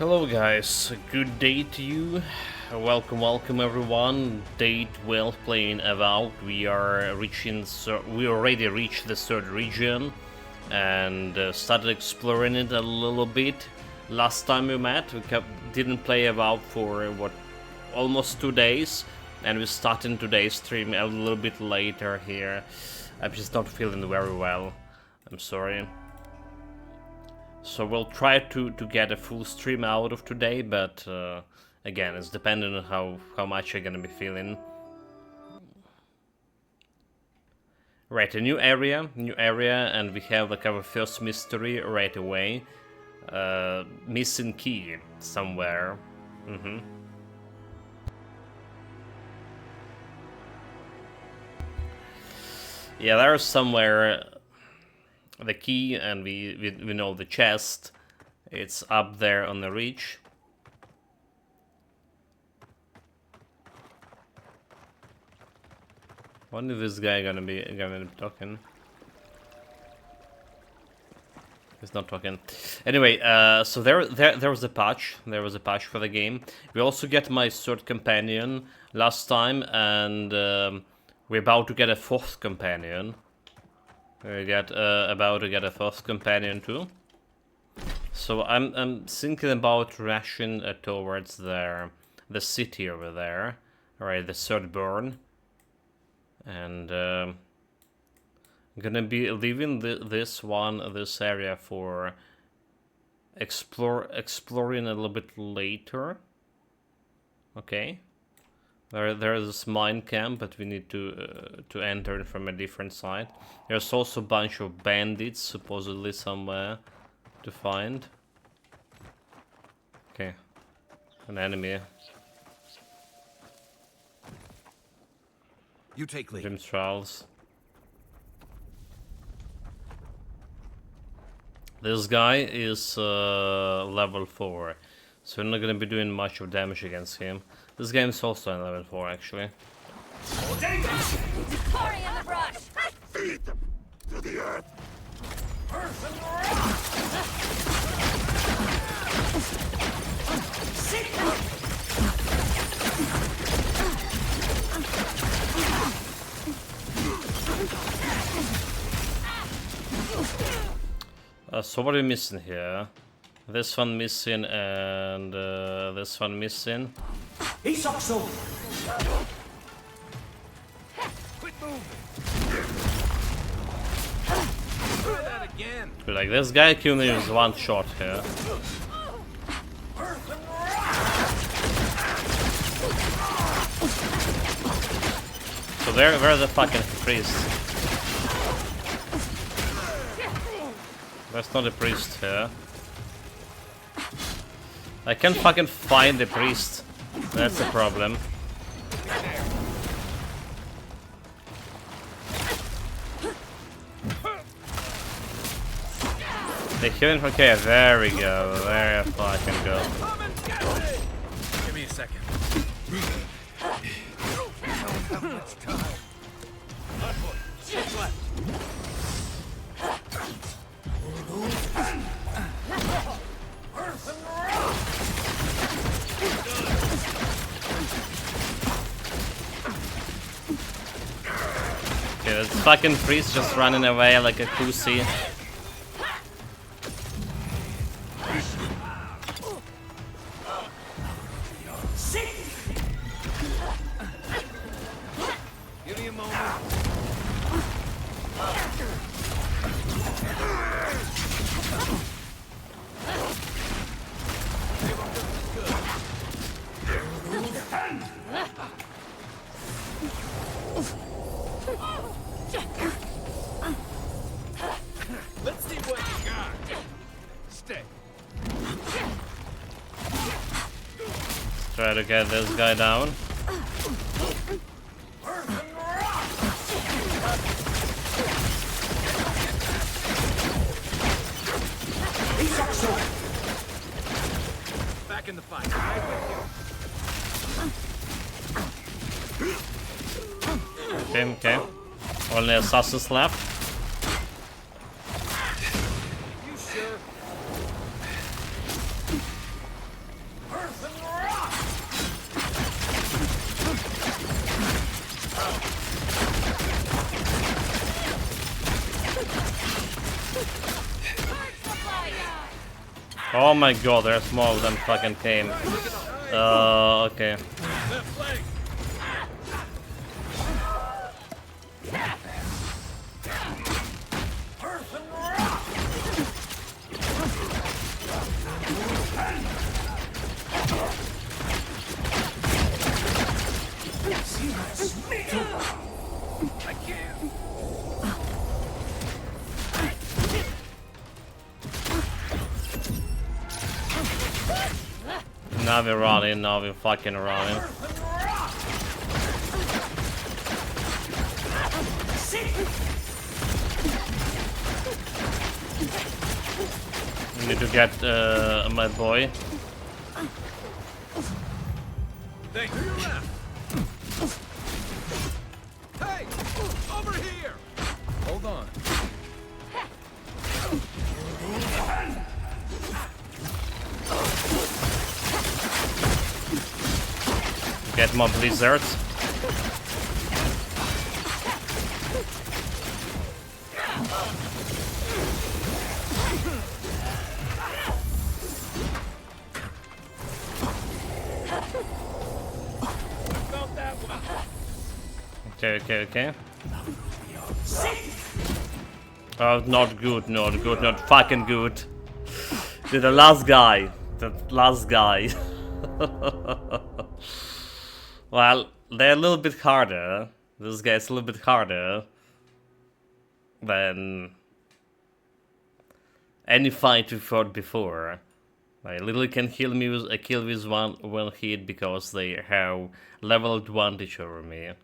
Hello guys, good day to you. Welcome everyone. Day 12 playing Avowed. We already reached the third region and started exploring it a little bit. Last time we met, we didn't play Avowed for almost 2 days, and we're starting today's stream a little bit later here. I'm just not feeling very well. I'm sorry. So we'll try to get a full stream out of today, but again, it's dependent on how much you're gonna be feeling. Right, a new area, and we have like our first mystery right away. Missing key somewhere. Yeah, there's somewhere the key, and we know the chest. It's up there on the ridge. When is this guy gonna be talking? He's not talking. Anyway, so there was a patch. There was a patch for the game. We also get my third companion last time, and we're about to get a fourth companion. We get about to get a fourth companion too. So I'm thinking about rushing towards the city over there, right? The third burn, and I'm gonna be leaving this area for exploring a little bit later. Okay. There's this mine camp, but we need to enter it from a different side. There's also a bunch of bandits supposedly somewhere to find. Okay, an enemy. You take lead. Jim's trials. This guy is level 4, so we're not gonna be doing much of damage against him. This game is also on level 4, actually. Corey in the brush! Feed them to the earth. So what are we missing here? This one missing, and this one missing. Quit moving. Try that again. Like, this guy can only use one shot here. So where's the fucking priest? There's not a priest here. I can't fucking find the priest. That's the problem. They killed him. Okay, there we go. There I fucking go. Give me a second. Don't have much time. Left. Okay, this fucking priest just running away like a pussy. Give me a moment. Let's see what you got. Stay. Try to get this guy down. Back in the fight. Right with you. Okay. Only assassins left. You sure? Oh my god, there's more of them fucking came. Okay. Left leg. I can't. Now we're running, now we're fucking running. I need to get my boy. Thank you. To your left. Hey, over here. Hold on. Get more blizzards. Felt that one. Okay. Oh, not good, not fucking good. Dude, the last guy. Well, they're a little bit harder. This guy's a little bit harder than any fight we fought before. I literally can kill with one hit because they have level advantage over me.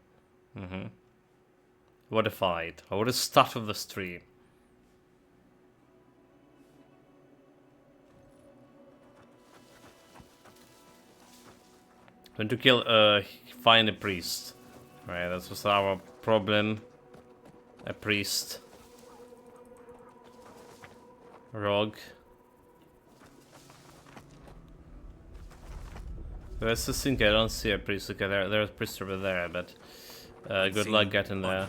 What a fight. What a start of the stream. When to kill find a priest. Right, that was our problem. A priest. Rogue. That's the thing, I don't see a priest. Okay, there's a priest over there, but good luck getting there.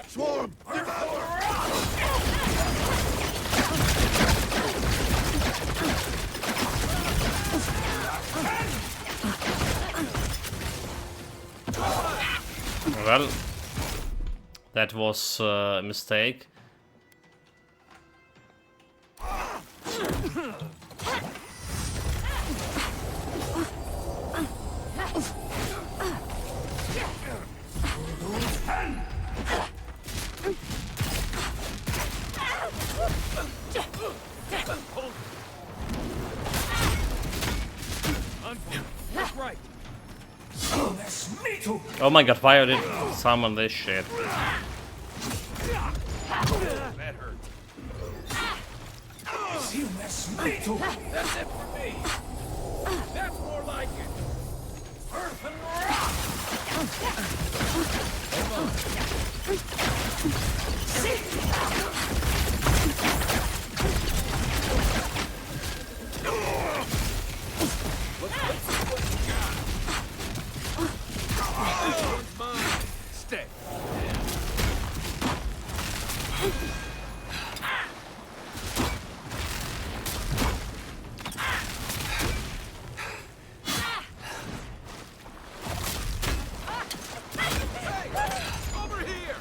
Swarm. Well, that was a mistake. That's right. Oh my god, why did I summon this shit? That hurt. That's it for me. That's more like it. Stay. Over here.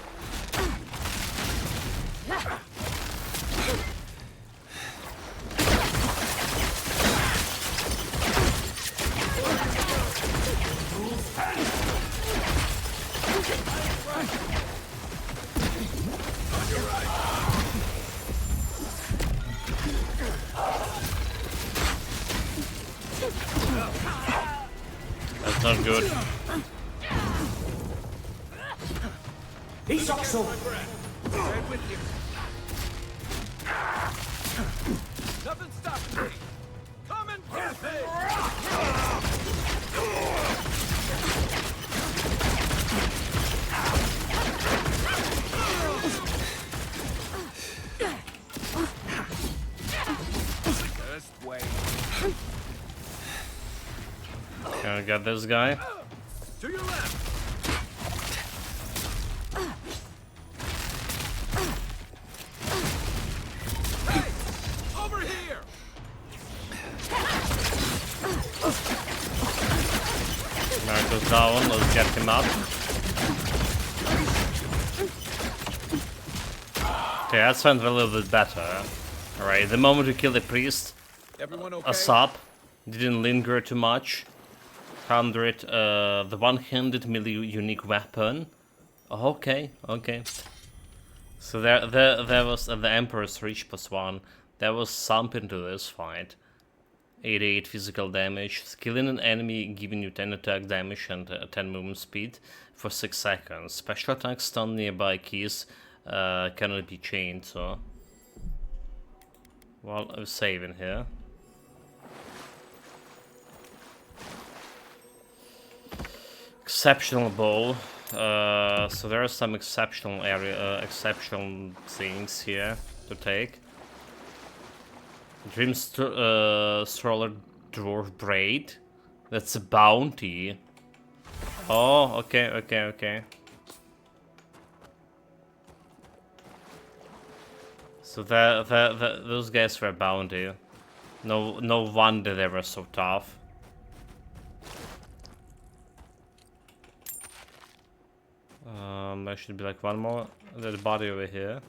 That's not good. He's also right with you. Nothing stopping me. Come and get me. This way. Can I get this guy? To your left. down. Let's get him up. Okay, that sounds a little bit better. Alright, the moment we kill the priest, Everyone okay? Asap didn't linger too much. 100, the one-handed melee unique weapon. Oh, okay. So there was the Emperor's Reach +1. There was something to this fight. 88 physical damage, killing an enemy giving you 10 attack damage and 10 movement speed for 6 seconds. Special attacks stun nearby keys cannot be chained, so... Well, I'm saving here. Exceptional bowl. So there are some exceptional things here to take. Dream Stroller Dwarf Braid. That's a bounty. Oh, okay. So those guys were bounty. No wonder they were so tough. There should be like one more dead body over here.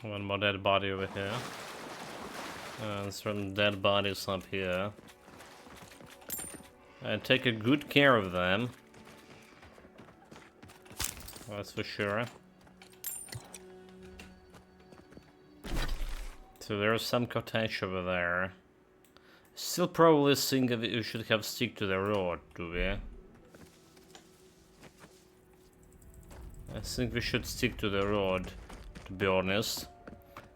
One more dead body over here. And some dead bodies up here. And take a good care of them. That's for sure. So there's some cottage over there. Still probably think that we should have stick to the road, do we? I think we should stick to the road, to be honest.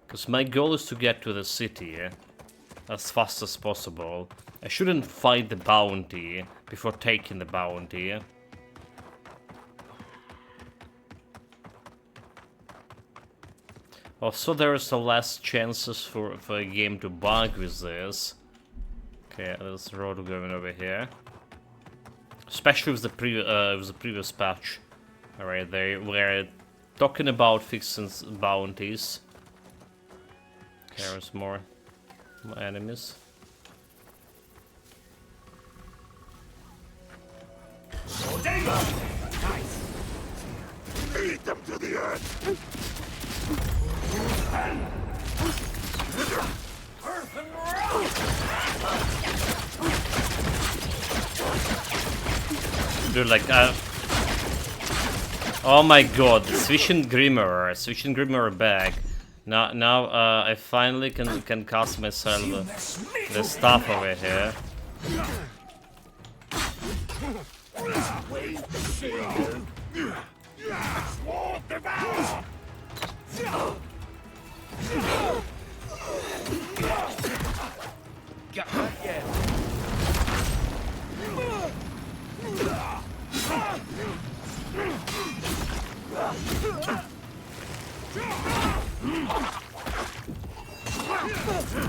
Because my goal is to get to the city as fast as possible. I shouldn't fight the bounty before taking the bounty. Also, there is less chances for a game to bug with this. Okay, there's a road going over here. Especially with the previous patch. Alright, they were talking about fixing bounties. Okay, there's more enemies. Nice. Eat them to the earth. Earth and rock. Dude, like, oh my god, switching Grimmer back. Now, I finally can cast myself the stuff over here.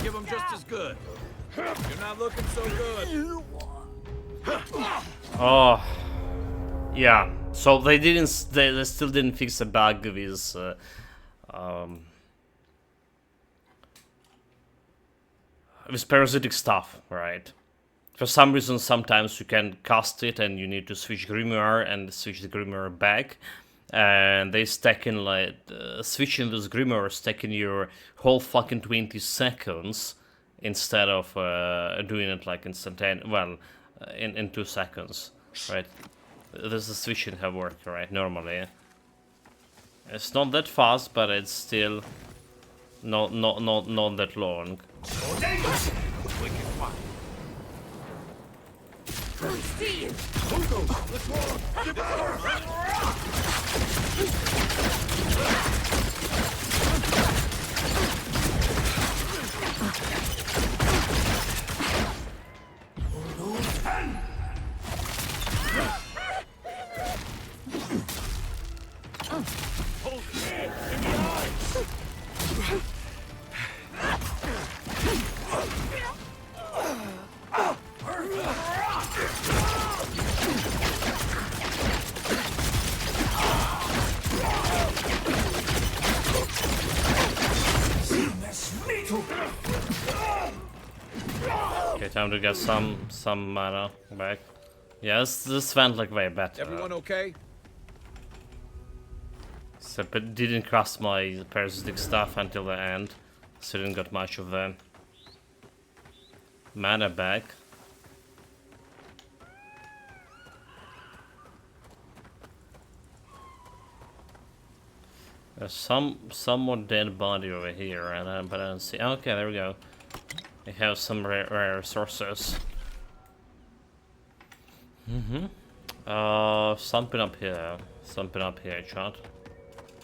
Give them just as good. You're not looking so good. Oh, yeah. So they still didn't fix the bug with parasitic stuff, right? For some reason, sometimes you can cast it and you need to switch Grimoire and switch the Grimoire back. And they stack in like, switching those Grimoires stack in your whole fucking 20 seconds instead of doing it like instantaneous, well, in 2 seconds, right? This is switching have worked, right, normally. It's not that fast, but it's still not that long. Okay, time to get some mana back. Yes, this went like way better. Everyone okay? Except it didn't cross my parasitic stuff until the end, so didn't got much of the mana back. There's some more dead body over here, and but I don't see. Okay, there we go. We have some rare resources. Something up here. Something up here, chat.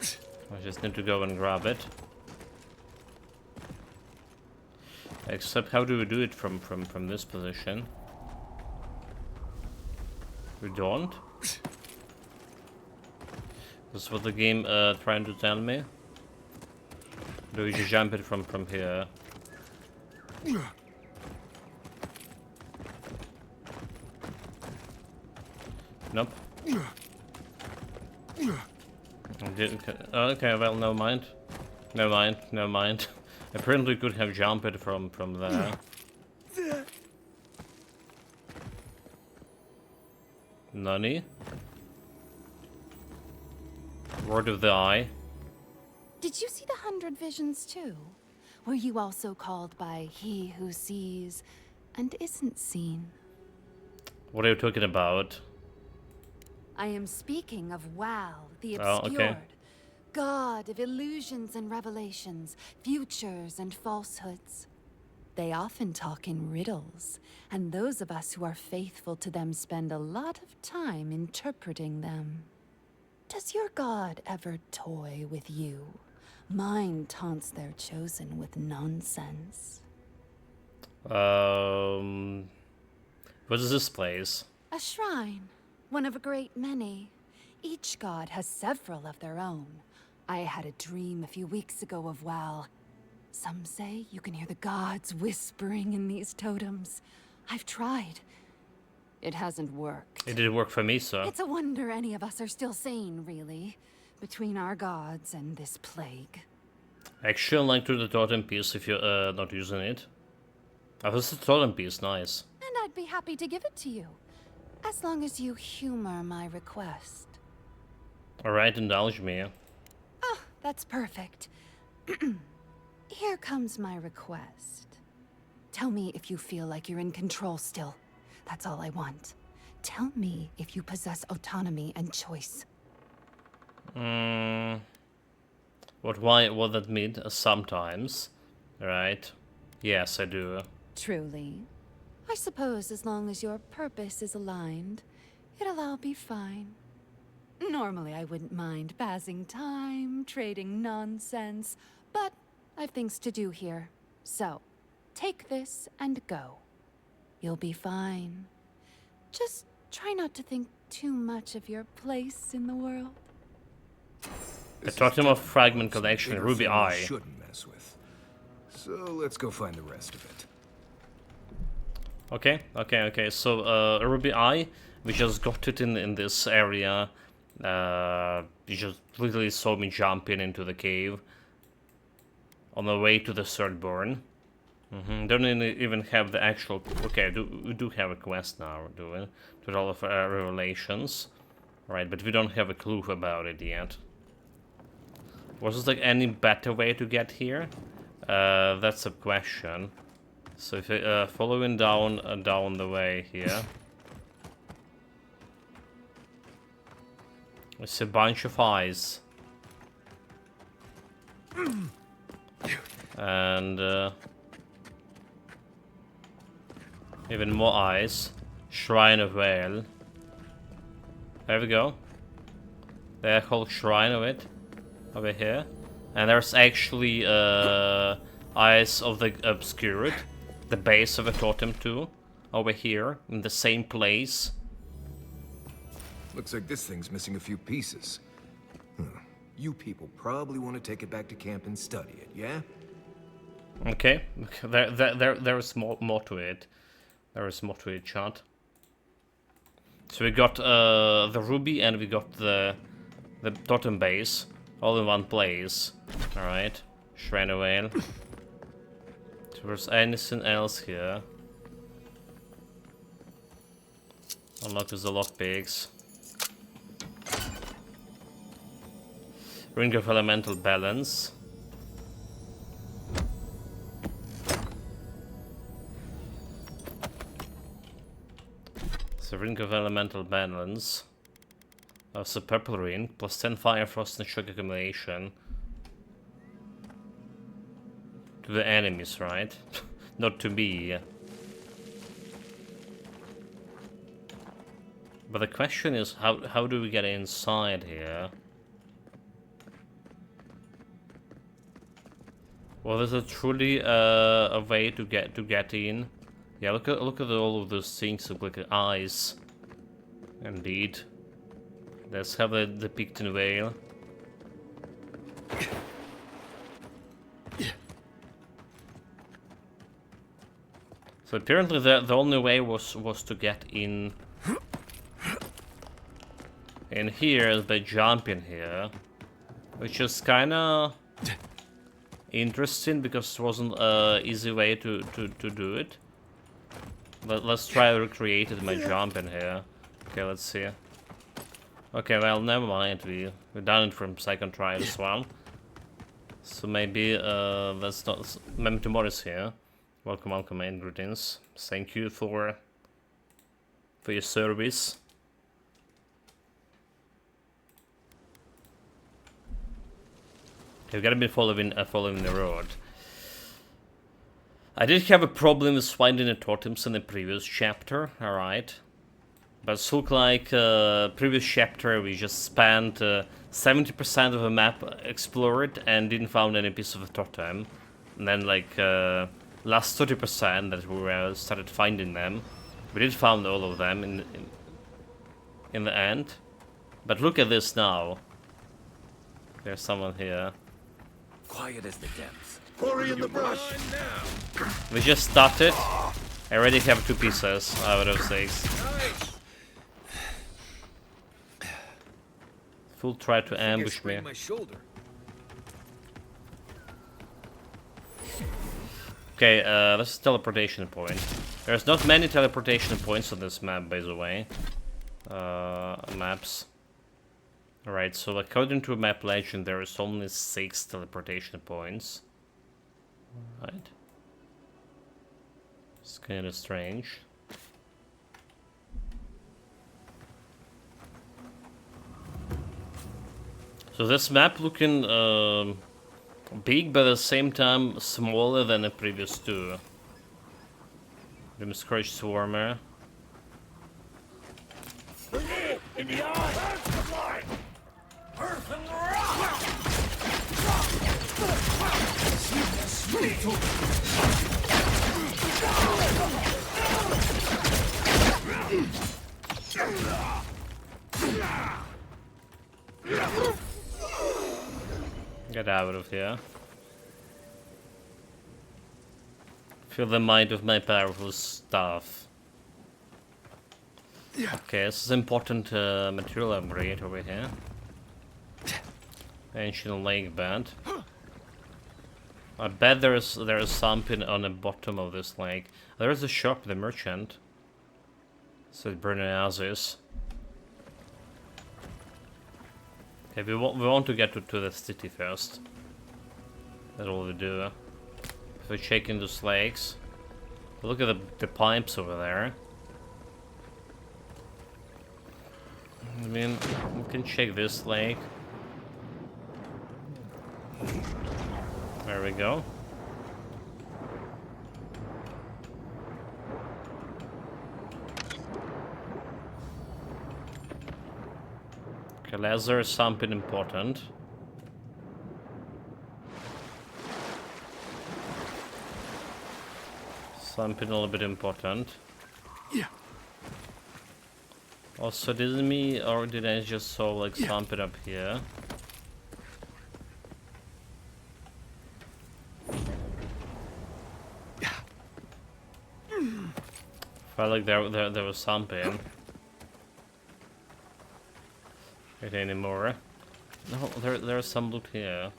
I just need to go and grab it. Except, how do we do it from this position? We don't. This is what the game trying to tell me. Do we just jump it from here? Nope. Okay, well, never mind. Never mind. Apparently could have jumped it from there. Nani? Word of the eye. Did you see the 100 visions too? Were you also called by he who sees and isn't seen? What are you talking about? I am speaking of Wow, the Oh, obscured, okay. god of illusions and revelations, futures and falsehoods. They often talk in riddles, and those of us who are faithful to them spend a lot of time interpreting them. Does your god ever toy with you? Mine taunts their chosen with nonsense. What is this place? A shrine, one of a great many. Each god has several of their own. I had a dream a few weeks ago of Wal. Some say you can hear the gods whispering in these totems. I've tried. It hasn't worked. It didn't work for me, so. It's a wonder any of us are still sane, really. Between our gods and this plague. Actually, link to the totem piece if you're not using it. Oh, this is a totem piece, nice. And I'd be happy to give it to you. As long as you humor my request. Alright, indulge me. Oh, that's perfect. Here comes my request. Tell me if you feel like you're in control still. That's all I want. Tell me if you possess autonomy and choice. What that mean? Sometimes. Right. Yes, I do. Truly. I suppose as long as your purpose is aligned, it'll all be fine. Normally I wouldn't mind passing time, trading nonsense, but I've things to do here. So, take this and go. You'll be fine. Just try not to think too much of your place in the world. The Totem of Fragment Collection, Bigger Ruby thing we Eye. shouldn't mess with. So let's go find the rest of it. Okay. So, Ruby Eye, we just got it in this area. You just literally saw me jumping into the cave. On the way to the third burn. Don't even have the actual... Okay, we do have a quest now, do we? To all of revelations. Right, but we don't have a clue about it yet. Was there like any better way to get here? That's a question. So if you following down the way here, it's a bunch of eyes, and even more eyes. Shrine of Whale. There we go. The whole shrine of it over here, and there's actually eyes of the obscured, the base of a totem too, over here in the same place. Looks like this thing's missing a few pieces. You people probably want to take it back to camp and study it, yeah? Okay, there's more to it. There is more to it, chat. So we got the ruby and we got the totem base all in one place. All right, Shrine of Whale. So there's anything else here? Unlock is the lockpicks. Ring of Elemental Balance. So Ring of Elemental Balance. That's a purple ring. Plus 10 fire, frost, and shock accumulation. To the enemies, right? Not to me. But the question is, how do we get inside here? Well, is it truly a way to get in? Yeah, look at all of those things look like eyes. Indeed. Let's have the Picton Veil. So apparently the only way was to get in here is by jumping here, which is kinda interesting because it wasn't an easy way to do it. Let's try to recreate it by jumping here. Okay, let's see. Okay, well, never mind. We've done it from second try as well. So maybe let's not. Maybe tomorrow's here. Welcome, welcome, and greetings. Thank you for your service. You've got to be following the road. I did have a problem with finding the totems in the previous chapter, alright. But it looked like previous chapter we just spent 70% of the map explored and didn't find any piece of a totem. And then like last 30% that we started finding them. We did find all of them in the end. But look at this now. There's someone here. Quiet as the depths. Quarry in the brush. We just started. I already have 2 pieces out of 6. Fool tried to ambush me. My shoulder. Okay, this is teleportation point. There's not many teleportation points on this map, by the way. Maps. Alright, so according to map legend, there is only 6 teleportation points. Right. It's kind of strange. So this map looking big, but at the same time smaller than the previous 2. Rim Scourge Swarmer. In the eye. Earth and rock. Get out of here. Feel the might of my powerful staff. Okay, this is important material upgrade over here. Ancient lake bed. I bet there's something on the bottom of this lake. There's a shop, the merchant. Said Bernazis. Okay, we want to get to the city first. That's all we do. If we check in those lakes. Look at the pipes over there. I mean, we can check this lake. There we go. Okay, laser is something important. Something a little bit important. Yeah. Also, didn't me or did I just saw like something up here? Felt like there was something. Wait, anymore? No, there's some loot here.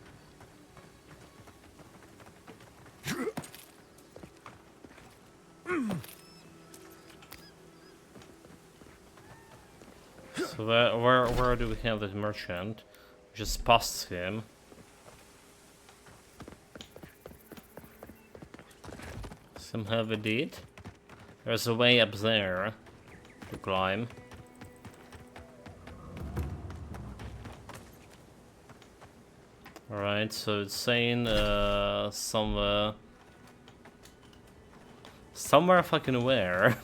So where do we have this merchant? Just past him. Somehow we did. There's a way up there to climb. Alright, so it's saying somewhere fucking where.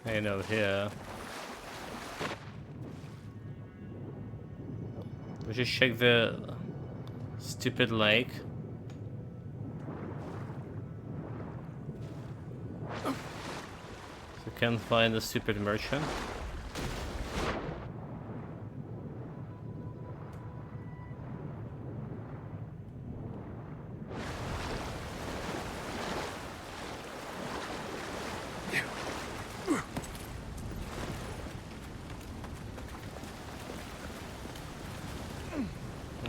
I know here. We just check the stupid lake. So can't find the stupid merchant.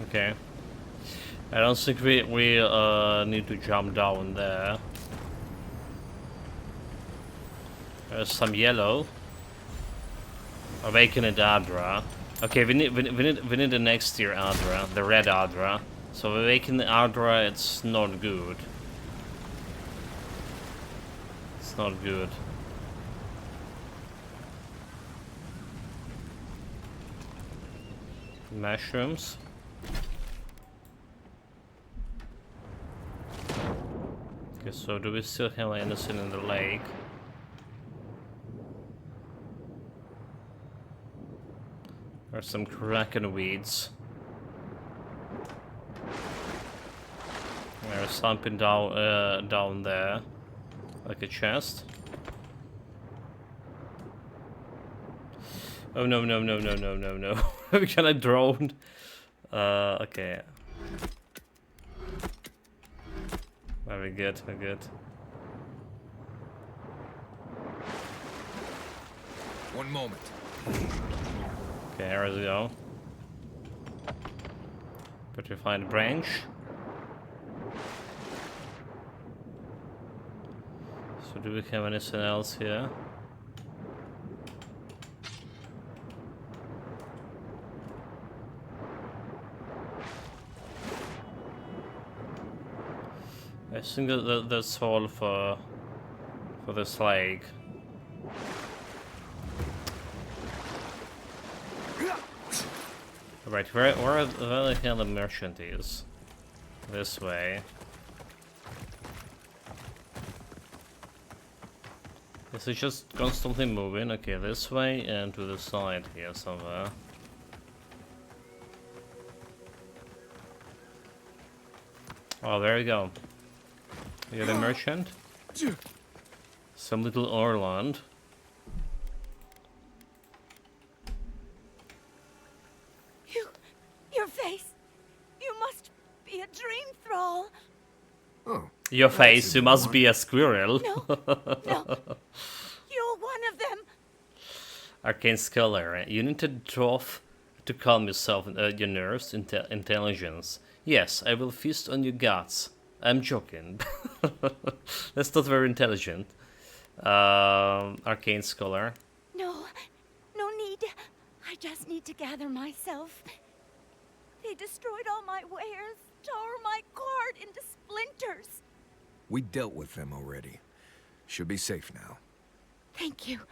Okay. I don't think we need to jump down there. There's some yellow. Awakened Adra. Okay, we need the next tier Adra, the red Adra. So awakened Adra, it's not good. It's not good. Mushrooms. Okay, so do we still have anything in the lake? There's some kraken weeds. There's something down there, like a chest. Oh no! Can I drone? Okay. Very good, very good. One moment. Okay, here we go. Petrified branch. So do we have anything else here? I think that's all for this lake. Right, where the hell the merchant is? This way. Is it just constantly moving? Okay, this way and to the side here somewhere. Oh, there you go. You're the merchant? Some little Orland. Your face. You must be a dream thrall. Oh. Your face, you must be a squirrel. No. You're one of them. Arcane Scholar, you need to drop to calm yourself, your nerves, intelligence. Yes, I will feast on your guts. I'm joking. That's not very intelligent. Arcane Scholar. No need. I just need to gather myself. They destroyed all my wares, tore my cart into splinters. We dealt with them already. Should be safe now. Thank you.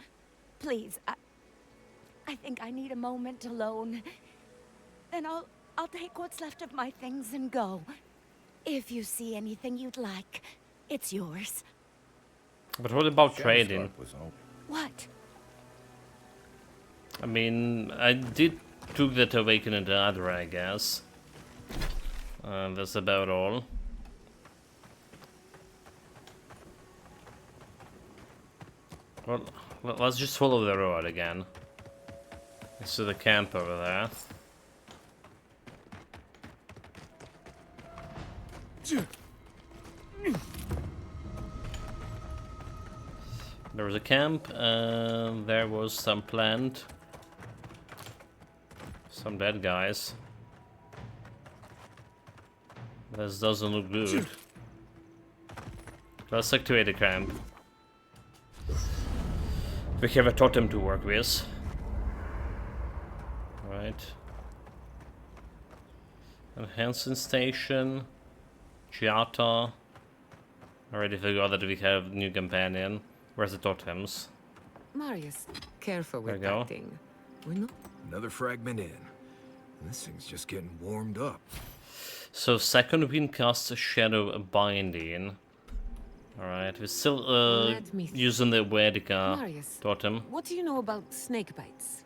Please, I think I need a moment alone. Then I'll take what's left of my things and go. If you see anything you'd like, it's yours. But what about trading? What? I mean, I did took that awakened Adra, I guess. That's about all. Well, let's just follow the road again. I see the camp over there. There was a camp, and there was some plant. Some dead guys. This doesn't look good. Let's activate the camp. We have a totem to work with. Right. Enhancing station. Giata. Already forgot that we have new companion. Where's the totems? Marius, careful There with you go. that thing. We're not. Another fragment in. This thing's just getting warmed up. So second wind casts a shadow binding. Alright, we're still Let me using the Vedica Marius, totem. what do you know about snake bites?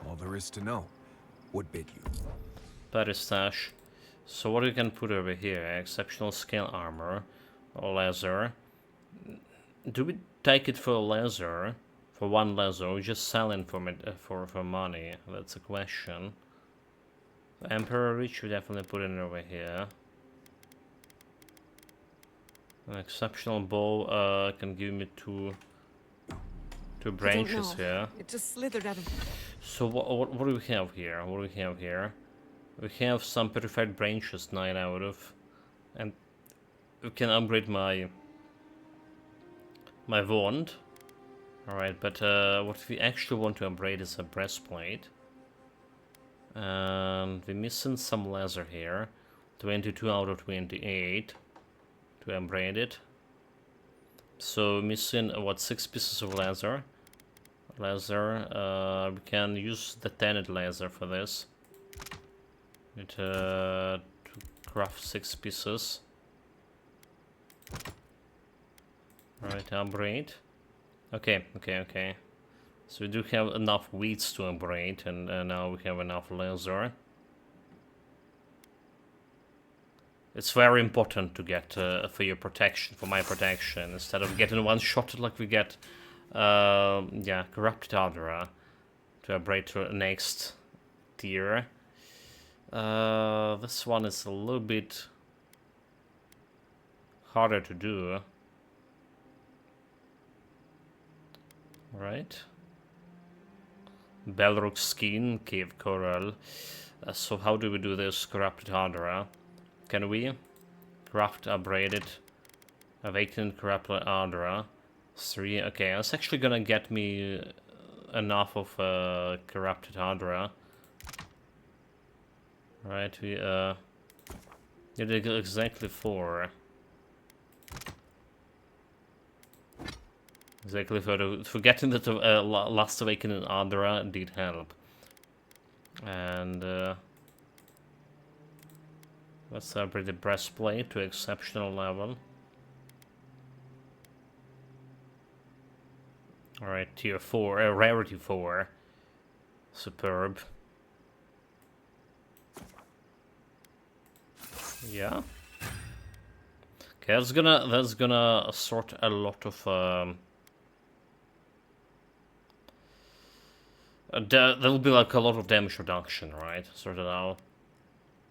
All there is to know. What bit you? Better stash. So what we can put over here? Exceptional scale armor. Or laser. Do we take it for laser? For one laser, or just selling for for money? That's a question. Emperor Reach, we definitely put it over here. An exceptional bow can give me two branches here. It just slithered out of. So what do we have here? What do we have here? We have some purified branches, 9 out of, and we can upgrade my wand. All right, but what we actually want to upgrade is a breastplate. And we're missing some laser here. 22 out of 28 to upgrade it. So missing what, 6 pieces of laser. We can use the tenet laser for this. To craft 6 pieces. Alright, upgrade. Okay. So we do have enough weeds to upgrade, and now we have enough laser. It's very important to get for your protection, for my protection, instead of getting one shot like we get, corrupted Ardra to upgrade to the next tier. This one is a little bit harder to do. Right. Belrook skin, cave coral. So how do we do this? Corrupted Ardra. Can we craft upgraded awakened corrupted Ardra? 3. Okay, that's actually gonna get me enough of corrupted Ardra. Right, we did exactly 4. Exactly for getting that last awakening Ardra did help. And let's upgrade the breastplate to exceptional level. Alright, tier 4, rarity 4. Superb. Yeah. Okay, that's gonna sort a lot of there'll be like a lot of damage reduction, right? Sorted out.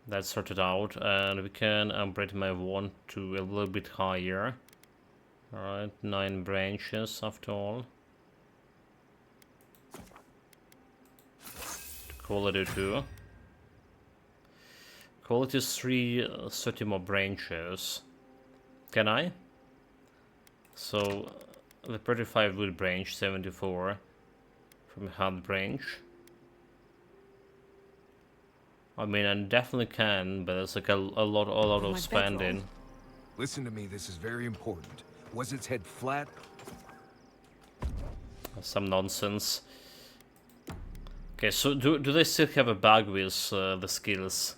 That's sorted out, and we can upgrade my wand to a little bit higher. Alright, 9 branches after all. Quality 2. Quality is 3, 30 more branches. Can I? So, the 35 wood branch, 74 from hard branch. I mean, I definitely can, but it's like a lot of spending. Listen to me, this is very important. Was its head flat? Some nonsense. Okay, so do they still have a bug with the skills?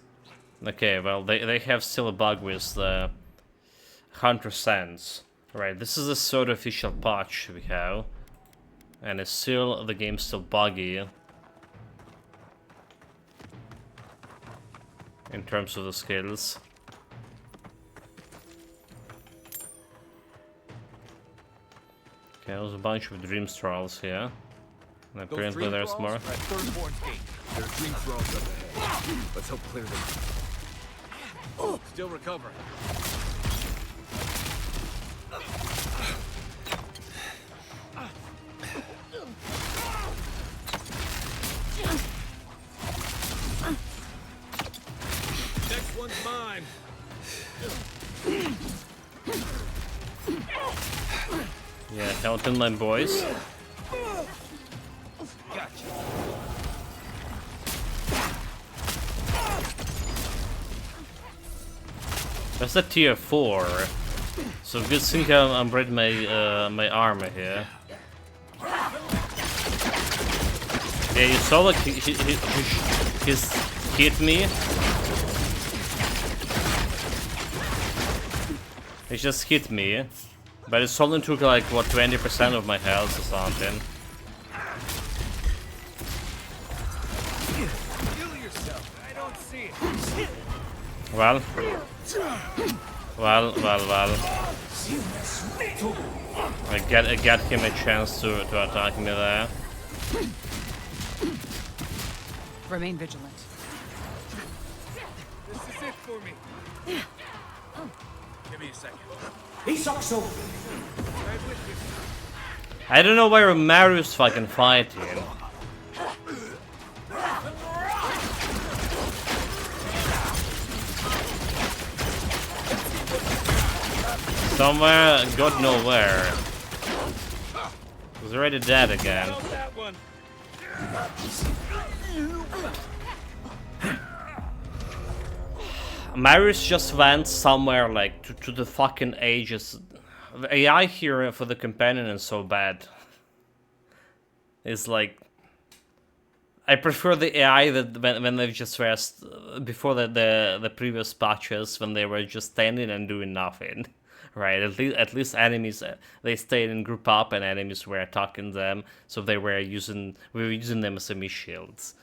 Okay, well, they have still a bug with the Hunter Sands. Right, this is the third official patch we have. And it's still, the game's still buggy. In terms of the skills. Okay, there's a bunch of dream straws here. And apparently there's more. There are dream thralls up ahead. Let's help clear them. Still recovering. Next one's mine. Yeah, counting my boys. That's a tier 4. So good thing I'm ready my armor here. Yeah, you saw like he's hit me. He just hit me, but it only took like what 20% of my health or something. Well. I get him a chance to attack me there. Remain vigilant. This is it for me. Give me a second. I don't know where Marius fucking fighting. Somewhere, God know where. He's already dead again. Marius just went somewhere like to the fucking ages. The AI here for the companion is so bad. It's like I prefer the AI that when they've just rest before the previous patches when they were just standing and doing nothing. Right, at least enemies they stayed in group up and enemies were attacking them, so we were using them as semi shields.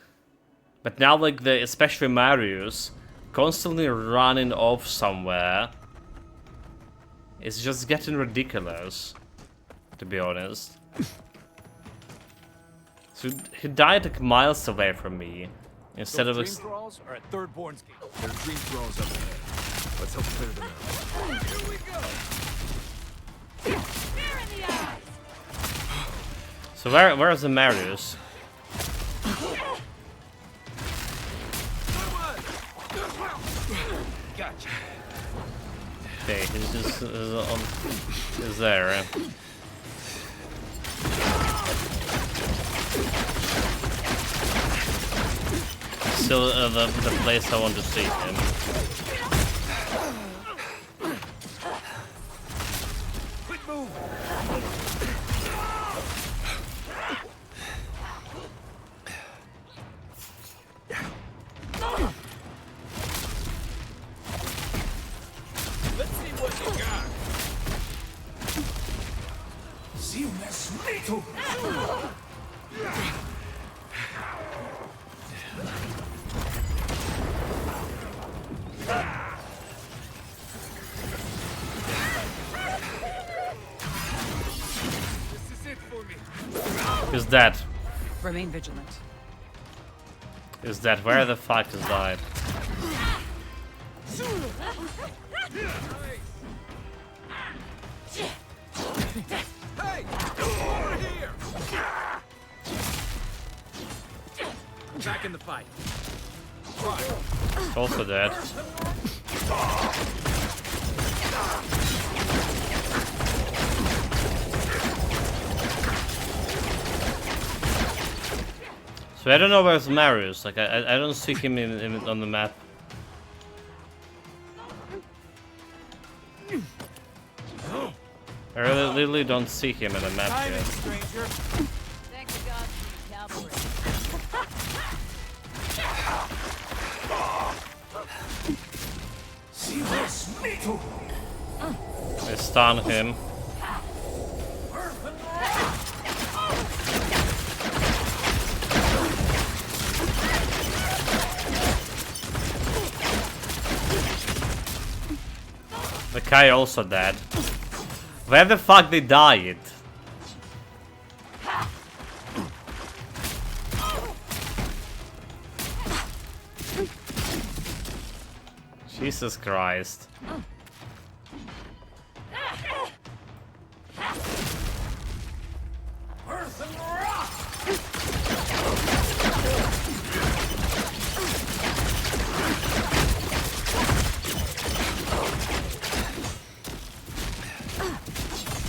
But now like especially Marius constantly running off somewhere. It's just getting ridiculous, to be honest. So he died like miles away from me instead of Dream thralls are at Third Born's gate. There's dream thralls up ahead. Let's help clear them out. Here we go. So where's the Marius? Gotcha. Okay, he's just is there. Still the place I want to see him. Quick move. Let's see what you got. See me too. This is it for me. Is that? Remain vigilant. Is that where the fuck is that? Hey, over here. Back in the fight. It's also dead. So I don't know where's Marius. Like I don't see him on the map. I really don't see him in the map Timing, yet. stranger. Thank the gods for the cavalry. I stun him. The guy also dead. Where the fuck they died? Jesus Christ.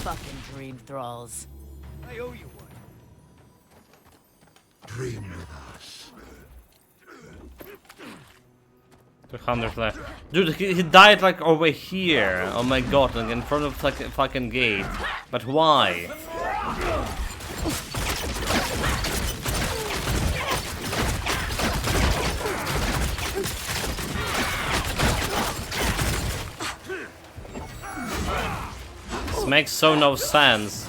Fucking dream thralls. I owe you one. Dream with us. 200 left. Dude, he died like over here. Oh my god, like in front of like a fucking gate. But why? This makes so no sense.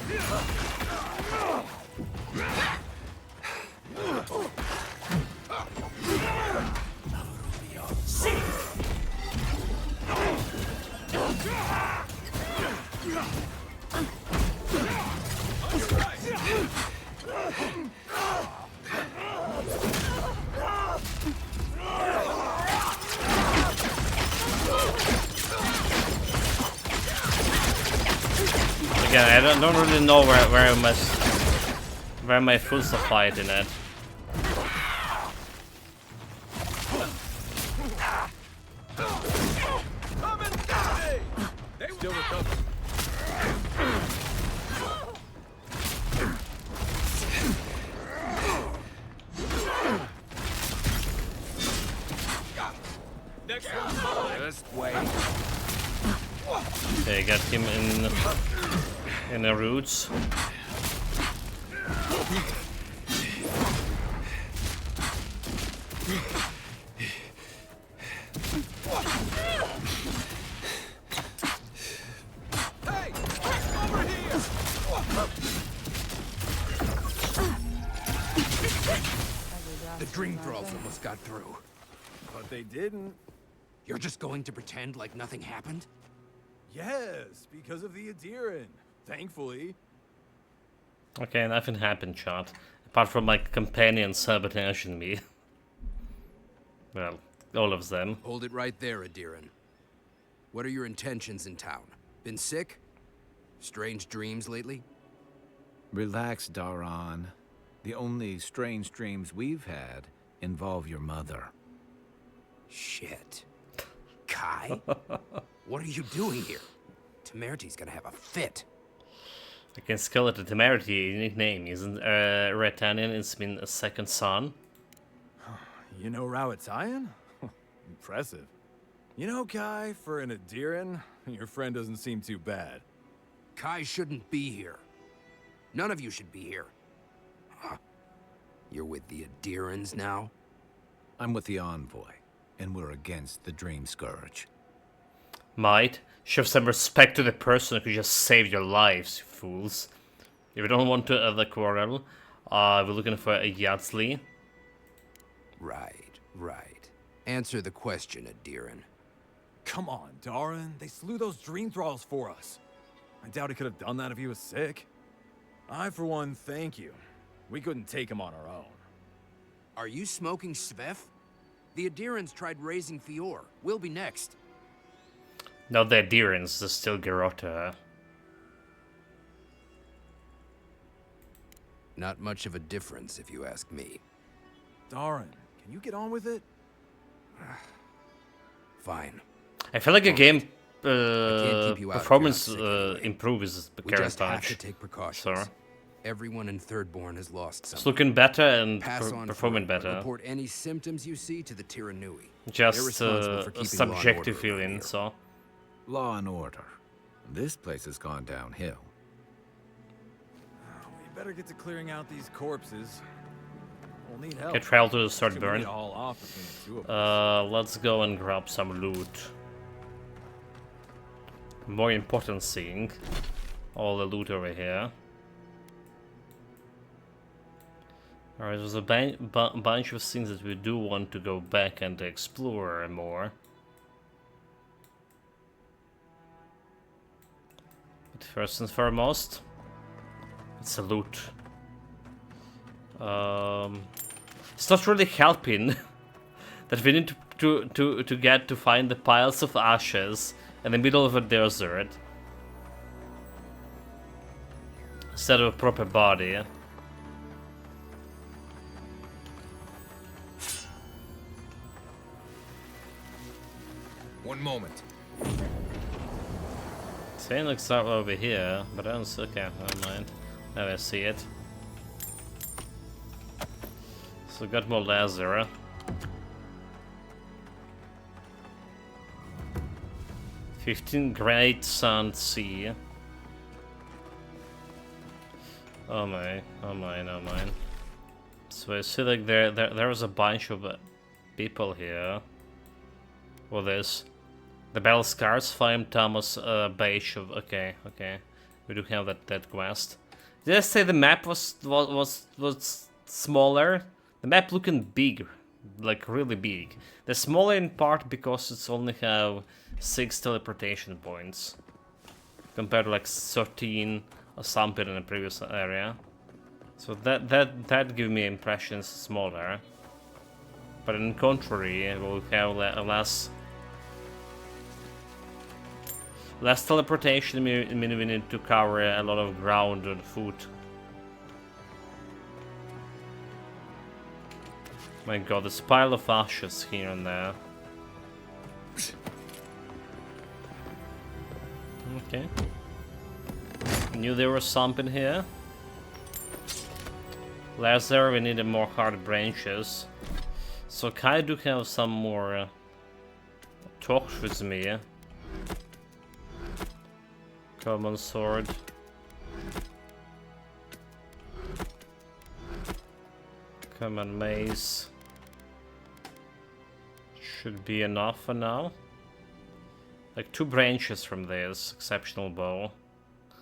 Again, I don't really know where my fools are fighting at. Still recovering. Next one. Just wait. Okay, got him in the roots. Hey! Over here! The dream thralls almost got through. But they didn't. You're just going to pretend like nothing happened? Yes, because of the Adiran. Thankfully. Okay, nothing happened, chat. Apart from my companions sabotaging me. Well, all of them. Hold it right there, Adiran. What are your intentions in town? Been sick? Strange dreams lately? Relax, Daran. The only strange dreams we've had involve your mother. Shit. Kai? What are you doing here? Temerty's gonna have a fit. Again, Skeleton Temerity, unique name, isn't Retanian? It's been a second son. You know Rawatayan? Impressive. You know, Kai, for an Adiran, your friend doesn't seem too bad. Kai shouldn't be here. None of you should be here. Huh. You're with the Adirans now? I'm with the Envoy, and we're against the Dream Scourge. Might show some respect to the person who just saved your lives, you fools. If you don't want to the quarrel, we're looking for a Yardsley. Right, right. Answer the question, Adiran. Come on, Daran. They slew those dream thralls for us. I doubt he could have done that if he was sick. I, for one, thank you. We couldn't take him on our own. Are you smoking Svef? The Adirans tried raising Fior. We'll be next. Not the Adirans, there's still Garota. Not much of a difference, if you ask me. Daran, can you get on with it? Fine. I feel like a game keep you out if performance you're not sick anyway. improves the We current just have to patch. take precautions. So Everyone in Thirdborn has lost it's something. looking better and Pass on performing forward, but better. Report any symptoms you see to the Tiranui. They're Just responsible for a keeping law and subjective order around feeling, here. so. Law and order. This place has gone downhill. We better get to clearing out these corpses. We'll need help. Get travel to the Should we Swordburn. get all off between the two of us? Let's go and grab some loot. More important thing, all the loot over here. Alright, there's a bunch of things that we do want to go back and explore more. But first and foremost, it's a loot. It's not really helping that we need to find the piles of ashes in the middle of a desert instead of a proper body. One moment. Saying looks out over here, but I don't see. Okay, never mind. Now I see it. So got more laser. "15 Great Sand Sea." Oh my, oh mine, oh mine. So I see like there was a bunch of people here. Well, there's the Battle Scars, Flame Thomas, Beige of. Okay, okay, we do have that quest. Did I say the map was smaller? The map looking big, like really big. The smaller in part because it's only have 6 teleportation points compared to like 13 or something in the previous area. So that give me impressions smaller. But in contrary, we'll have less teleportation, meaning we need to cover a lot of ground on foot. My god, there's a pile of ashes here and there. Okay. Knew there was something here. Laser, we needed more hard branches. So Kai do have some more torch with me. Common sword. Common mace. Should be enough for now. Like 2 branches from this exceptional bow.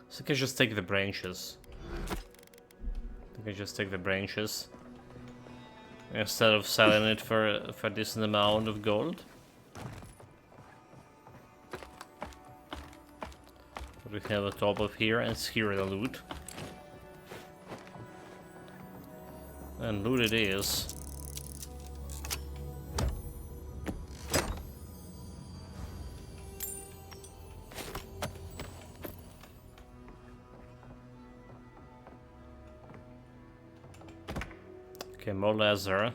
So I can just take the branches. I can just take the branches instead of selling it for a decent amount of gold. What do we have at the top of here? And here the loot. And loot it is. Okay, more laser.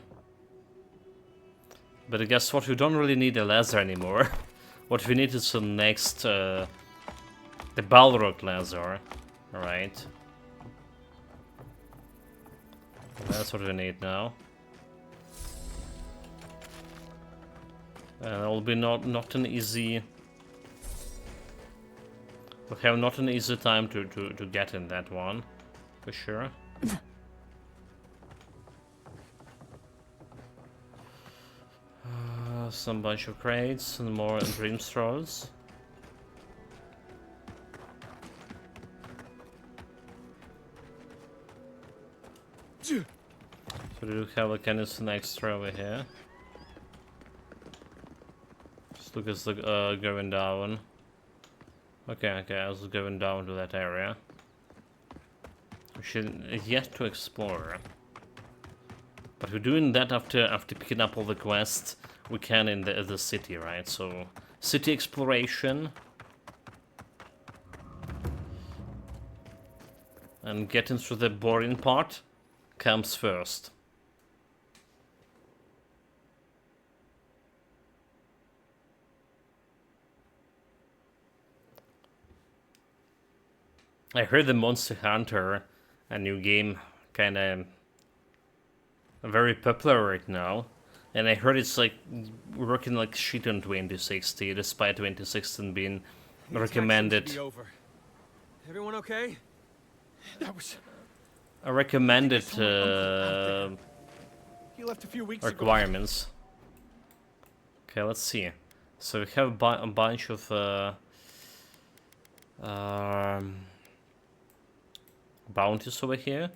But guess what? We don't really need a laser anymore. What we need is the next, the Balrog laser. Alright. That's what we need now. And it will be not an easy... We'll have not an easy time to get in that one, for sure. Some bunch of crates and more dream straws. So we do have a kind of an extra over here. Just look at the going down. Okay, I was going down to that area. We should yet to explore. But we're doing that after picking up all the quests we can in the city, right? So city exploration and getting through the boring part comes first. I heard the Monster Hunter, a new game, kinda very popular right now. And I heard it's like working like shit on 2060, despite 2016 being recommended. Everyone okay? That was A recommended he left a few weeks ago. requirements. Okay, let's see. So we have a bunch of bounties over here.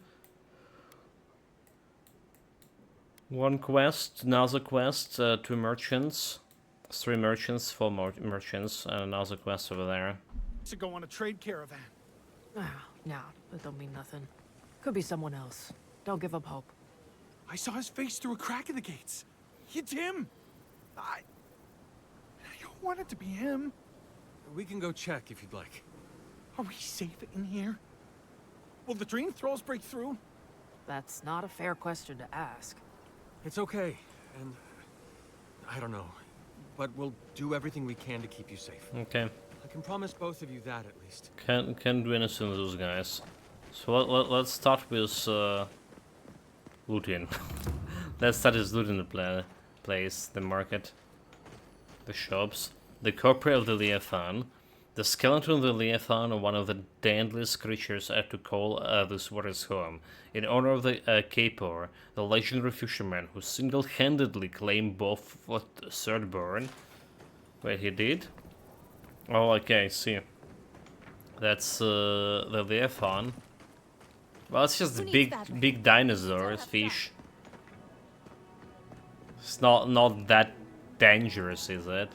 One quest, another quest, 2 merchants, 3 merchants, 4 more merchants, and another quest over there. To go on a trade caravan. Ah, no, that don't mean nothing. Could be someone else. Don't give up hope. I saw his face through a crack in the gates. It's him. I want it to be him. We can go check if you'd like. Are we safe in here? Will the dream thralls break through? That's not a fair question to ask. It's okay, and I don't know, but we'll do everything we can to keep you safe. Okay. I can promise both of you that at least. Can't do anything with those guys. So let's start with looting. Let's start with looting the place, the market, the shops, the copy of the Leviathan. The skeleton of the Leviathan, one of the deadliest creatures to call this water's home, in honor of the Capor, the legendary fisherman who single-handedly claimed both what Third-born. Wait, he did? Oh, okay, I see. That's the Leviathan. Well, it's just big dinosaurs, fish. It's not that dangerous, is it?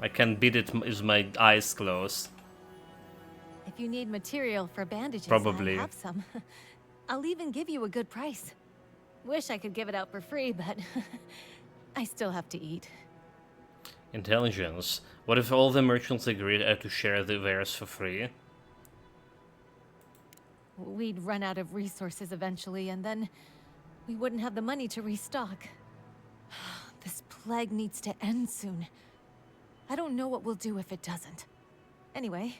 I can beat it with my eyes closed. If you need material for bandages, Probably. I have some. I'll even give you a good price. Wish I could give it out for free, but I still have to eat. Intelligence. What if all the merchants agreed to share the wares for free? We'd run out of resources eventually, and then we wouldn't have the money to restock. This plague needs to end soon. I don't know what we'll do if it doesn't. Anyway,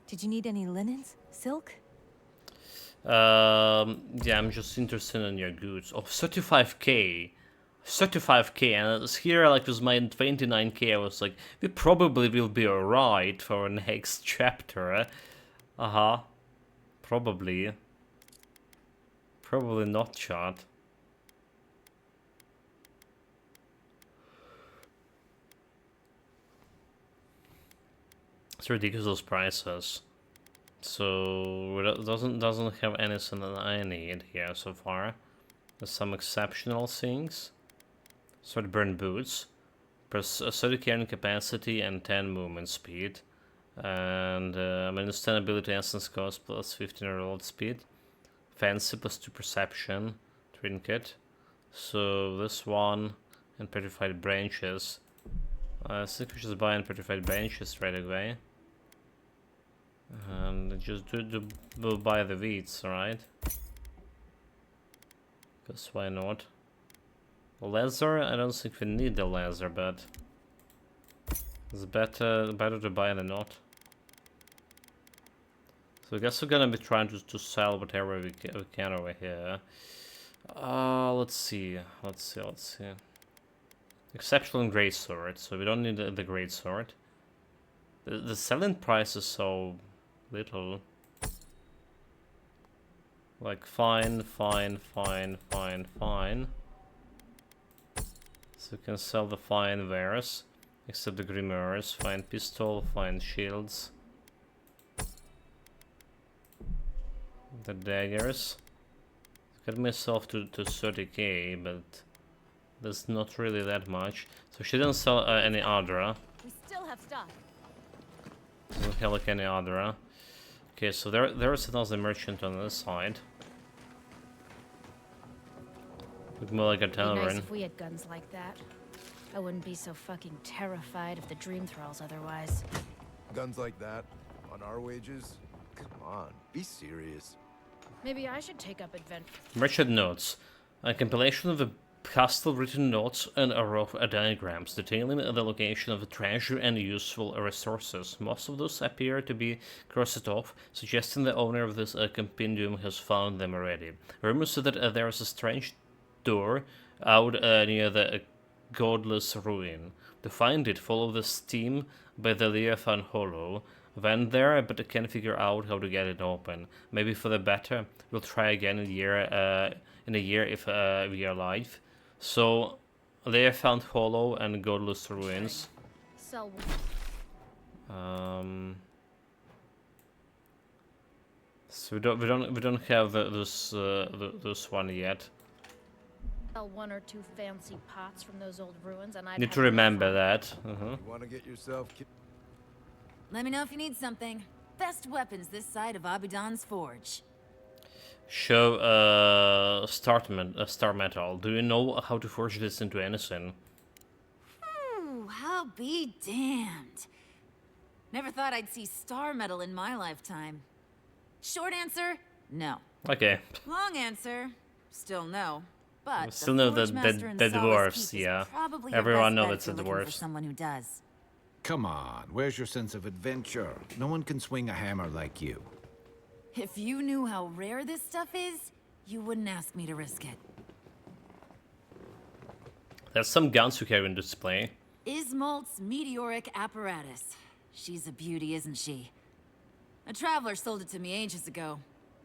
did you need any linens? Silk? Yeah, I'm just interested in your goods. Oh, 35k. 35k, and it's here, like, with my 29k, I was like, we probably will be alright for our next chapter. Uh-huh. Probably. Probably not, chat. It's ridiculous, those prices. So it doesn't have anything that I need here so far. There's some exceptional things. Swordburn boots, plus 30 carrying capacity and 10 movement speed, and minus 10 ability essence cost plus 15 roll speed. Fancy plus 2 perception trinket. So this one and petrified branches. I think we should buy and petrified branches right away. And just we'll buy the wheats, right? Because why not? Leather? I don't think we need the leather, but it's better to buy than not. So I guess we're gonna be trying to sell whatever we can over here. Let's see. Exceptional great sword, so we don't need the great sword. The selling price is so little. Like fine. So we can sell the fine wares, except the grimoires. Fine pistol, fine shields. The daggers. Got myself to 30k, but that's not really that much. So she didn't sell any Adra. We still have stock. Doesn't have like any Adra. Okay, so there's another merchant on this side. Look more like a It'd be nice tavern. if we had guns like that. I wouldn't be so fucking terrified of the dream thralls otherwise. Guns like that? On our wages? Come on, be serious. Maybe I should take up adventure. Merchant notes. A compilation of the pastel written notes and rough diagrams detailing the location of the treasure and useful resources. Most of those appear to be crossed off, suggesting the owner of this compendium has found them already. Rumors say that there is a strange door out near the godless ruin. To find it, follow the steam by the Leviathan Hollow. Went there, but I can't figure out how to get it open. Maybe for the better. We'll try again in a year if we are alive. So, Leviathan Hollow and Godless Ruins. Sell So we don't have this one yet. one or two fancy pots from those old ruins, and I Need to remember that. You want to get yourself... Let me know if you need something. Best weapons this side of Abidan's forge. Show star metal. Do you know how to forge this into anything? I'll be damned. Never thought I'd see star metal in my lifetime. Short answer, no. Okay. Long answer, still no. But Still know the Forge Master and the Solace dwarves, Keep is yeah. probably your Everyone best knows bet it's the if you're looking for dwarves. someone who does. Come on, where's your sense of adventure? No one can swing a hammer like you. If you knew how rare this stuff is, you wouldn't ask me to risk it. There's some guns you carry in display. Ismalt's meteoric apparatus. She's a beauty, isn't she? A traveler sold it to me ages ago.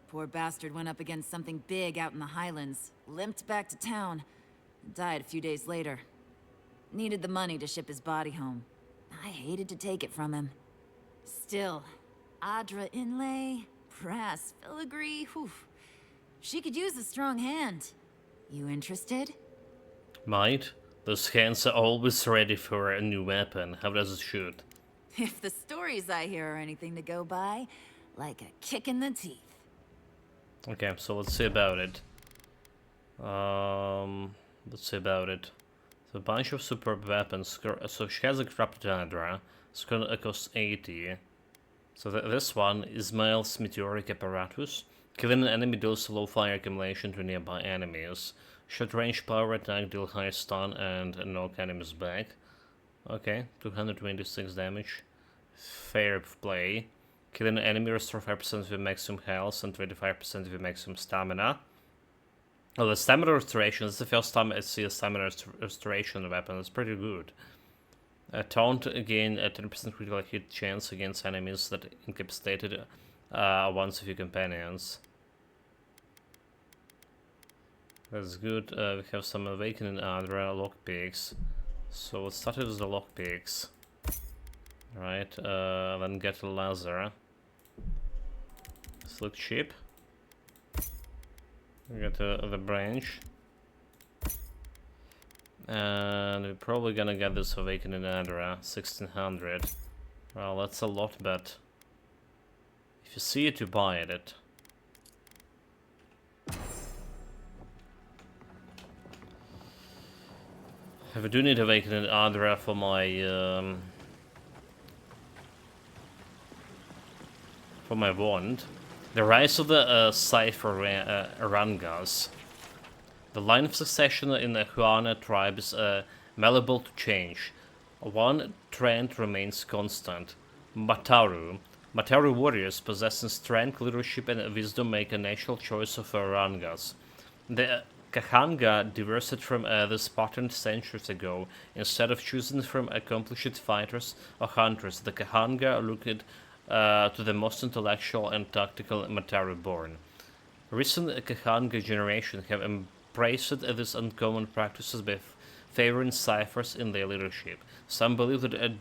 Poor bastard went up against something big out in the Highlands, limped back to town, and died a few days later. Needed the money to ship his body home. I hated to take it from him. Still, Adra inlay, brass filigree, whew. She could use a strong hand. You interested? Might. Those hands are always ready for a new weapon. How does it shoot? If the stories I hear are anything to go by, like a kick in the teeth. Okay, so let's see about it. Let's see about it. So a bunch of superb weapons. So she has a corrupted Adra. It's gonna cost 80. So this one is Miles' meteoric apparatus. Killing an enemy deals low fire accumulation to nearby enemies. Short range power attack deal high stun and knock enemies back. Okay, 226 damage. Fair play. Killing an enemy restore 5% of your maximum health and 25% of your maximum stamina. Oh, the stamina restoration, this is the first time I see a stamina restoration weapon. It's pretty good. Taunt again a 10% critical hit chance against enemies that incapacitated once of your companions. That's good. We have some Awakening Adra lockpicks. So let's start with the lockpicks. Right, then get a laser. This looks cheap. We got the branch. And we're probably gonna get this Awakening Adra, 1600. Well, that's a lot, but if you see it, you buy it. If I do need Awakening Adra for my wand. The rise of the Cipher Rangas. The line of succession in the Huana tribe is malleable to change. One trend remains constant. Mataru. Mataru warriors possessing strength, leadership, and wisdom make a natural choice of Rangas. The Kahanga diverted from this pattern centuries ago. Instead of choosing from accomplished fighters or hunters, the Kahanga looked to the most intellectual and tactical Mataru born. Recent Kahanga generation have embraced these uncommon practices by favoring ciphers in their leadership. Some believe that a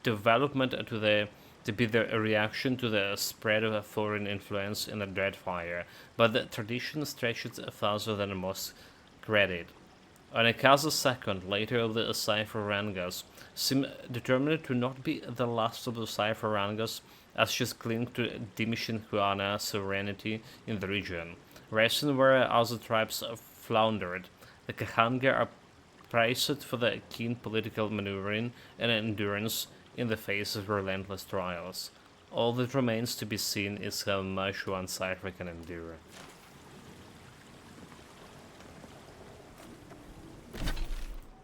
development to be the reaction to the spread of a foreign influence in the Dreadfire, but the tradition stretches further than most credit. Anakaza II, later of the Cipher Rangas, seemed determined to not be the last of the Cipher Rangas, as she clinged to diminishing Huana sovereignty in the region. Rising where other tribes floundered, the Kahanga are praised for the keen political maneuvering and endurance in the face of relentless trials. All that remains to be seen is how much one cipher can endure.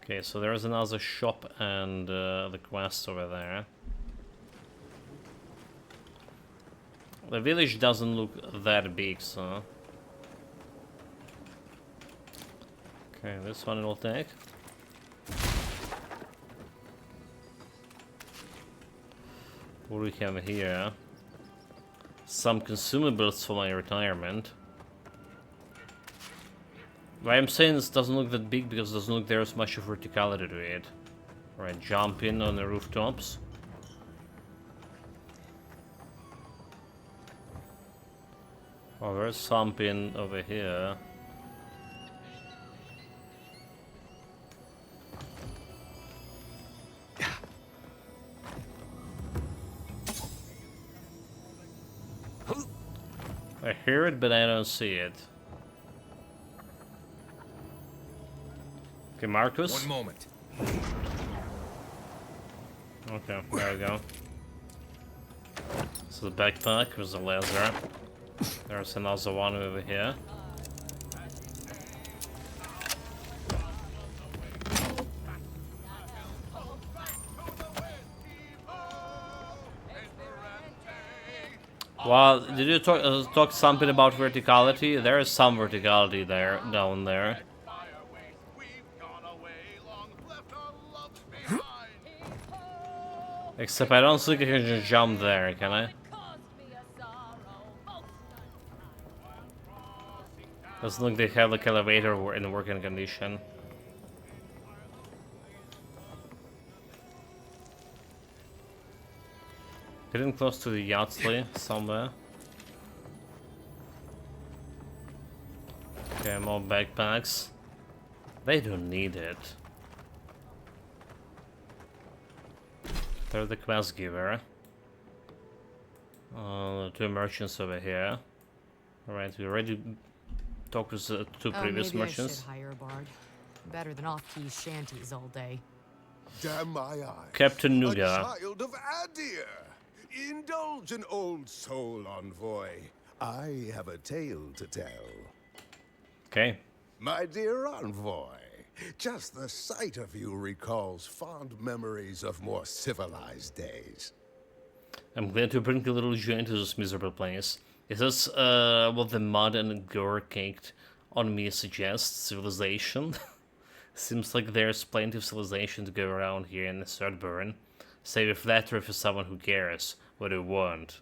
Okay, so there's another shop and the quest over there. The village doesn't look that big, so... Okay, this one will take. What do we have here? Some consumables for my retirement. Why I'm saying this doesn't look that big because it doesn't look there's much of verticality to it. Right, jump in on the rooftops. Oh, there's something over here. I hear it, but I don't see it. Okay, Marcus. One moment. Okay, there we go. So the backpack was a laser. There's another one over here. Well, did you talk something about verticality? There is some verticality there, down there. Except I don't think I can just jump there, can I? Doesn't look they have like elevator in working condition. Getting close to the Yardley somewhere. Okay, more backpacks. They don't need it. They're the quest giver. Two merchants over here. Alright, we already talked with the two previous maybe merchants. I should hire a bard. Better than off-key shanties all day. Damn my eyes. Captain A Nuga. child of Adir. Indulge an old soul, envoy. I have a tale to tell. Okay. My dear envoy, just the sight of you recalls fond memories of more civilized days. I'm glad to bring a little joy into this miserable place. Is this what the mud and gore caked on me suggests? Civilization? Seems like there's plenty of civilization to go around here in the Third. Save if that or for someone who cares what you want.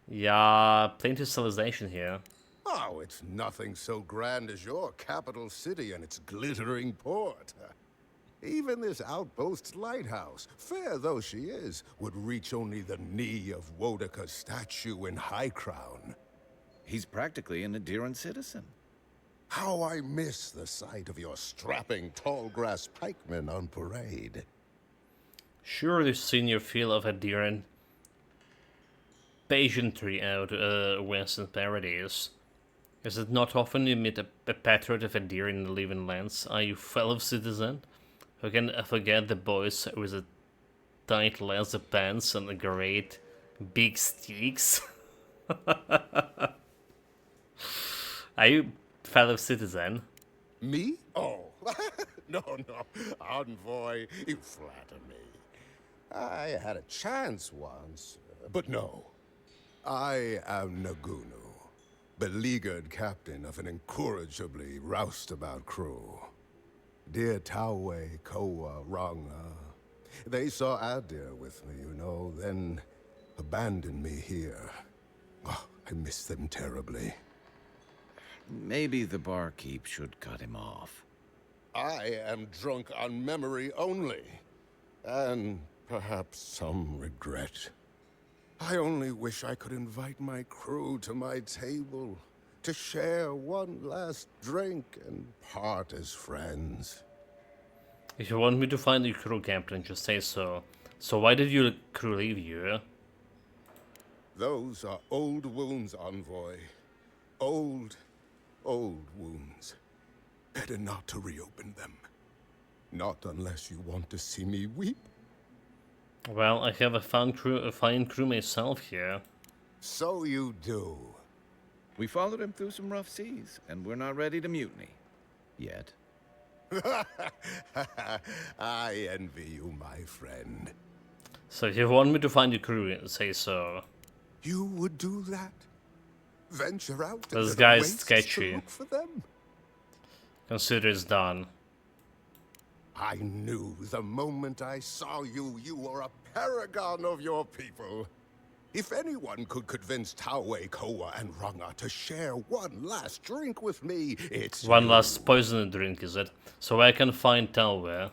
Yeah, plenty of civilization here. Oh, it's nothing so grand as your capital city and its glittering port. Even this outpost's lighthouse, fair though she is, would reach only the knee of Wodaka's statue in High Crown. He's practically an Adiran citizen. How I miss the sight of your strapping tall-grass pikemen on parade. Sure, you've seen your fill of Adiran pageantry out west in Paradise. Is it not often you meet a patriot of Adiran in the living lands? Are you fellow citizen? Who can forget the boys with the tight leather pants and the great big sticks? Are you fellow citizen? Me? Oh, no, envoy, you flatter me. I had a chance once, but no. I am Nagunu, beleaguered captain of an incorrigibly roustabout crew. Dear Tawe, Koa, Ranga, they saw Adir with me, you know, then abandoned me here. Oh, I miss them terribly. Maybe the barkeep should cut him off. I am drunk on memory only, and perhaps some regret. I only wish I could invite my crew to my table, to share one last drink and part as friends. If you want me to find your crew, Captain, just say so. So why did your crew leave you? Those are old wounds, envoy. Old wounds. Better not to reopen them. Not unless you want to see me weep. Well, I have a fine crew myself here. So you do. We followed him through some rough seas, and we're not ready to mutiny. Yet. I envy you, my friend. So if you want me to find your crew, say so. You would do that? Venture out This into the guy's wastes sketchy. to look for them? Consider it's done. I knew the moment I saw you, you were a paragon of your people. If anyone could convince Tawe, Koa, and Ranga to share one last drink with me, it's One you. last poison drink, is it? So I can find Talwe.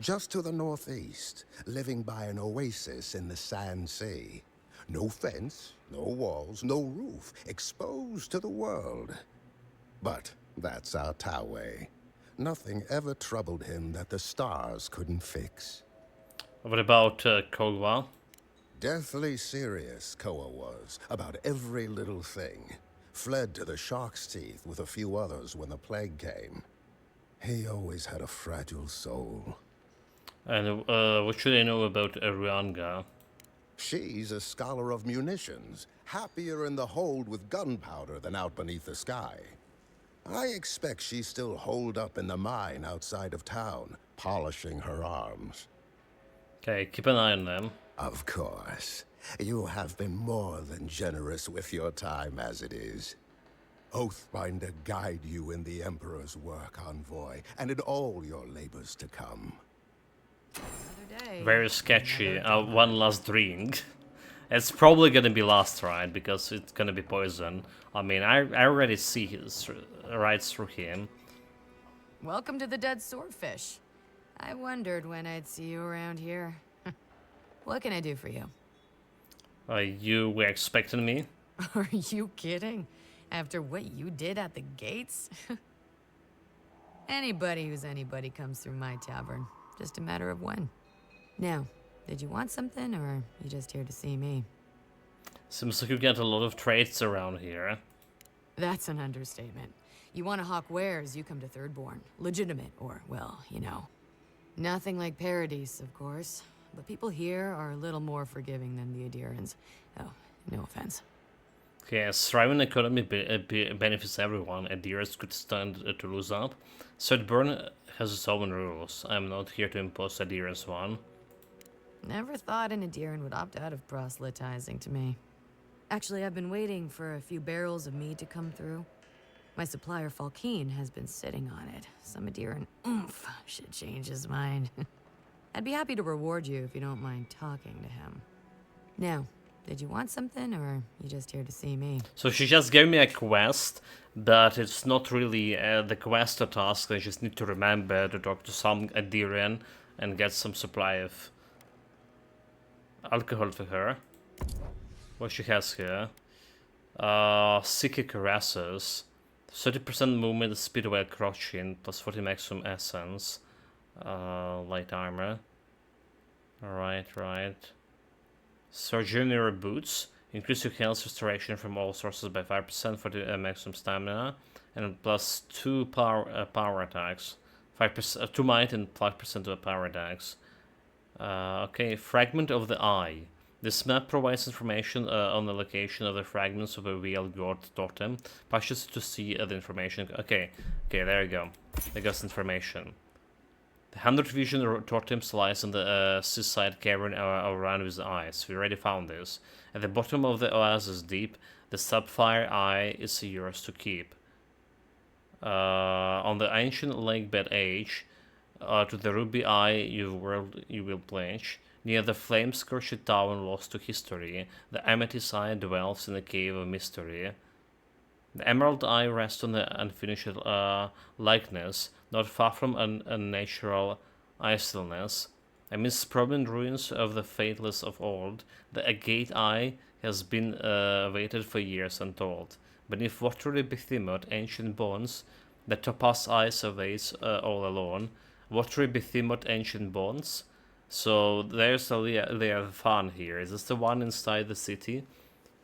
Just to the northeast, living by an oasis in the Sand Sea. No fence, no walls, no roof, exposed to the world. But that's our Tawe. Nothing ever troubled him that the stars couldn't fix. What about Kogwa? Deathly serious, Koa was, about every little thing. Fled to the shark's teeth with a few others when the plague came. He always had a fragile soul. And what should I know about Ruanga? She's a scholar of munitions, happier in the hold with gunpowder than out beneath the sky. I expect she's still holed up in the mine outside of town, polishing her arms. Okay, keep an eye on them. Of course. You have been more than generous with your time as it is. Oathbinder guide you in the Emperor's work, Envoy, and in all your labors to come. Very sketchy. One last drink. It's probably gonna be last, right? Because it's gonna be poison. I mean, I already see his right through him. Welcome to the Dead Swordfish. I wondered when I'd see you around here. What can I do for you? You were expecting me? Are you kidding? After what you did at the gates? Anybody who's anybody comes through my tavern. Just a matter of when. Now, did you want something, or are you just here to see me? Seems like you get a lot of trades around here. That's an understatement. You want to hawk wares, you come to Thirdborn. Legitimate, or, well, you know. Nothing like Paradise, of course. But people here are a little more forgiving than the Adirans. Oh, no offense. Okay, a thriving economy benefits everyone. Adirans could stand to lose up. Thirdborn has its own rules. I'm not here to impose Adirans one. Never thought an Adiran would opt out of proselytizing to me. Actually, I've been waiting for a few barrels of mead to come through. My supplier, Falkeen, has been sitting on it. Some Adiran oomph should change his mind. I'd be happy to reward you if you don't mind talking to him. Now, did you want something, or are you just here to see me? So she just gave me a quest, but it's not really the quest or task. I just need to remember to talk to some Adiran and get some supply of alcohol for her. What she has here? Psychic caresses. 30% movement speed while crouching, plus 40 maximum essence. Light armor. Right. Surgeonary boots. Increase your health restoration from all sources by 5% for the maximum stamina. And plus 2 power attacks. 5%, 2 might and 5% to power attacks. Okay, fragment of the eye. This map provides information on the location of the fragments of a real god totem. Pushes to see the information. Okay, there you go. I got information. The 100 vision totems lies in the seaside cavern around with the eyes. We already found this. At the bottom of the oasis deep, the sapphire eye is yours to keep. On the ancient lake bed edge, to the ruby eye you will pledge. Near the flame-scorched town lost to history, the amethyst eye dwells in a cave of mystery. The emerald eye rests on the unfinished likeness, not far from unnatural idleness. Amidst prominent ruins of the faithless of old, the agate eye has been waited for years untold. Beneath watery behemoth ancient bones, the topaz eye surveys all alone. Watery behemoth ancient bones. So there's a Leviathan here. Is this the one inside the city?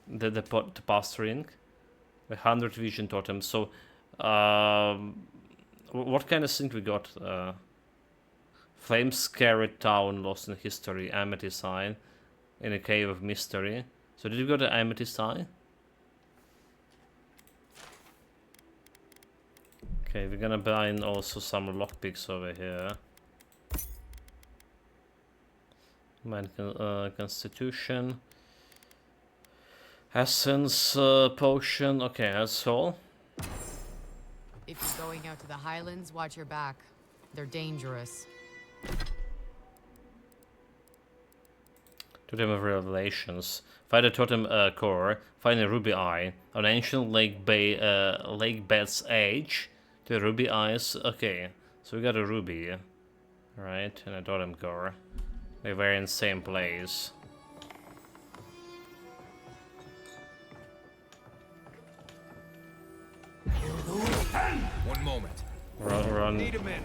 The topaz ring? 100 vision totem. So, what kind of thing we got? Flame scarred town lost in history. Amethyst eye in a cave of mystery. So did we go to Amethyst eye? Okay, we're gonna buy in also some lockpicks over here. Mind constitution. Essence potion. Okay, that's all. If you're going out to the Highlands, watch your back. They're dangerous. Totem of Revelations. Find a totem core. Find a ruby eye. On ancient lake bed's edge. The ruby eyes. Okay, so we got a ruby, right? And a totem core. They were in the same place. One moment. Run. Need a minute.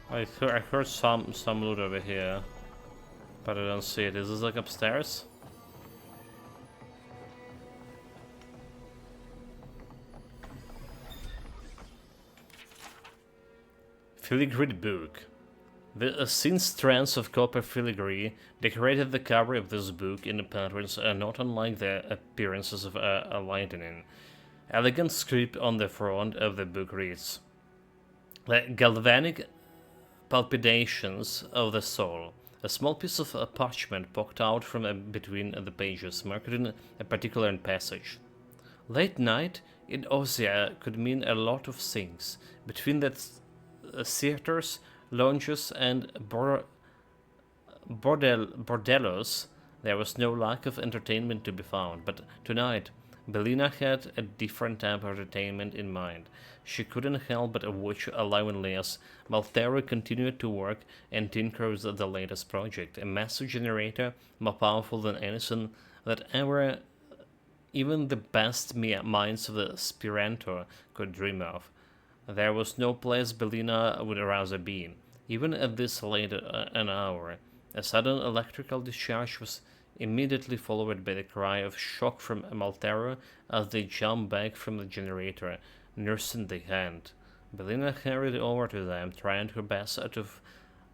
I heard some loot over here, but I don't see it. Is this like upstairs? Filigree book. The thin strands of copper filigree decorated the cover of this book in patterns not unlike the appearances of a lightning. Elegant script on the front of the book reads: "The galvanic palpitations of the soul. A small piece of parchment poked out from between the pages, marking a particular passage. Late night in Osia could mean a lot of things. Between the theaters, lounges, and bordellos, there was no lack of entertainment to be found. But tonight, Belina had a different type of entertainment in mind. She couldn't help but watch allowingly as Maltero continued to work and tinker with the latest project, a massive generator more powerful than anything that ever even the best minds of the Speranto could dream of. There was no place Belina would rather be, even at this late an hour. A sudden electrical discharge was immediately followed by the cry of shock from Maltero as they jumped back from the generator, nursing the hand. Belina hurried over to them, trying her best to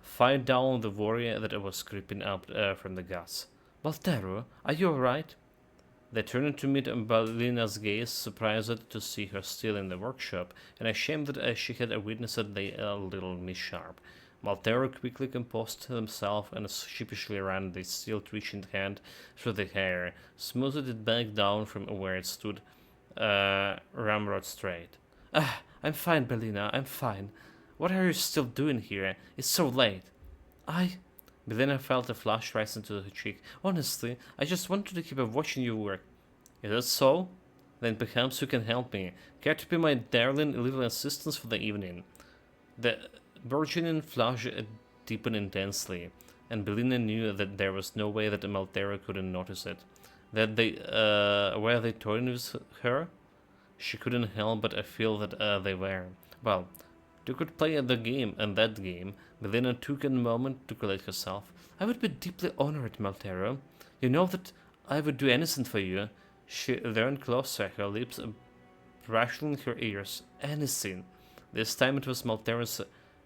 fight down the worry that was creeping up from the gas. Maltero, are you alright? They turned to meet Belina's gaze, surprised to see her still in the workshop, and ashamed that she had witnessed the little mishap. Maltero quickly composed himself and sheepishly ran the still twitching hand through the hair, smoothed it back down from where it stood, ramrod straight. Ah, I'm fine, Belina, I'm fine. What are you still doing here? It's so late. Belina felt a flush rise into her cheek. Honestly, I just wanted to keep watching you work. Is that so? Then perhaps you can help me. Care to be my darling little assistant for the evening? The burgeoning flush deepened intensely, and Belina knew that there was no way that Maltero couldn't notice it. That they were they toying with her? She couldn't help but feel that they were. Well, you could play at the game, and that game. Belina took a moment to collect herself. I would be deeply honored, Maltero. You know that I would do anything for you. She leaned closer, her lips brushing her ears. Anything. This time it was Maltero's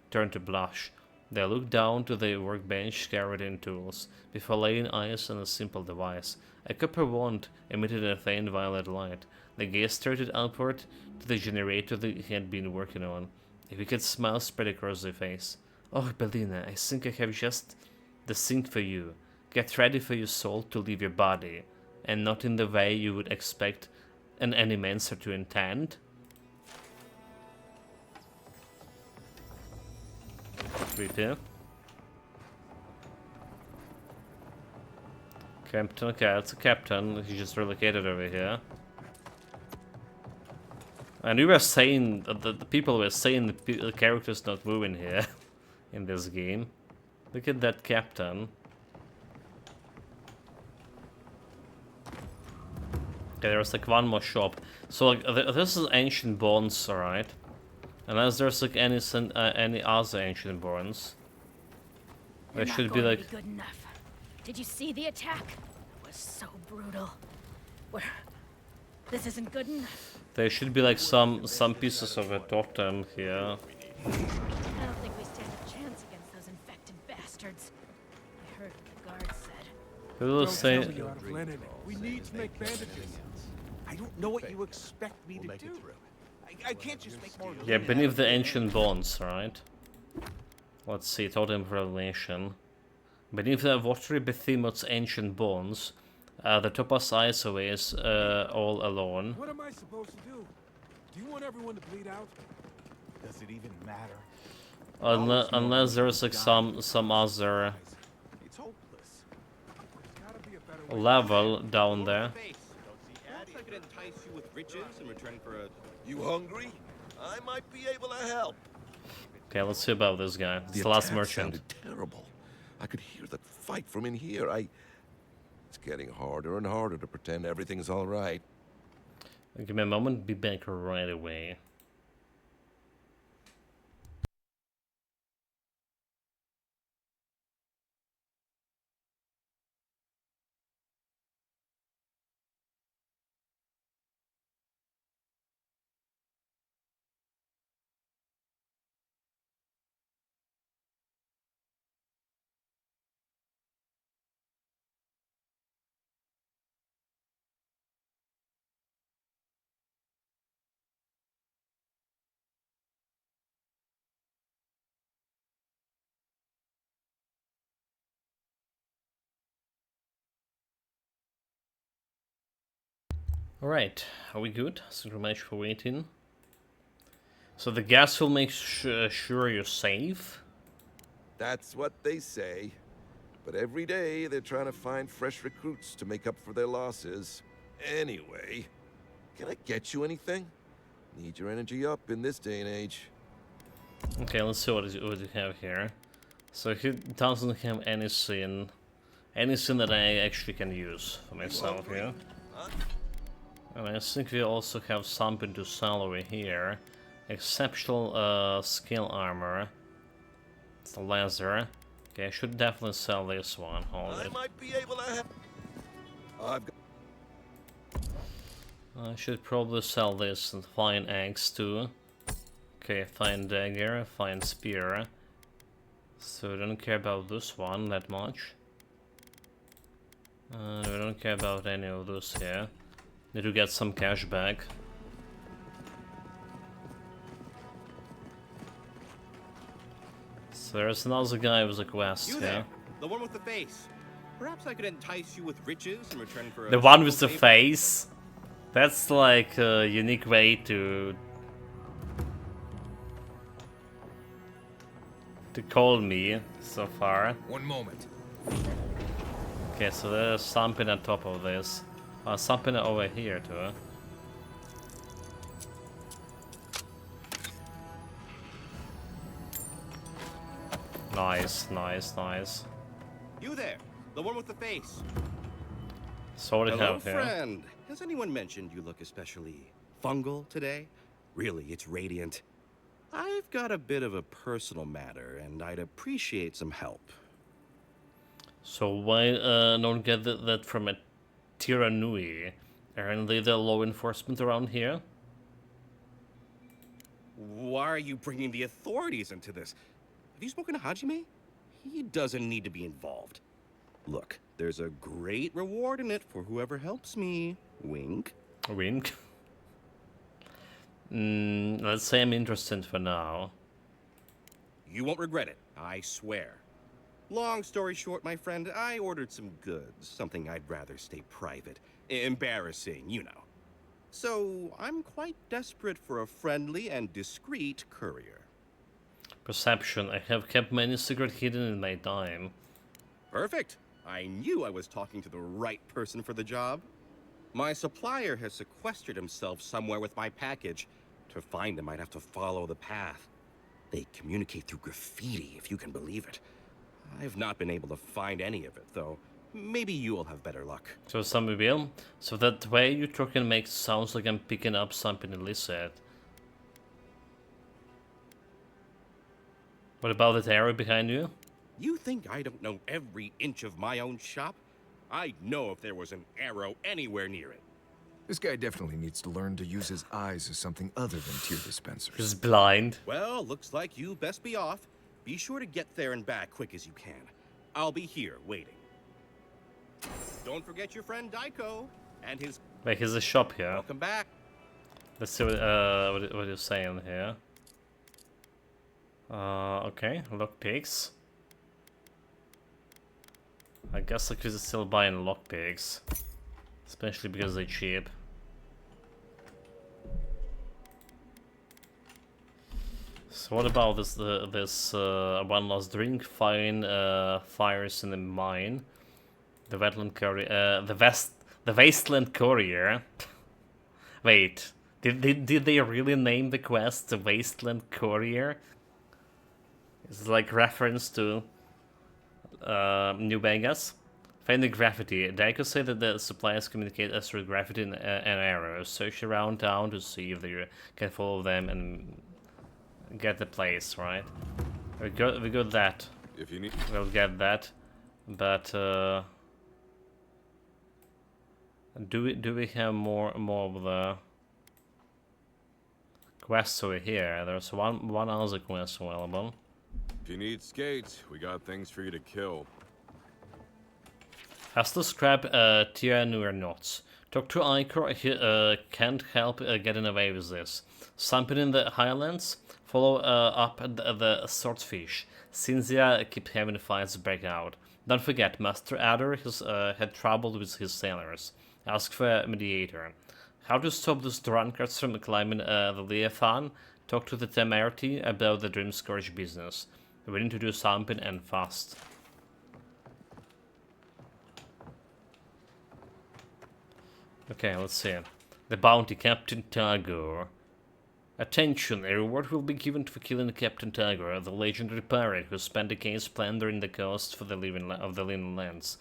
turn to blush. They looked down to the workbench carried in tools, before laying eyes on a simple device. A copper wand emitted a faint violet light. The gaze started upward to the generator that he had been working on. A wicked smile spread across the face. Oh, Belina, I think I have just the thing for you. Get ready for your soul to leave your body, and not in the way you would expect an animancer to intend. Creepy. Captain, okay, that's a captain. He just relocated over here. And we were saying, the people were saying the character's not moving here in this game. Look at that captain. Okay, there's like one more shop. So like, this is ancient bonds, alright? Unless there's like any other ancient bonds. There should be like... good enough. Did you see the attack? It was so brutal. This isn't good enough. There should be like some pieces of a totem here. I don't think we stand a chance against those infected bastards. I heard what the guard said. People say... We need to make bandages. I don't know what you expect me to do. I can't just make more. Yeah, beneath the ancient bonds, right? Let's see, totem of revelation. Beneath the watery behemoth's ancient bonds, the topaz isoe is all alone. What am I supposed to do? Do you want everyone to bleed out? Does it even matter? Unless there's like some other level down there. You hungry? I might be able to help. Okay, let's see about this guy. It's the last attack merchant. Sounded terrible. I could hear the fight from in here. It's getting harder and harder to pretend everything's all right. Give me a moment. Be back right away. Alright, are we good? Thank you very much for waiting. So the gas will make sure you're safe? That's what they say. But every day they're trying to find fresh recruits to make up for their losses. Anyway, can I get you anything? Need your energy up in this day and age. Okay, let's see what you have here. So he doesn't have anything that I actually can use for myself here. And I think we also have something to sell over here. Exceptional skill armor. It's a laser. Okay, I should definitely sell this one. Hold it. Might be able to have... I should probably sell this and fine axe too. Okay, fine dagger, fine spear. So we don't care about this one that much. We don't care about any of those here. Need to get some cash back. So there's another guy with a quest here. There, the one with the face. Perhaps I could entice you with riches in return for the one with the face? That's like a unique way to call me so far. One moment. Okay, so there's something on top of this. Something over here too. Nice, nice, nice. You there, the one with the face. So what do you Hello, have here? friend. Has anyone mentioned you look especially fungal today? Really, it's radiant. I've got a bit of a personal matter, and I'd appreciate some help. So why not get that from a Tiranui? Aren't they the law enforcement around here? Why are you bringing the authorities into this? Have you spoken to Hajime? He doesn't need to be involved. Look, there's a great reward in it for whoever helps me. Wink. Wink. Let's say I'm interested for now. You won't regret it, I swear. Long story short, my friend, I ordered some goods, something I'd rather stay private. Embarrassing, you know. So, I'm quite desperate for a friendly and discreet courier. Perception. I have kept many secrets hidden in my time. Perfect. I knew I was talking to the right person for the job. My supplier has sequestered himself somewhere with my package. To find him, I'd have to follow the path. They communicate through graffiti, if you can believe it. I've not been able to find any of it, though. Maybe you'll have better luck. So some will. So that way you talking makes sounds like I'm picking up something illicit. What about that arrow behind you? You think I don't know every inch of my own shop? I'd know if there was an arrow anywhere near it. This guy definitely needs to learn to use his eyes as something other than tear dispensers. He's blind. Well, looks like you best be off. Be sure to get there and back quick as you can. I'll be here waiting. Don't forget your friend Daiko and his... Wait, here's a shop here. Welcome back. Let's see what you're saying here. Okay, lockpicks. I guess I could still buy lockpicks. Especially because they're cheap. So what about this one last drink? Fine fires in the mine. The wetland courier, the wasteland courier. Wait, did they really name the quest the wasteland courier? It's like reference to New Vegas. Find the graffiti. Daiko say that the suppliers communicate us through graffiti and arrows. Search around town to see if they can follow them and get the place, right? We got that. If you need, we'll get that. But do we have more of the quests over here? There's one other quest available. if you need skates, we got things for you to kill. Has to scrap Tianur knots. Talk to Icor, he can't help getting away with this. Something in the highlands? Follow up the swordfish. Cynthia keep having fights break out. Don't forget, Master Adder has had trouble with his sailors. Ask for a mediator. How to stop those drunkards from climbing the Leviathan? Talk to the Temerity about the Dream Scourge business. We need to do something and fast. Okay, let's see. The bounty, Captain Tagore. Attention, a reward will be given for killing Captain Tagore, the legendary pirate who spent decades plundering the coast for the of the Living Lands.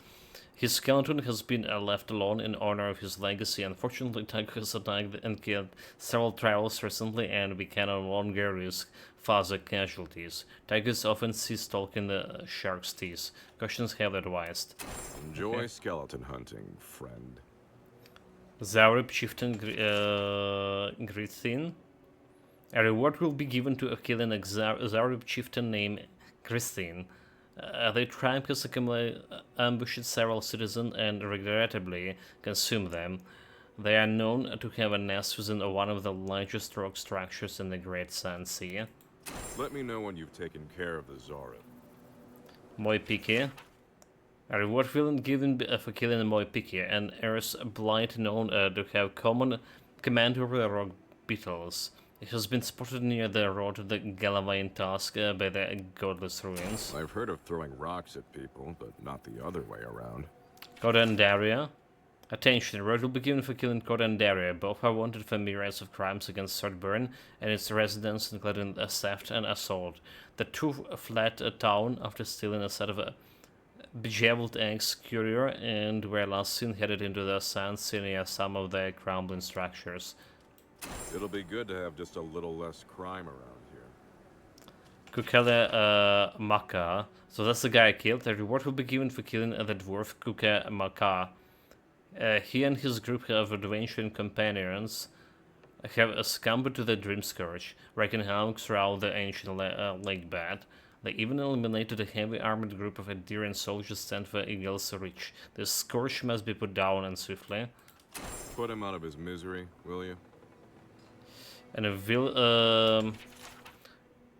His skeleton has been left alone in honor of his legacy. Unfortunately, Tagore has attacked and killed several travelers recently, and we can no longer risk further casualties. Tagore is often seen stalking the shark's teeth. Cautions have advised. Enjoy skeleton hunting, friend. Zaurib Chieftain Grithin. A reward will be given to killing a Zaurib chieftain named Grithin. The tribe has ambushed several citizens and regrettably consumed them. They are known to have a nest within one of the largest rock structures in the Great Sand Sea. Let me know when you've taken care of the Zaurib. Moipiki. A reward will be given for killing Moipiki, an Earth's blight known to have command over the rock beetles. It has been spotted near the road to the Galavian Task by the Godless Ruins. I've heard of throwing rocks at people, but not the other way around. Codandaria. Attention, reward will be given for killing Codandaria. Both are wanted for myriads of crimes against Swordburn and its residents, including theft and assault. The two fled a town after stealing a set of bejaveled eggs courier and were last seen headed into the sand sea near some of the crumbling structures. It'll be good to have just a little less crime around here. Kukele Maka. So that's the guy I killed. A reward will be given for killing the dwarf Kuke Maka. He and his group of adventuring companions have succumbed to the Dream Scourge, wreaking havoc throughout the ancient lake bed. They even eliminated a heavy armored group of Adirian soldiers sent for Eagle's Reach. The Scourge must be put down and swiftly. Put him out of his misery, will you? And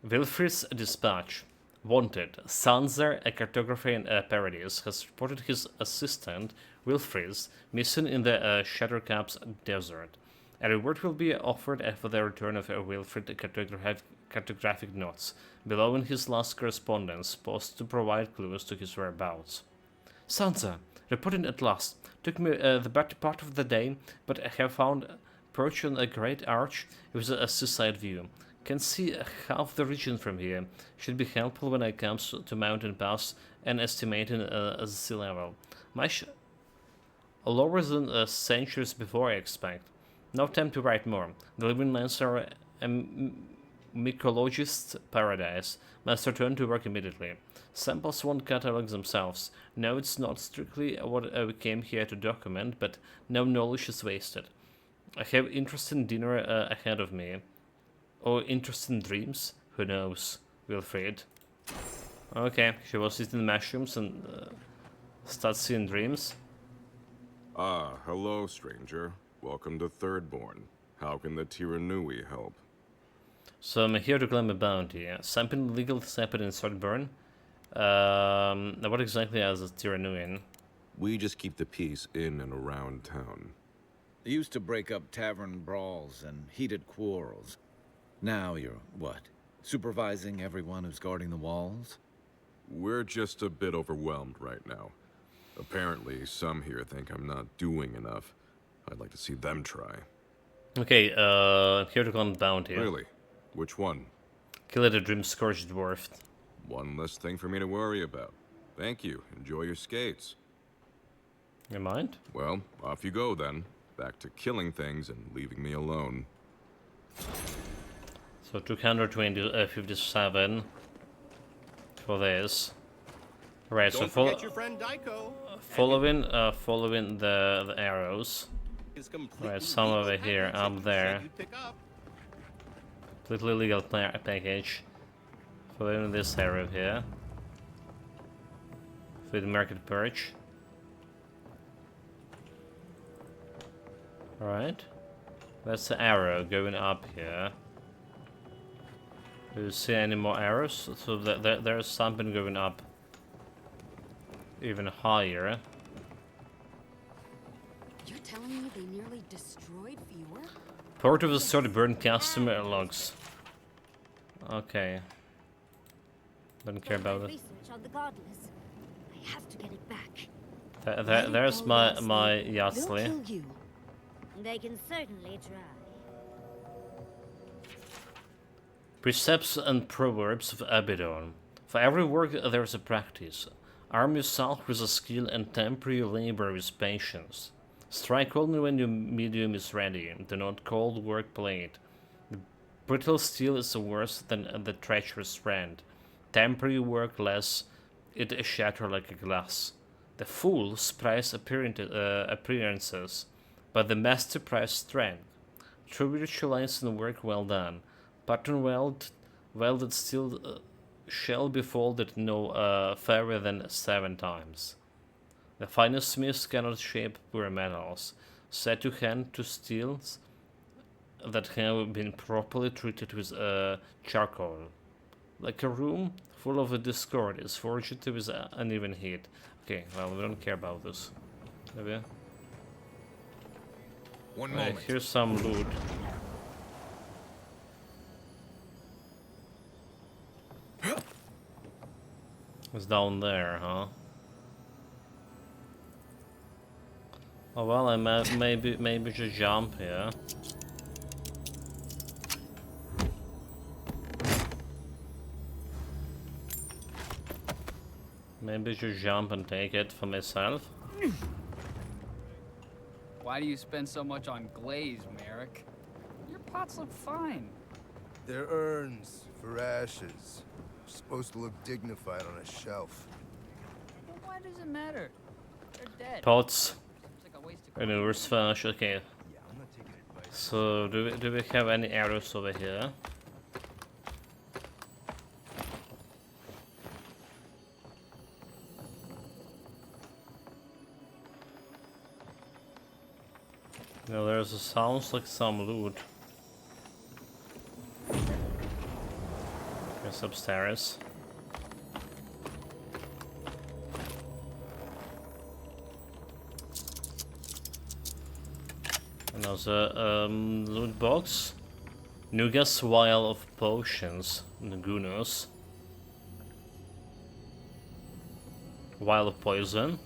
Wilfrid's dispatch. Wanted. Sanzer, a cartographer in Paradise, has reported his assistant, Wilfrid, missing in the Shadowcap's desert. A reward will be offered for the return of Wilfrid cartographic notes, below in his last correspondence, supposed to provide clues to his whereabouts. Sansa, reporting at last. Took me the better part of the day, but I have found perched on a great arch with a seaside view. Can see half the region from here. Should be helpful when it comes to mountain pass and estimating sea level. Much lower than centuries before, I expect. No time to write more. The Living Lands are a mycologist's paradise. Must return to work immediately. Samples won't catalog themselves. No, it's not strictly what we came here to document, but no knowledge is wasted. I have interesting dinner ahead of me. Or interesting dreams? Who knows? Wilfrid. Okay, she was eating mushrooms and starts seeing dreams. Ah, hello, stranger. Welcome to Thirdborn. How can the Tiranui help? So I'm here to claim a bounty. Something illegal has happened in Swordburn. What exactly is a Tyranuian? We just keep the peace in and around town. They used to break up tavern brawls and heated quarrels. Now you're, what, supervising everyone who's guarding the walls? We're just a bit overwhelmed right now. Apparently, some here think I'm not doing enough. I'd like to see them try. Okay, here to claim bounty. Really? Which one? Kill the Dream Scourge Dwarf. One less thing for me to worry about. Thank you. Enjoy your skates. You mind? Well, off you go then. Back to killing things and leaving me alone. So 257 for this. Right, Don't so forget your friend Daiko. following the arrows. Right, some over here, up there. Completely legal package. Following this arrow here. With market perch. Alright. That's the arrow going up here. Do you see any more arrows? So there's something going up even higher. You're telling me they nearly destroyed Fior? Port of the sword burned customer logs. Okay. Don't care about it. Research on the godless. I have to get it back. There's my They'll Yasli. kill you. They can certainly try. Precepts and proverbs of Abaddon. For every work there is a practice. Arm yourself with a skill and temper your labor with patience. Strike only when your medium is ready. Do not cold work plate. The brittle steel is worse than the treacherous friend. Temper your work less, it shatter like a glass. The fools prize appearances, but the master prize strength. True virtue lies in work well done. Pattern welded steel shall be folded no fairer than 7 times. The finest smiths cannot shape poor metals. Set to hand to steels that have been properly treated with charcoal. Like a room full of discord is forged with uneven heat. Okay, well, we don't care about this. Maybe. One moment. Here's some loot. It's down there, huh? Oh well, I maybe just jump here. Maybe just jump and take it for myself. Why do you spend so much on glaze, Merrick? Your pots look fine. They're urns for ashes. Supposed to look dignified on a shelf. Well, why does it matter? They're dead. Pots. Maneuvers flash. Okay. So do we have any arrows over here? No, there's a sounds like some loot. It's upstairs. Another loot box. Nuga's vial of potions. Ngunos. Vial of poison.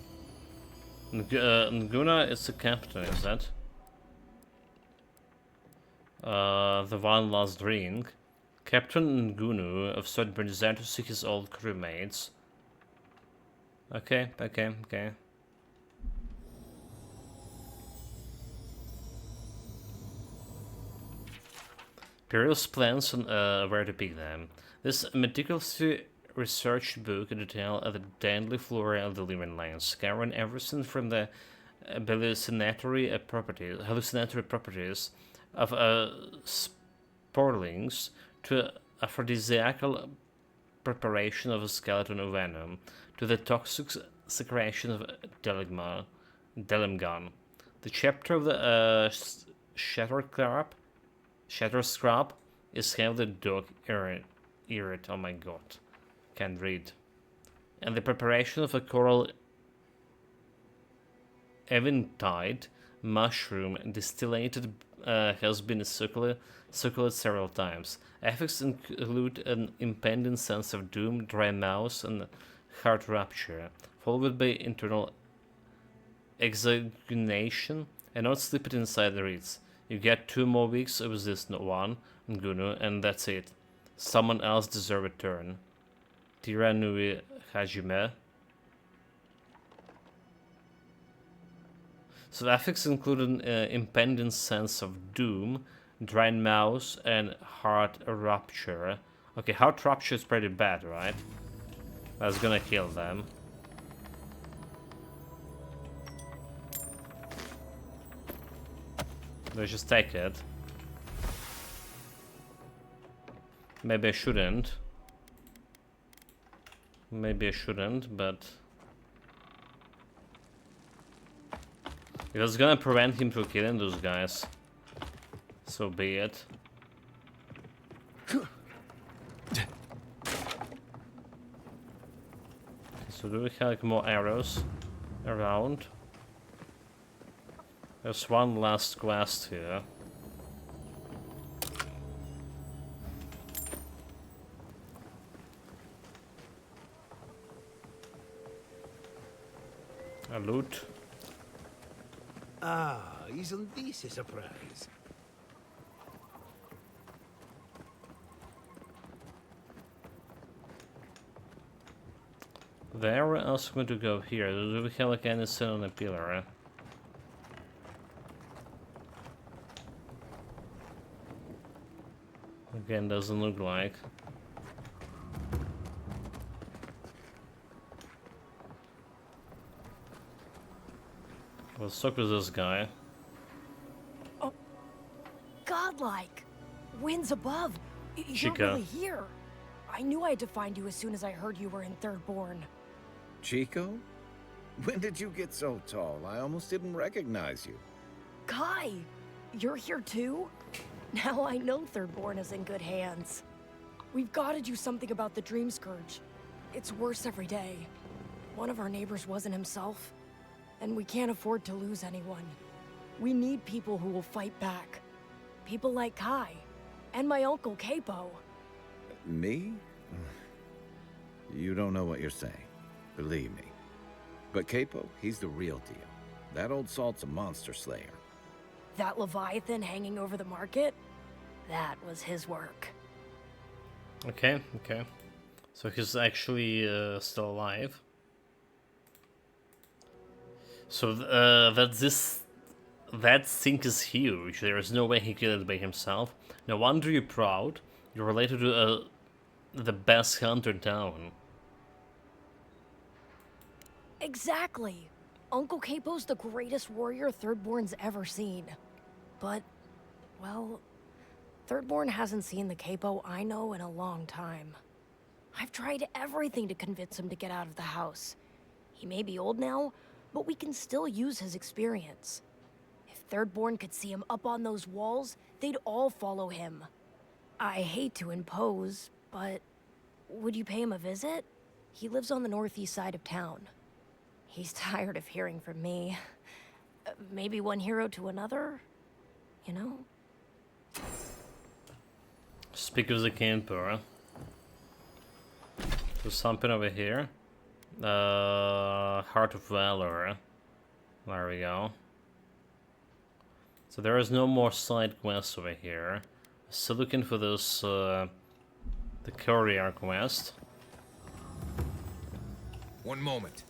Nguna is the captain, is that? The one last drink. Captain Ngunu of Swordburn desired to seek his old crewmates. Okay. Imperial's plans on where to pick them. This meticulously researched book details the deadly flora of the living lands, covering everything from the hallucinatory properties of sporlings to aphrodisiacal preparation of a skeleton of venom, to the toxic secretion of Delimgan. The chapter of the Shatter Scrap is heavily dog irrit. Oh my god. Can't read. And the preparation of a coral eventide mushroom distillated has been circulated several times. Effects include an impending sense of doom, dry mouth, and heart rupture, followed by internal exsanguination, and not slipping inside the reeds. You get 2 more weeks with this one, Ngunu, and that's it. Someone else deserves a turn. Tira Nui Hajime. So the effects include an impending sense of doom, dry mouth, and heart rupture. Okay, heart rupture is pretty bad, right? That's gonna kill them. Let's just take it. Maybe I shouldn't. But if it's gonna prevent him from killing those guys, so be it. So do we have like more arrows around? There's one last quest here. A loot. Ah, isn't this a surprise? The arrow asked me to go here. Do we have like any sin on a pillar? Again, doesn't look like. Let's talk with this guy. Oh, godlike! Winds above. You're Chica. really here. I knew I had to find you as soon as I heard you were in Thirdborn. Chico? When did you get so tall? I almost didn't recognize you. Kai, you're here too? Now I know Thirdborn is in good hands. We've got to do something about the Dream Scourge. It's worse every day. One of our neighbors wasn't himself, and we can't afford to lose anyone. We need people who will fight back. People like Kai, and my uncle Capo. Me? You don't know what you're saying. Believe me. But Capo, he's the real deal. That old salt's a monster slayer. That Leviathan hanging over the market? That was his work. Okay, okay. So he's actually still alive. So that sink is huge. There is no way he killed it by himself. No wonder you're proud. You're related to the best hunter in town. Exactly. Uncle Capo's the greatest warrior Thirdborn's ever seen. But, well, Thirdborn hasn't seen the Capo I know in a long time. I've tried everything to convince him to get out of the house. He may be old now, but we can still use his experience. If Thirdborn could see him up on those walls, they'd all follow him. I hate to impose, but would you pay him a visit? He lives on the northeast side of town. He's tired of hearing from me. Maybe one hero to another, you know? Speak of the camper. There's something over here. Heart of Valor. There we go. So there is no more side quests over here. Still looking for this, the courier quest. One moment.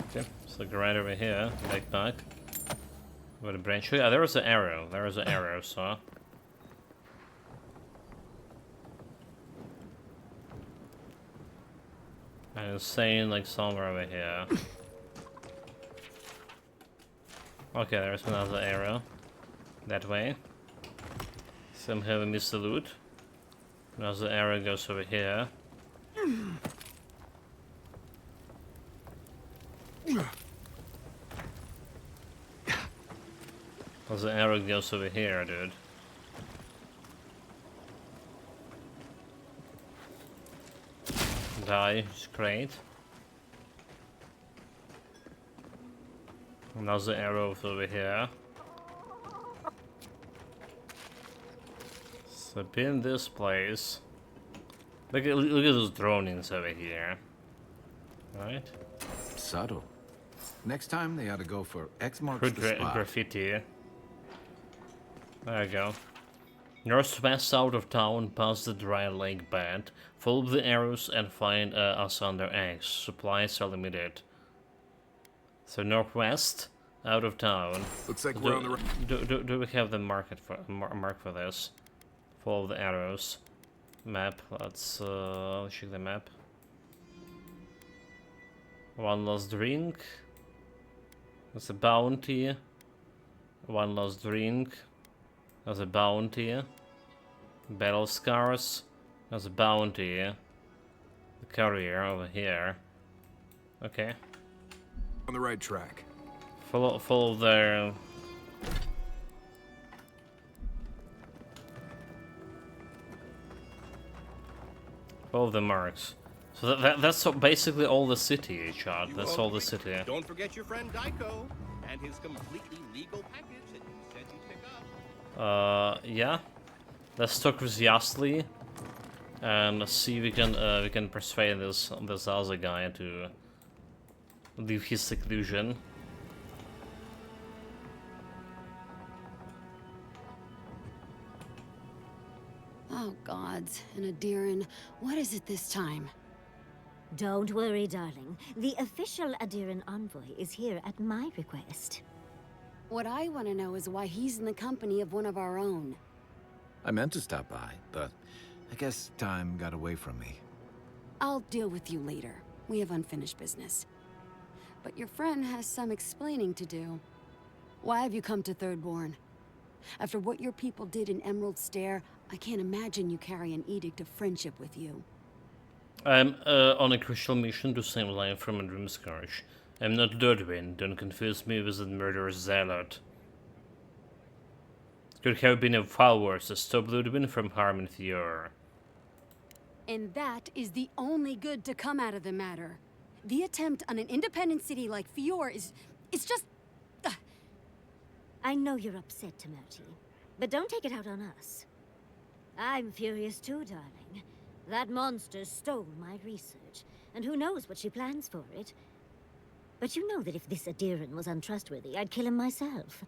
Okay, so go right over here, backpack. With a branch. Yeah, there is an arrow. There is an arrow, so. And it's saying like somewhere over here. Okay, there's another arrow. That way. Somehow we missed the loot. Another arrow goes over here. Another arrow goes over here, dude. Die, it's great. Another arrow over here. So be in this place. Look at those dronings over here. Right? Subtle. Next time they ought to go for X marks the spot. Graffiti. There you go. Northwest out of town, past the dry lake bed. Follow the arrows and find us under X. Supplies are limited. So northwest, out of town. Looks like we're on the right. Do we have the mark for this? Follow the arrows. Map. Let's check the map. One last drink. That's a bounty. One last drink. That's a bounty. Battle scars. That's a bounty. The courier over here. Okay. On the right track. Follow their. Follow the marks. So that's basically all the city, Chad. That's all the city. Don't forget your friend Daiko and his completely legal package that you said you'd pick up. Yeah. Let's talk with Yasli and see if we can persuade this other guy to leave his seclusion. Oh, gods. And Adiran, what is it this time? Don't worry, darling. The official Adiran envoy is here at my request. What I want to know is why he's in the company of one of our own. I meant to stop by, but I guess time got away from me. I'll deal with you later. We have unfinished business. But your friend has some explaining to do. Why have you come to Thirdborn? After what your people did in Emerald Stair, I can't imagine you carry an edict of friendship with you. I'm on a crucial mission to save life from a dream scourge. I'm not Ludwin, don't confuse me with a murderous zealot. Could have been a follower to stop Ludwin from harming Fiora. And that is the only good to come out of the matter. The attempt on an independent city like Fiora is... it's just... I know you're upset, Timoti, but don't take it out on us. I'm furious too, darling. That monster stole my research, and who knows what she plans for it. But you know that if this Adiran was untrustworthy, I'd kill him myself.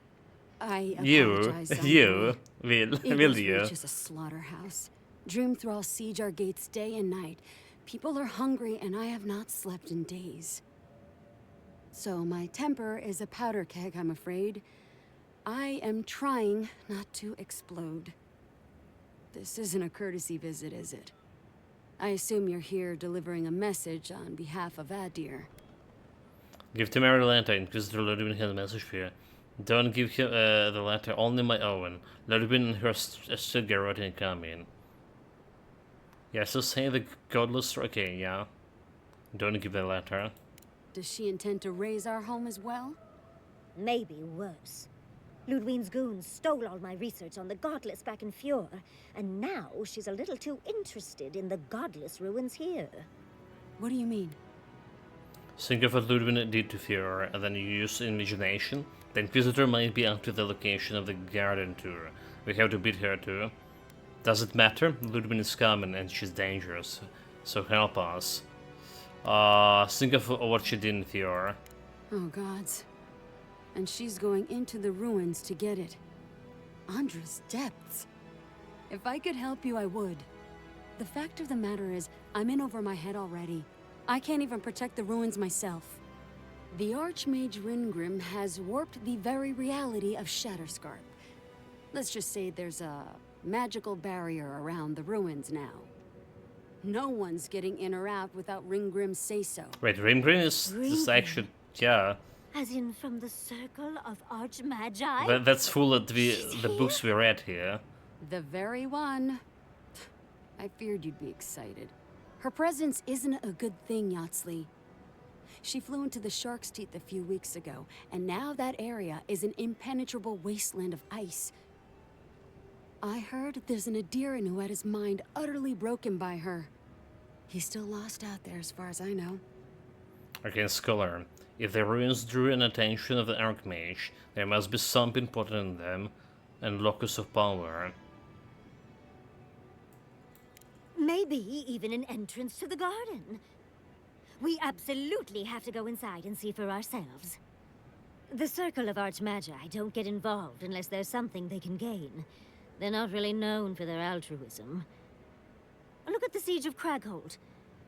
I apologize. You will Eagle's you? Reach is a slaughterhouse. Dream Thralls siege our gates day and night. People are hungry, and I have not slept in days. So my temper is a powder keg, I'm afraid. I am trying not to explode. This isn't a courtesy visit, is it? I assume you're here delivering a message on behalf of Adir. Give to Mary Lanta, Inquisitor Ludwin has a message for you. Don't give him the letter, only my own. Ludwin and her still garroting and coming. Yeah, so say the godless... Okay, yeah. Don't give the letter. Does she intend to raise our home as well? Maybe worse. Ludwin's goons stole all my research on the godless back in Fjord, and now she's a little too interested in the godless ruins here. What do you mean? Think of what Ludwin did to Fiora, and then you use imagination. The Inquisitor might be up to the location of the garden tour. We have to beat her too. Does it matter? Ludwin is coming and she's dangerous, so help us. Think of what she did in Fiora. Oh, gods. And she's going into the ruins to get it. Andra's depths. If I could help you, I would. The fact of the matter is, I'm in over my head already. I can't even protect the ruins myself. The Archmage Ringrim has warped the very reality of Shatterscarp. Let's just say there's a magical barrier around the ruins now. No one's getting in or out without Ringgrim's say-so. Wait, Ringgrim is actually... yeah. As in from the Circle of Archmagi? That's full of the books we read here. The very one. I feared you'd be excited. Her presence isn't a good thing, Yatsley. She flew into the Shark's Teeth a few weeks ago, and now that area is an impenetrable wasteland of ice. I heard there's an Adiran who had his mind utterly broken by her. He's still lost out there as far as I know. Okay, Scholar. If the ruins drew an attention of the Archmage, there must be something important in them, and locus of power. Maybe even an entrance to the garden. We absolutely have to go inside and see for ourselves. The Circle of Archmagi don't get involved unless there's something they can gain. They're not really known for their altruism. Look at the Siege of Craghold.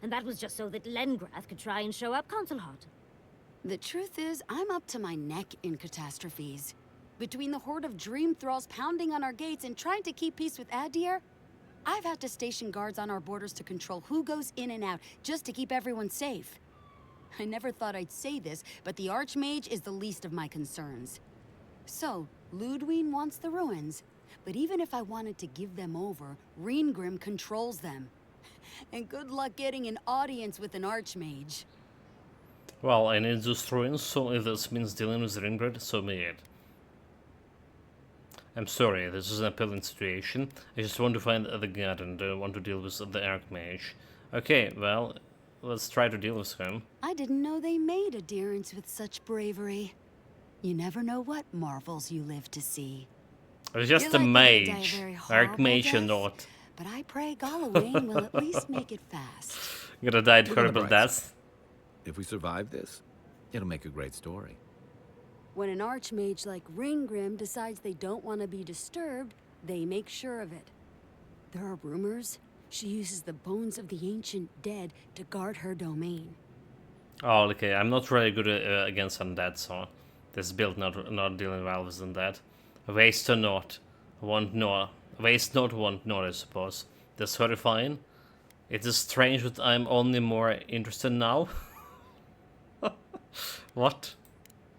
And that was just so that Lengrath could try and show up Consulhot. The truth is, I'm up to my neck in catastrophes. Between the horde of Dream Thralls pounding on our gates and trying to keep peace with Adir, I've had to station guards on our borders to control who goes in and out, just to keep everyone safe. I never thought I'd say this, but the Archmage is the least of my concerns. So, Ludwin wants the ruins, but even if I wanted to give them over, Reengrim controls them. And good luck getting an audience with an Archmage. Well, I need those ruins, so if this means dealing with Ringgrim, so be it. I'm sorry, this is an appealing situation. I just want to find the garden, don't want to deal with the Archmage. Okay, well, let's try to deal with him. I didn't know they made adherents with such bravery. You never know what marvels you live to see. It's just You're a likely to die a mage. very Archmage horrible or death, not. But I pray Gallowayne will at least make it fast. You're gonna die a Look on the horrible bright death. side. If we survive this, it'll make a great story. When an archmage like Ringgrim decides they don't want to be disturbed, they make sure of it. There are rumors she uses the bones of the ancient dead to guard her domain. Oh, okay. I'm not really good against undead, so this build not dealing well with undead. Waste or not, want not. Waste not, want not. I suppose. That's horrifying. It is strange that I'm only more interested now. What?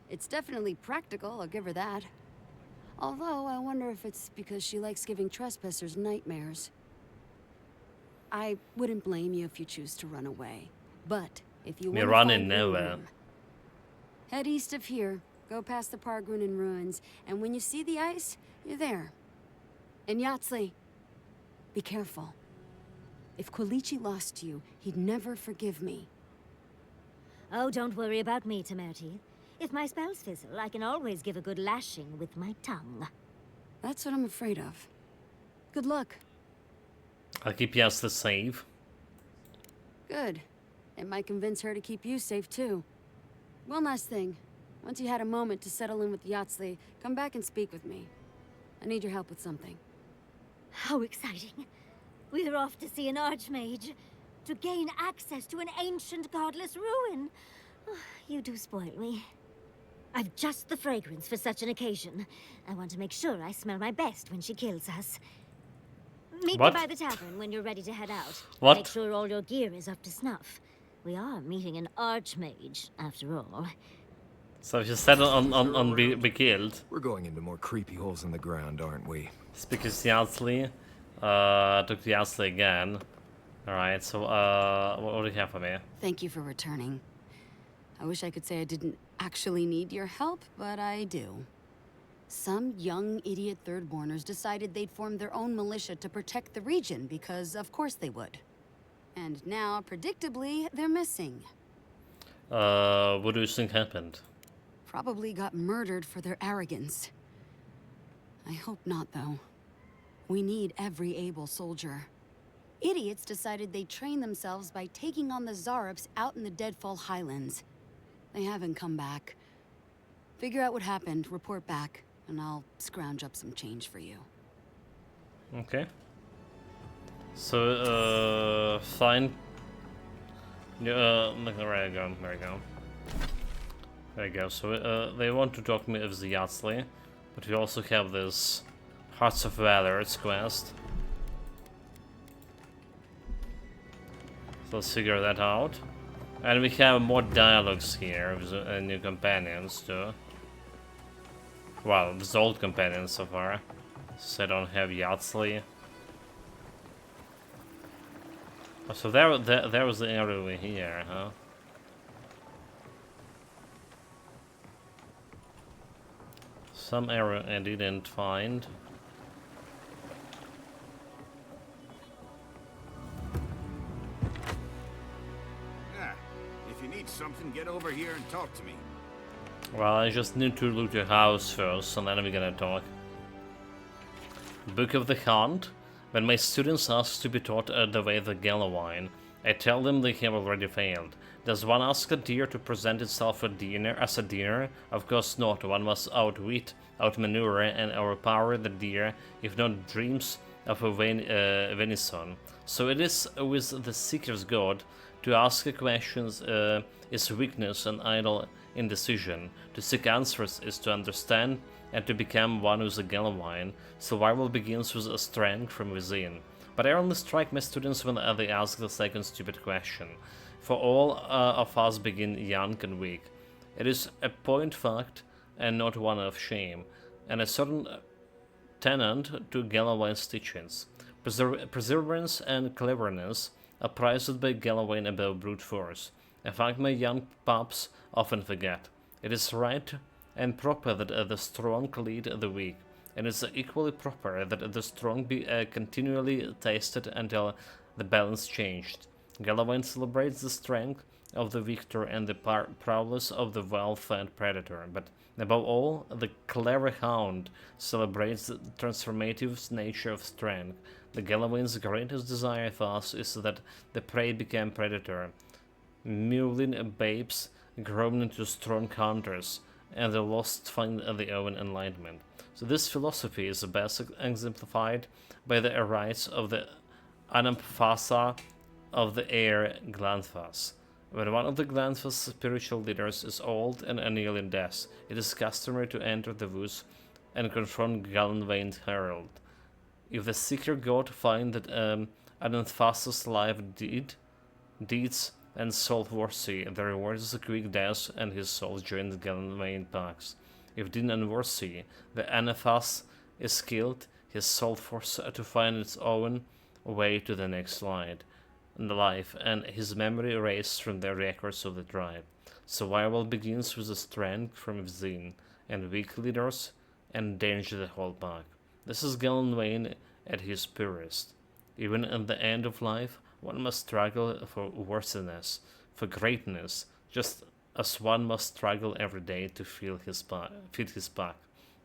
It's definitely practical, I'll give her that. Although, I wonder if it's because she likes giving trespassers nightmares. I wouldn't blame you if you choose to run away. But, if you Me want to running find nowhere. Ringgrim, head east of here, go past the Pargrunen ruins, and when you see the ice, you're there. And Yahtzee, be careful. If Quilichi lost you, he'd never forgive me. Oh, don't worry about me, Temerti. If my spells fizzle, I can always give a good lashing with my tongue. That's what I'm afraid of. Good luck. I'll keep Yasla safe. Good. It might convince her to keep you safe, too. One last thing. Once you had a moment to settle in with Yahtzee, come back and speak with me. I need your help with something. How exciting. We're off to see an archmage. To gain access to an ancient godless ruin. You do spoil me. I've just the fragrance for such an occasion. I want to make sure I smell my best when she kills us. Meet What? me by the tavern when you're ready to head out. What? Make sure all your gear is up to snuff. We are meeting an archmage, after all. So if you said on be killed. We're going into more creepy holes in the ground, aren't we? It's because Yasli took the Yasli again. Alright, so what do you have for me? Thank you for returning. I wish I could say I didn't actually need your help, but I do. Some young idiot Thirdborners decided they'd form their own militia to protect the region because of course they would. And now, predictably, they're missing. What do you think happened? Probably got murdered for their arrogance. I hope not, though. We need every able soldier. Idiots decided they'd train themselves by taking on the Zarops out in the Deadfall Highlands. They haven't come back. Figure out what happened, report back, and I'll scrounge up some change for you. Okay. So, fine. There we go, there we go. There we go. So, they want to talk me with the Yahtzee, but we also have this Hearts of Valor's quest. So let's figure that out. And we have more dialogues here with new companions too. Well, with old companions so far. So I don't have Yahtzee. Oh, so there was the area over here, huh? Some area I didn't find. If you need something, get over here and talk to me. Well, I just need to loot your house first, and then we're gonna talk. Book of the Hunt. When my students ask to be taught the way of the Gallowine, I tell them they have already failed. Does one ask a deer to present itself as a dinner? Of course not. One must outwit, outmaneuver, and overpower the deer, if not dreams of a venison. So it is with the Seeker's God. To ask questions is weakness and idle indecision. To seek answers is to understand, and to become one who's a Gallowine. Survival begins with a strength from within. But I only strike my students when they ask the second stupid question. For all of us begin young and weak. It is a point fact, and not one of shame, and a certain tenant to Gallowine's teachings. Perseverance and cleverness are prized by Gallowine above brute force, a fact my young pups often forget. It is right and proper that the strong lead the weak, and it's equally proper that the strong be continually tasted until the balance changed. Galloway celebrates the strength of the victor and the prowess of the well-fed predator, but above all, the clever hound celebrates the transformative nature of strength. The Galloway's greatest desire thus is that the prey become predator, mewling babes grown into strong hunters, and the lost find their own enlightenment. So this philosophy is best exemplified by the rites of the Anamphasa of the heir Glanthas. When one of the Glanthas' spiritual leaders is old and annealing death, it is customary to enter the woods and confront Gallonvain's herald. If the seeker god find that Ananthasa's life deeds and soul worthy, the reward is a quick death and his soul joins Gallonvain packs. If deemed unworthy, the Anathas is killed, his soul forced to find its own way to the next life, and his memory erased from the records of the tribe. Survival begins with the strength from within, and weak leaders endanger the whole pack. This is Gallonvain at his purest. Even at the end of life, one must struggle for worthiness, for greatness, just as one must struggle every day to feed his pack.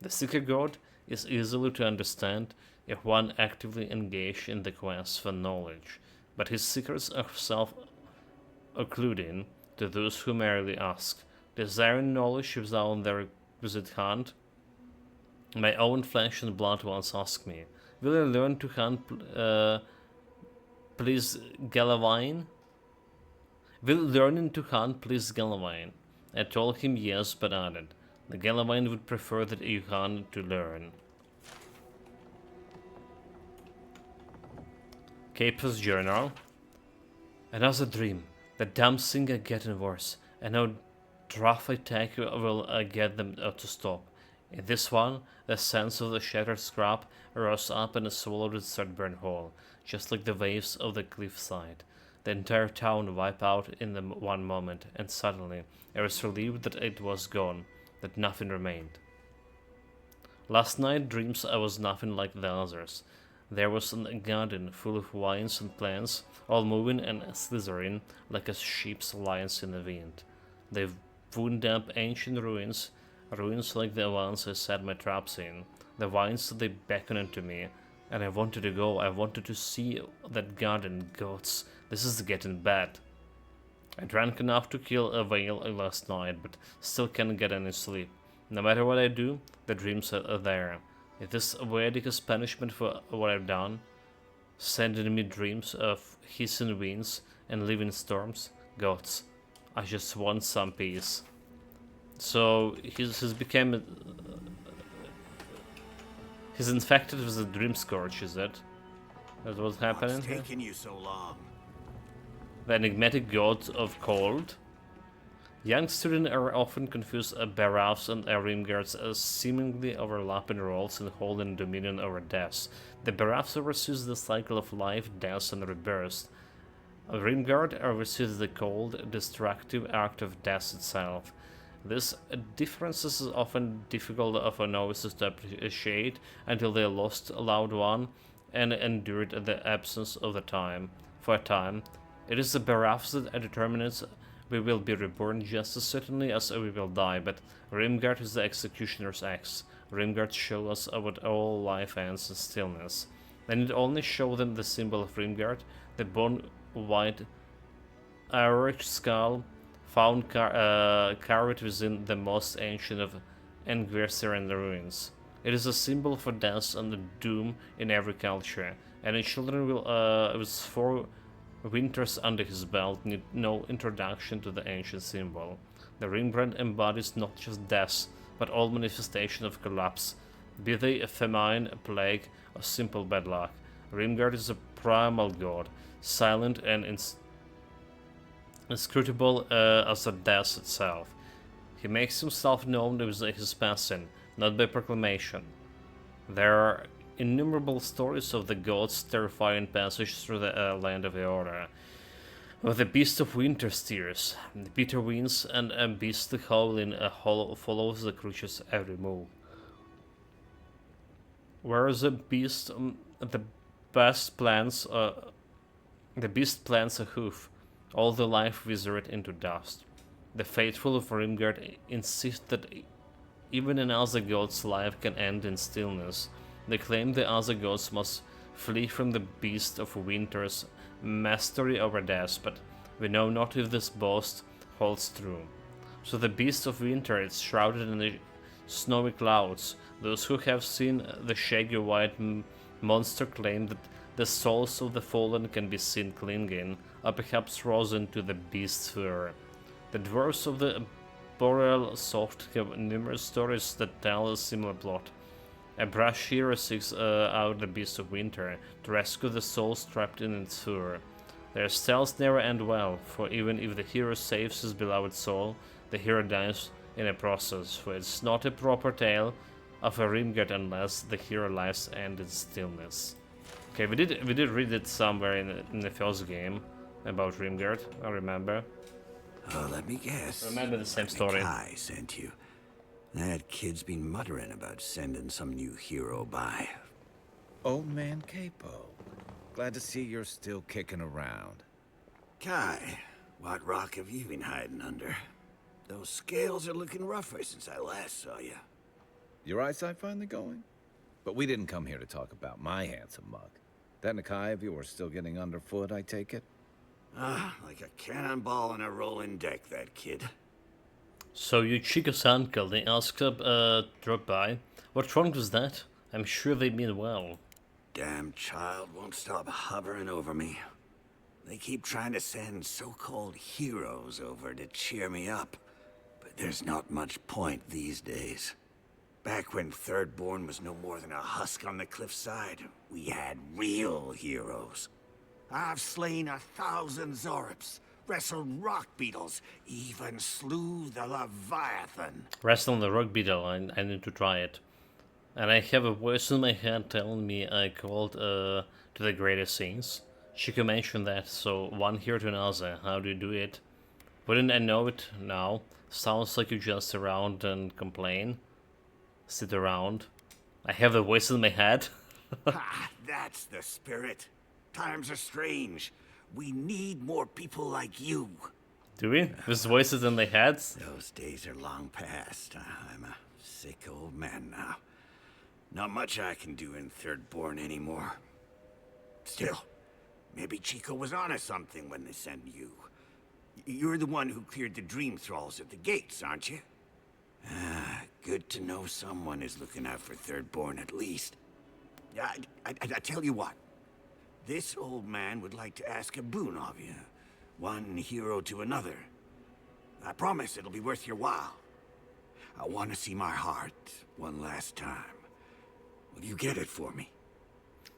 The seeker god is easily to understand if one actively engaged in the quest for knowledge, but his secrets are self-occluding to those who merely ask, desiring knowledge without the requisite hunt. My own flesh and blood once asked me, will I learn to hunt, please Gallowine? Will learning to hunt please Gallowine? I told him yes, but added, the Gallowine would prefer that you hunt to learn. Capo's journal. Another dream. The damn thing are getting worse, and no draft I take will get them to stop. In this one, the sense of the shattered scrap rose up and swallowed its threadbare whole, just like the waves of the cliffside. The entire town wiped out in the one moment, and suddenly I was relieved that it was gone, that nothing remained. Last night dreams I was nothing like the others. There was a garden full of vines and plants, all moving and slithering like a sheep's lions in the wind. They wound up ancient ruins like the ones I set my traps in. The vines they beckoned to me, and I wanted to go. I wanted to see that garden. Gods, this is getting bad. I drank enough to kill a whale last night, but still can't get any sleep. No matter what I do, the dreams are there. Is this Vedica's punishment for what I've done? Sending me dreams of hissing winds and living storms? Gods, I just want some peace. So he's became... he's infected with the dream scourge, is it? That's what's happening? What's taking you so long? The enigmatic god of cold. Young students are often confused Baraths and Rimgards as seemingly overlapping roles in holding dominion over death. The Baraths oversees the cycle of life, death, and rebirth. Rimgard oversees the cold, destructive act of death itself. This difference is often difficult for novices to appreciate until they lost a loved one and endured the absence of the time. For a time, it is the Baraths that determines we will be reborn just as certainly as we will die, but Rimgard is the executioner's axe. Rimgard shows us what all life ends in stillness. Then it only shows them the symbol of Rimgard, the bone-white Irish skull found carved within the most ancient of Engvirsian ruins. It is a symbol for death and the doom in every culture, and the children will, with 4 winters under his belt, need no introduction to the ancient symbol. The ringbrand embodies not just death, but all manifestation of collapse, be they a famine, a plague, or simple bad luck. Rimgard is a primal god, silent and inscrutable as the death itself. He makes himself known with his passing, not by proclamation. There are innumerable stories of the gods' terrifying passage through the land of Eora, with the beast of winter steers, the bitter winds, and a beastly howling follows the creature's every move. Whereas the beast, the best plans The beast plants a hoof. All the life withered into dust. The faithful of Rimgard insist that even an Azagot's life can end in stillness. They claim the Azagots must flee from the beast of winter's mastery over death, but we know not if this boast holds true. So the beast of winter is shrouded in the snowy clouds. Those who have seen the shaggy white monster claim that the souls of the fallen can be seen clinging, or perhaps frozen to the beast's fur. The dwarves of the Boreal Soft have numerous stories that tell a similar plot. A brash hero seeks out the beast of winter to rescue the souls trapped in its fur. Their tales never end well, for even if the hero saves his beloved soul, the hero dies in a process, for it's not a proper tale of a Rimgard unless the hero lives end in stillness. Okay, we did read it somewhere in the first game about Rimgard, I remember. Oh, let me guess. I remember the same story. Kai sent you. That kid's been muttering about sending some new hero by. Old man Capo. Glad to see you're still kicking around. Kai, what rock have you been hiding under? Those scales are looking rougher since I last saw you. Your eyesight finally going? But we didn't come here to talk about my handsome mug. That Nakai of yours still getting underfoot, I take it? Ah, like a cannonball in a rolling deck, that kid. So you Chico's uncle, they asked drop by. What wrong was that? I'm sure they mean well. Damn child won't stop hovering over me. They keep trying to send so-called heroes over to cheer me up. But there's not much point these days. Back when Thirdborn was no more than a husk on the cliffside, we had real heroes. I've slain 1,000 Zorops, wrestled rock beetles, even slew the Leviathan. Wrestling the rock beetle, I need to try it. And I have a voice in my head telling me I called to the greatest things. Chico mentioned that, so one here to another. How do you do it? Wouldn't I know it now? Sounds like you just sit around and complain. Sit around. I have a voice in my head. Ha, that's the spirit. Times are strange. We need more people like you. Do we? With voices in their heads? Those days are long past. I'm a sick old man now. Not much I can do in Thirdborn anymore. Still, maybe Chico was onto something when they sent you. You're the one who cleared the dream thralls at the gates, aren't you? Ah, good to know someone is looking out for Thirdborn at least. I tell you what. This old man would like to ask a boon of you. One hero to another. I promise it'll be worth your while. I want to see my heart one last time. Will you get it for me?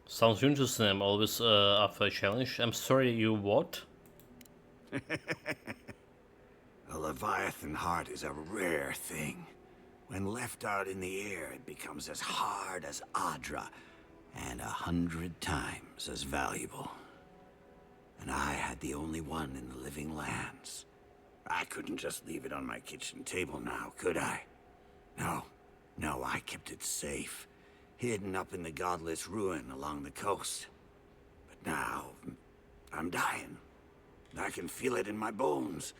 Sounds interesting. I'm always up for a challenge. I'm sorry, you what? A Leviathan heart is a rare thing. When left out in the air, it becomes as hard as Adra, and 100 times as valuable. And I had the only one in the living lands. I couldn't just leave it on my kitchen table now, could I? No, I kept it safe, hidden up in the godless ruin along the coast. But now, I'm dying. I can feel it in my bones.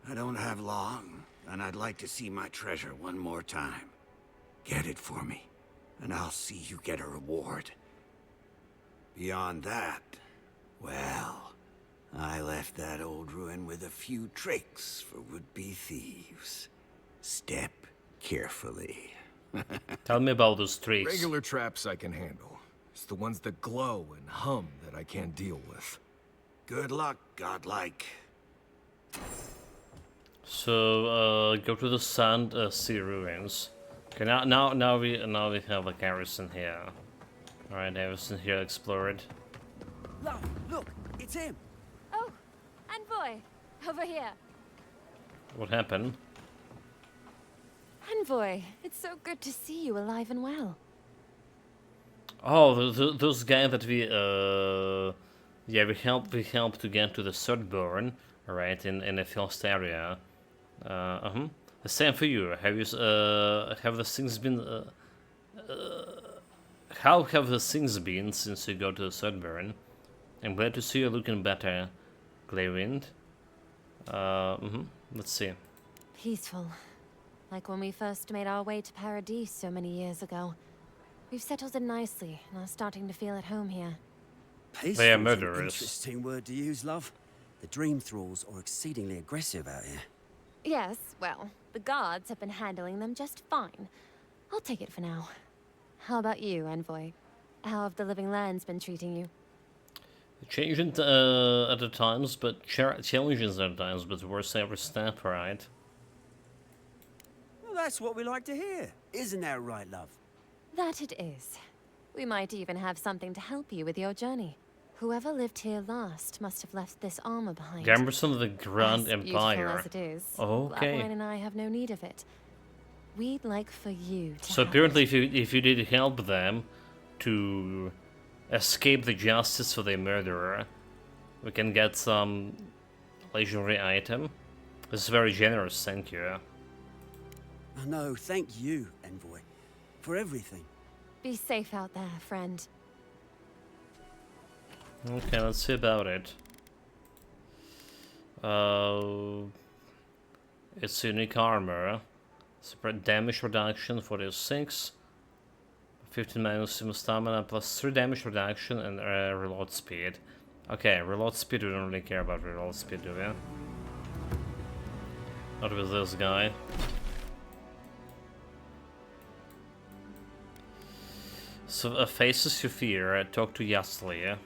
I don't have long, and I'd like to see my treasure one more time. Get it for me, and I'll see you get a reward. Beyond that, well, I left that old ruin with a few tricks for would-be thieves. Step carefully. Tell me about those tricks. Regular traps I can handle. It's the ones that glow and hum that I can't deal with. Good luck, godlike. So go to the Sand Sea ruins. Okay, now we have a garrison here. All right, garrison here explored. Look, it's him. Oh, Envoy, over here. What happened? Envoy, it's so good to see you alive and well. Oh, those guys that we helped to get to the Third right, in the first area. The same for you. Have you have the things been? How have the things been since you go to the Third? I'm glad to see you looking better, Glaywind. Let's see. Peaceful. Like when we first made our way to Paradise so many years ago. We've settled in nicely and are starting to feel at home here. They are Peaceful's an murderers. interesting word to use, love. The Dream Thralls are exceedingly aggressive out here. Yes, well, the guards have been handling them just fine. I'll take it for now. How about you, Envoy? How have the Living Lands been treating you? Changing at the times, but challenging at the times, but worse every step, right? Well, that's what we like to hear. Isn't that right, love? That it is. We might even have something to help you with your journey. Whoever lived here last must have left this armor behind. Garrison of the Grand As Empire. beautiful as it is, Okay. Blackline and I have no need of it. We'd like for you to So have apparently, it. if you did help them to escape the justice for their murderer, we can get some legendary item. This is very generous, thank you. Oh, no, thank you, Envoy, for everything. Be safe out there, friend. Okay, let's see about it. It's unique armor. Spread damage reduction for the 6. 15 minus stamina plus 3 damage reduction and reload speed. Okay, reload speed, we don't really care about reload speed, do we? Not with this guy. So, faces you fear, talk to Yasli.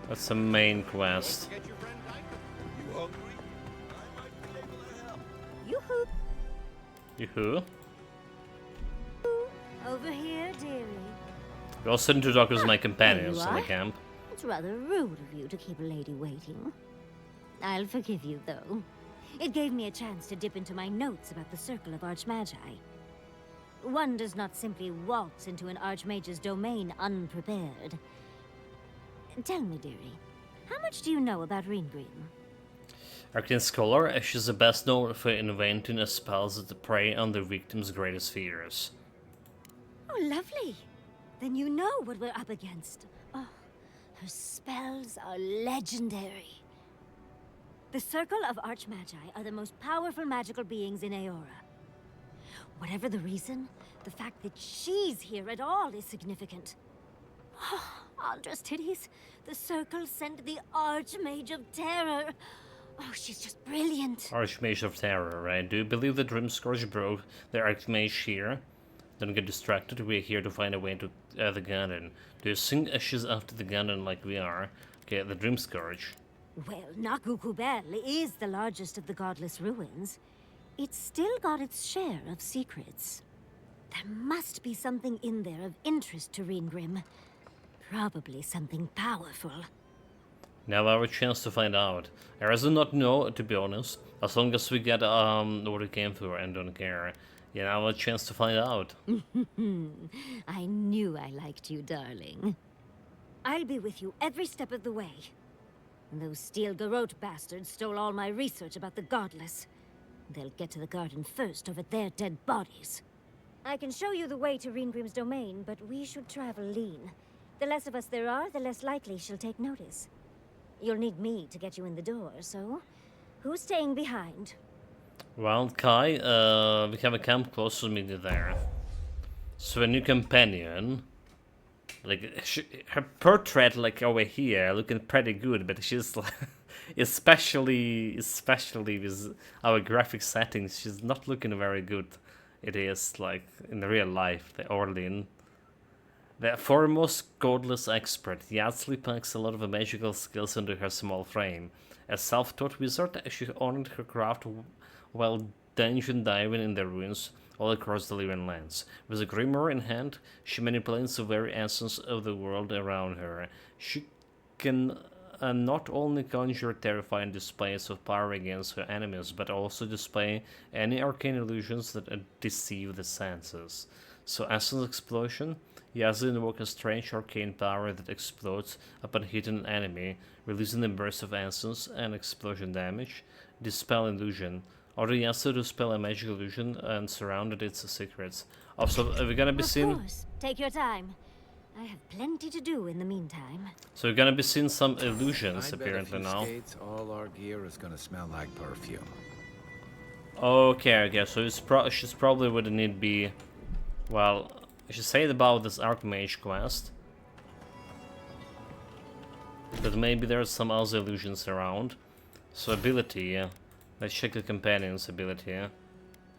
That's the main quest. Yoo-hoo! Yoo-hoo. Over here, dearie. We also need to talk with my companions there in you the are. camp. It's rather rude of you to keep a lady waiting. I'll forgive you, though. It gave me a chance to dip into my notes about the Circle of Archmagi. One does not simply waltz into an Archmage's domain unprepared. Tell me, dearie, how much do you know about Ringrim? Arcane Scholar, she's the best known for inventing a spells that prey on the victim's greatest fears. Oh, lovely. Then you know what we're up against. Oh, her spells are legendary. The Circle of Archmagi are the most powerful magical beings in Aora. Whatever the reason, the fact that she's here at all is significant. Oh, Andra's titties. The Circle sent the Archmage of Terror. Oh, she's just brilliant. Archmage of Terror, right? Do you believe the Dreamscourge broke the Archmage here? Don't get distracted, we're here to find a way to the garden. Do you think she's after the garden like we are? Okay, the Dreamscourge. Well, Nakukubel is the largest of the godless ruins. It's still got its share of secrets. There must be something in there of interest to Ringrim. Probably something powerful. Now our chance to find out. I rather not know, to be honest. As long as we get what we came for and don't care. Yeah, now a chance to find out. I knew I liked you, darling. I'll be with you every step of the way. Those Steel Garrote bastards stole all my research about the Godless. They'll get to the garden first over their dead bodies. I can show you the way to Ringrim's domain, but we should travel lean. The less of us there are, the less likely she'll take notice. You'll need me to get you in the door, so who's staying behind? Well, Kai, we have a camp close to me there. So a new companion. Like, her portrait, like, over here, looking pretty good, but she's, like, especially with our graphic settings, she's not looking very good. It is, like, in real life, the Orlin. The foremost godless expert, Yasli packs a lot of magical skills into her small frame. A self-taught wizard, she honored her craft while dungeon diving in the ruins all across the Living Lands. With a grimoire in hand, she manipulates the very essence of the world around her. She can not only conjure terrifying displays of power against her enemies, but also display any arcane illusions that deceive the senses. So, Essence Explosion, Yasli invokes a strange arcane power that explodes upon hitting an enemy, releasing a burst of essence and explosion damage. Dispel Illusion. Order Yasuo to spell a magic illusion and surrounded its secrets. Also, we're gonna be seeing... Of course. Take your time. I have plenty to do in the meantime. So we're gonna be seeing some illusions I bet apparently if you now. skates, all our gear is gonna smell like perfume. Okay, so she's probably would need be... Well, I should say about this Archmage quest. But maybe there's some other illusions around. So ability, yeah. Let's check the companion's ability, yeah.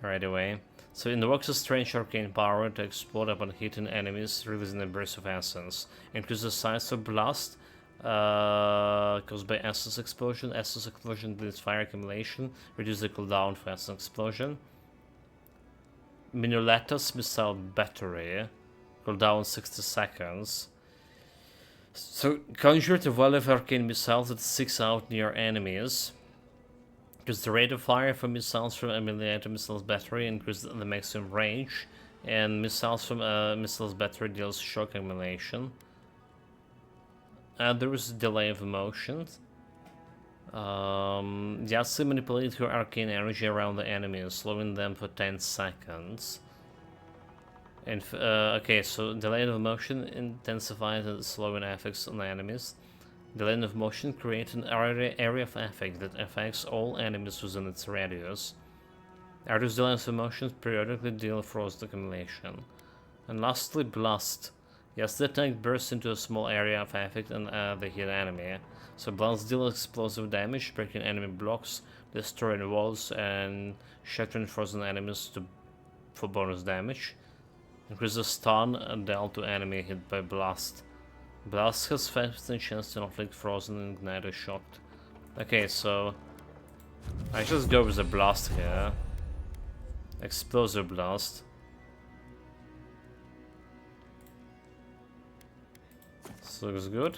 Right away. So invokes a strange arcane power to explode upon hitting enemies, releasing a burst of essence. Increases the size of blast caused by essence explosion. Essence explosion deals fire accumulation. Reduce the cooldown for essence explosion. Minulettas missile battery. Cooldown 60 seconds. So conjure a volley of arcane missiles that sticks out near enemies. Because the rate of fire from missiles from a millimeter missiles battery increases the maximum range, and missiles from a missiles battery deals shock accumulation. There is a delay of emotions. Yasuo manipulates her arcane energy around the enemies, slowing them for 10 seconds. And okay, so delay of motion intensifies the slowing effects on the enemies. The lane of motion creates an area of effect that affects all enemies within its radius. Reduce the lane of motion periodically deal frost accumulation. And lastly, blast. Yes, the attack bursts into a small area of effect and the hit enemy. So blast deal explosive damage, breaking enemy blocks, destroying walls, and shattering frozen enemies for bonus damage. Increase the stun dealt to enemy hit by blast. Blast has 5% chance to not inflict frozen and ignite or shocked. Okay, so I just go with the blast here. Explosive blast. This looks good.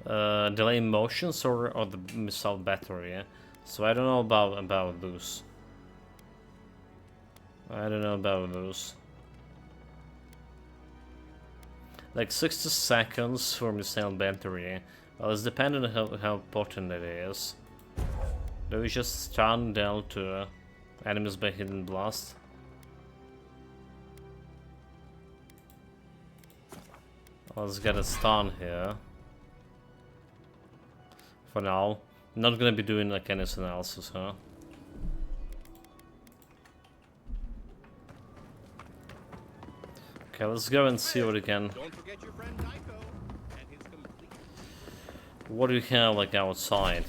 Delay motions or the missile battery. Yeah? So I don't know about those. I don't know about those. Like 60 seconds for missile battery. Well, it's dependent on how potent it is. Do we just stun dealt to enemies by hidden blast? Let's get a stun here. For now. Not gonna be doing like anything else, huh? Okay, let's go and see what we can. What do we have like outside?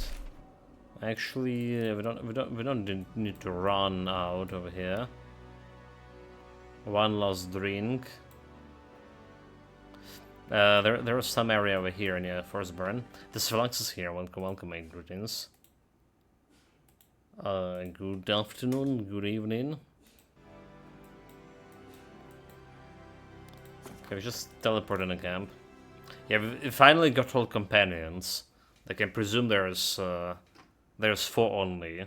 Actually, we don't need to run out over here. One last drink. There's some area over here near Firstburn. The Sphinx is here. Welcome, my greetings. Good afternoon, good evening. Okay, we just teleport in a camp. Yeah, we finally got all companions. Like, I presume there's 4 only.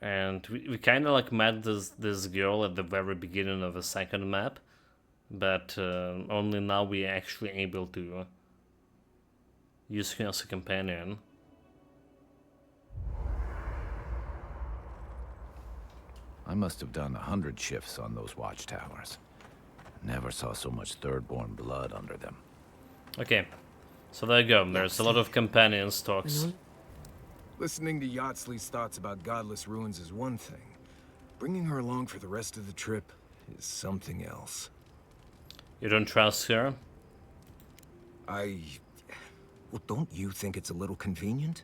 And we kind of like met this girl at the very beginning of the second map. But only now we're actually able to use her as a companion. I must have done 100 shifts on those watchtowers. Never saw so much Thirdborn blood under them. Okay, so there you go. There's a lot of companions talks. Listening to Yatsley's thoughts about godless ruins is one thing. Bringing her along for the rest of the trip is something else. You don't trust her? Well, don't you think it's a little convenient?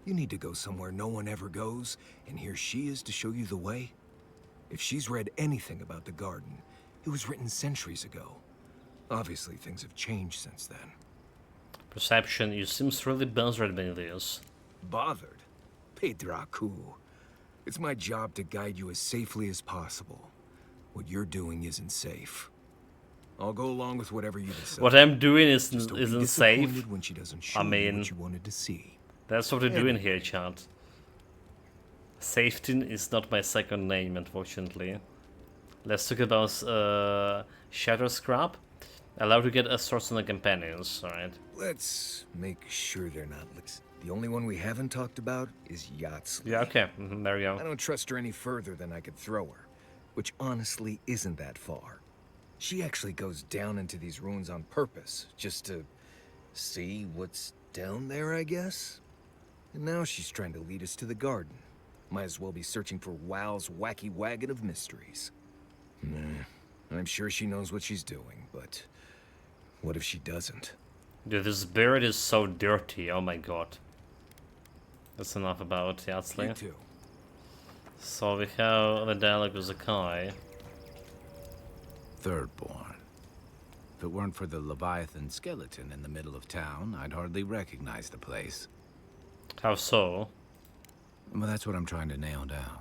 You need to go somewhere no one ever goes, and here she is to show you the way? If she's read anything about the garden, it was written centuries ago. Obviously, things have changed since then. Perception, you seems really bothered by this. Bothered? Pedraku. It's my job to guide you as safely as possible. What you're doing isn't safe. I'll go along with whatever you decide. What I'm doing isn't safe. When she doesn't show I mean, you what you wanted to see. That's what we're doing here, chat. Safety is not my second name, unfortunately. Let's talk about Shadow Scrap. Allowed to get a source on the companions, alright. Let's make sure they're not The only one we haven't talked about is Yahtzee. Yeah, okay. There you go. I don't trust her any further than I could throw her, which honestly isn't that far. She actually goes down into these ruins on purpose, just to see what's down there, I guess? And now she's trying to lead us to the garden. Might as well be searching for WoW's wacky wagon of mysteries. I'm sure she knows what she's doing, but what if she doesn't? Dude, this bird is so dirty, oh my god. That's enough about Yahtzee. You too. So we have the dialogue with Zakai. Thirdborn. If it weren't for the Leviathan skeleton in the middle of town, I'd hardly recognize the place. How so? Well, that's what I'm trying to nail down.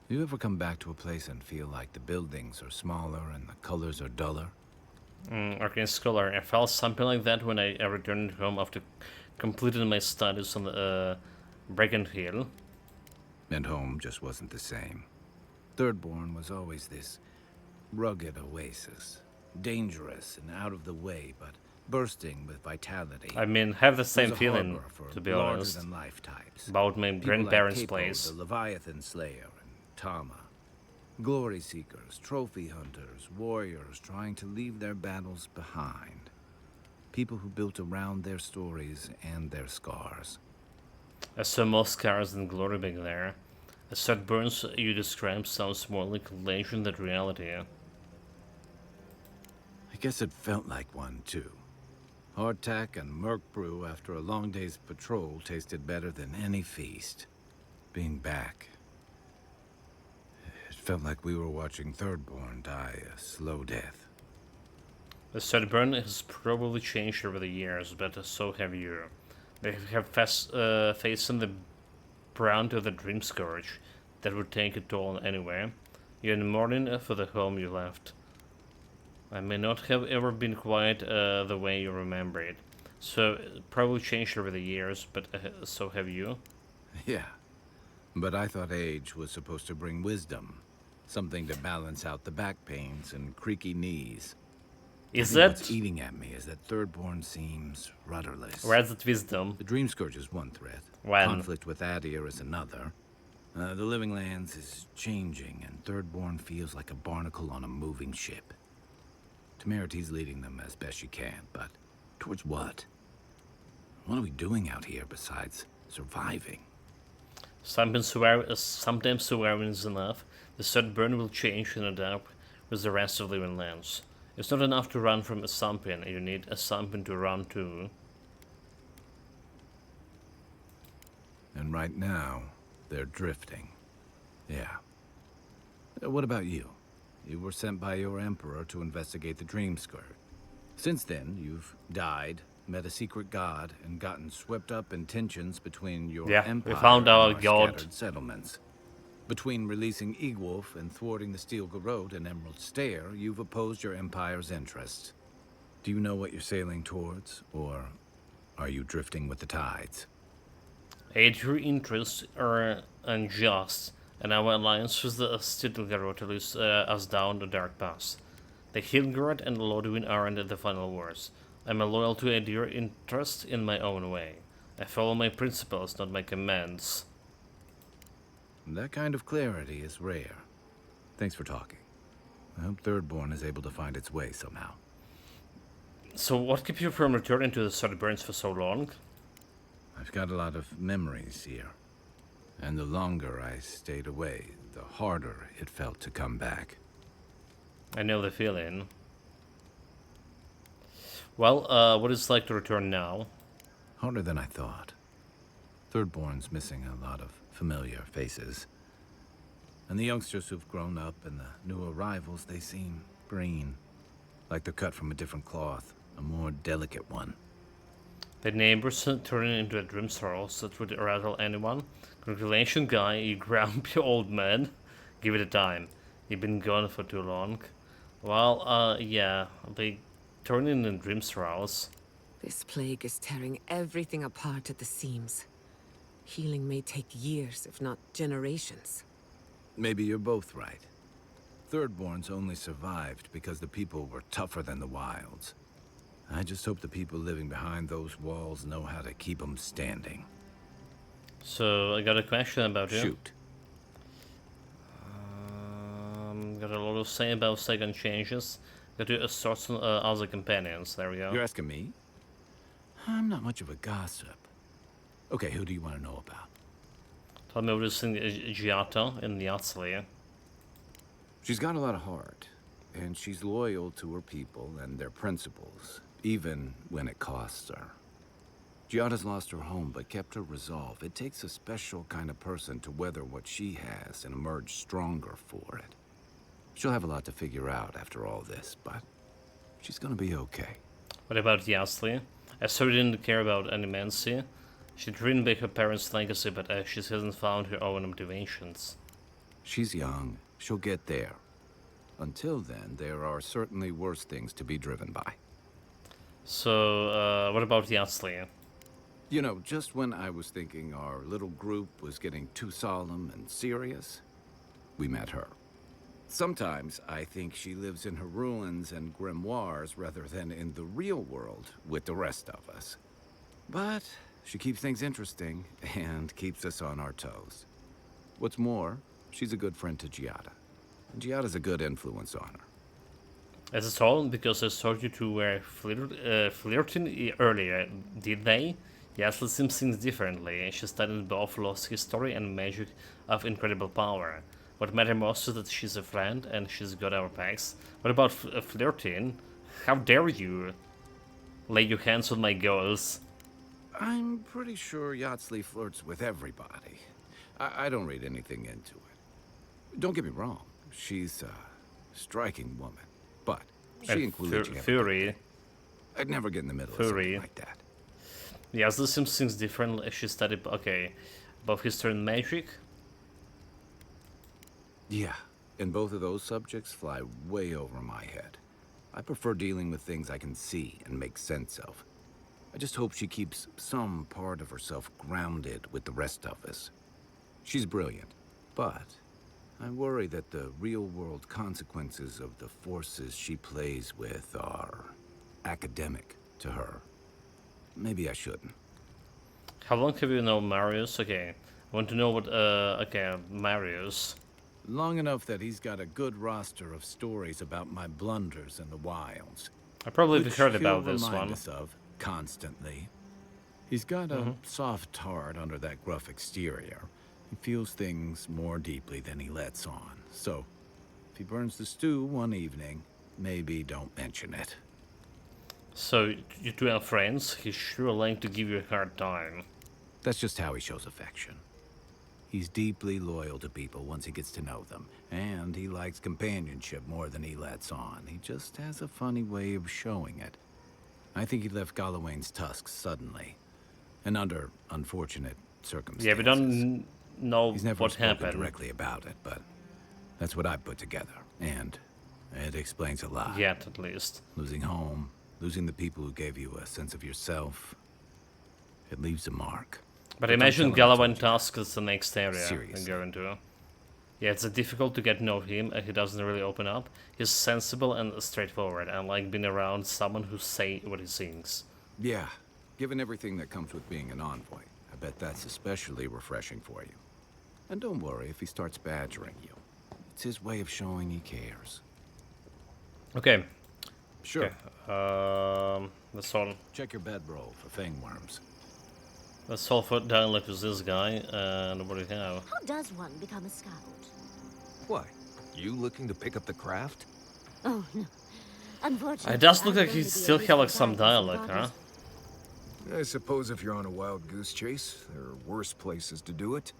You ever come back to a place and feel like the buildings are smaller and the colors are duller? Arcane Scholar. I felt something like that when I returned home after completing my studies on the Brecken Hill. And home just wasn't the same. Thirdborn was always this rugged oasis. Dangerous and out of the way, but bursting with vitality. I mean, have the same It was a feeling, harbor for to be honest, larger-than-life types. about my People grandparents' like Capo, place. the Leviathan Slayer, and Tama. Glory seekers, trophy hunters, warriors trying to leave their battles behind. People who built around their stories and their scars. I saw more scars than glory back there. The sad burns you describe sounds more like legend than reality. I guess it felt like one, too. Hardtack and Merc brew after a long day's patrol tasted better than any feast. Being back, it felt like we were watching Thirdborn die a slow death. The Sunburn has probably changed over the years, but so have you. They have faced the brunt of the Dream Scourge that would take a toll anyway. You're in mourning for the home you left. I may not have ever been quite the way you remember it. So, probably changed over the years, but so have you. Yeah, but I thought age was supposed to bring wisdom. Something to balance out the back pains and creaky knees. Is I think that... what's eating at me is that Thirdborn seems rudderless. Where's that wisdom? The Dream Scourge is one threat. When? Conflict with Adir is another. The Living Lands is changing, and Thirdborn feels like a barnacle on a moving ship. Temerity's leading them as best she can, but towards what? What are we doing out here besides surviving? Sometimes surviving is enough. The Sunburn will change and adapt with the rest of Living Lands. It's not enough to run from a something, you need a something to run to. And right now, they're drifting. Yeah. What about you? You were sent by your Emperor to investigate the Dream Scourge. Since then, you've died, met a secret god, and gotten swept up in tensions between your empire we found our and god. scattered settlements. Between releasing Egwolf and thwarting the Steel Garrote and Emerald Stair, you've opposed your empire's interests. Do you know what you're sailing towards, or are you drifting with the tides? Your interests are unjust, and our alliance with the Steel Garrote leads us down the dark path. The Hilgard and Lodwin aren't the final words. I'm loyal to Adir interest in my own way. I follow my principles, not my commands. That kind of clarity is rare. Thanks for talking. I hope Thirdborn is able to find its way somehow. So what kept you from returning to the Sunburns for so long? I've got a lot of memories here. And the longer I stayed away, the harder it felt to come back. I know the feeling. Well, what is it like to return now? Harder than I thought. Thirdborn's missing a lot of familiar faces. And the youngsters who've grown up and the new arrivals, they seem green. Like they're cut from a different cloth, a more delicate one. The neighbors turning into a dream sorrows that would rattle anyone. Congratulations, guy, you grumpy old man. Give it a time. You've been gone for too long. Well, yeah, they turn into dream sorrows. This plague is tearing everything apart at the seams. Healing may take years, if not generations. Maybe you're both right. Thirdborn's only survived because the people were tougher than the wilds. I just hope the people living behind those walls know how to keep them standing. So I got a question about you. Shoot. Got a lot of say about second changes. Got to assort some other companions. There we go. You're asking me? I'm not much of a gossip. Okay, who do you want to know about? Tell me about this thing, Giata in the Atelier. She's got a lot of heart, and she's loyal to her people and their principles, even when it costs her. Giada's lost her home, but kept her resolve. It takes a special kind of person to weather what she has and emerge stronger for it. She'll have a lot to figure out after all this, but she's gonna be okay. What about Yasli? I certainly didn't care about Animancy. She'd written back her parents' legacy, but she hasn't found her own motivations. She's young. She'll get there. Until then, there are certainly worse things to be driven by. So, what about Yasli? You know, just when I was thinking our little group was getting too solemn and serious, we met her. Sometimes I think she lives in her ruins and grimoires rather than in the real world with the rest of us. But she keeps things interesting and keeps us on our toes. What's more, she's a good friend to Giada. And Giada's a good influence on her. Is it all because I saw you two were flirting earlier, did they? Yasli seems things differently. She studied both lost history and magic of incredible power. What matters most is that she's a friend and she's got our backs. What about flirting? How dare you lay your hands on my girls? I'm pretty sure Yatsley flirts with everybody. I don't read anything into it. Don't get me wrong, she's a striking woman, but she includes Fury. I'd never get in the middle of something like that. Yes, this seems things different. She studied, okay, both history and magic. Yeah, and both of those subjects fly way over my head. I prefer dealing with things I can see and make sense of. I just hope she keeps some part of herself grounded with the rest of us. She's brilliant, but I worry that the real-world consequences of the forces she plays with are academic to her. Maybe I shouldn't. How long have you known Marius? Okay, I want to know what, okay, Marius. Long enough that he's got a good roster of stories about my blunders in the wilds. I probably heard about this one. Us of constantly. He's got a soft heart under that gruff exterior. He feels things more deeply than he lets on. So, if he burns the stew one evening, maybe don't mention it. So, you two are friends? He's sure like to give you a hard time. That's just how he shows affection. He's deeply loyal to people once he gets to know them, and he likes companionship more than he lets on. He just has a funny way of showing it. I think he left Galawain's tusks suddenly, and under unfortunate circumstances. Yeah, we don't know He's never what spoken happened directly about it, but that's what I put together, and it explains a lot. Yet, at least. Losing home, losing the people who gave you a sense of yourself, it leaves a mark. But imagine Galawain Tusk is the next area Seriously. we go into. Yeah, it's difficult to get to know him. He doesn't really open up. He's sensible and straightforward, and like being around someone who say what he thinks. Yeah, given everything that comes with being an envoy, I bet that's especially refreshing for you. And don't worry if he starts badgering you. It's his way of showing he cares. Okay. Sure. Okay. That's all. Check your bedroll for fangworms. Let's all for dialogue with this guy, and what do we have? How does one become a scout? Why? You looking to pick up the craft? Oh, no. Unfortunately, It does look I like would he only be still able has to like some provide dialogue, huh? I suppose if you're on a wild goose chase, there are worse places to do it.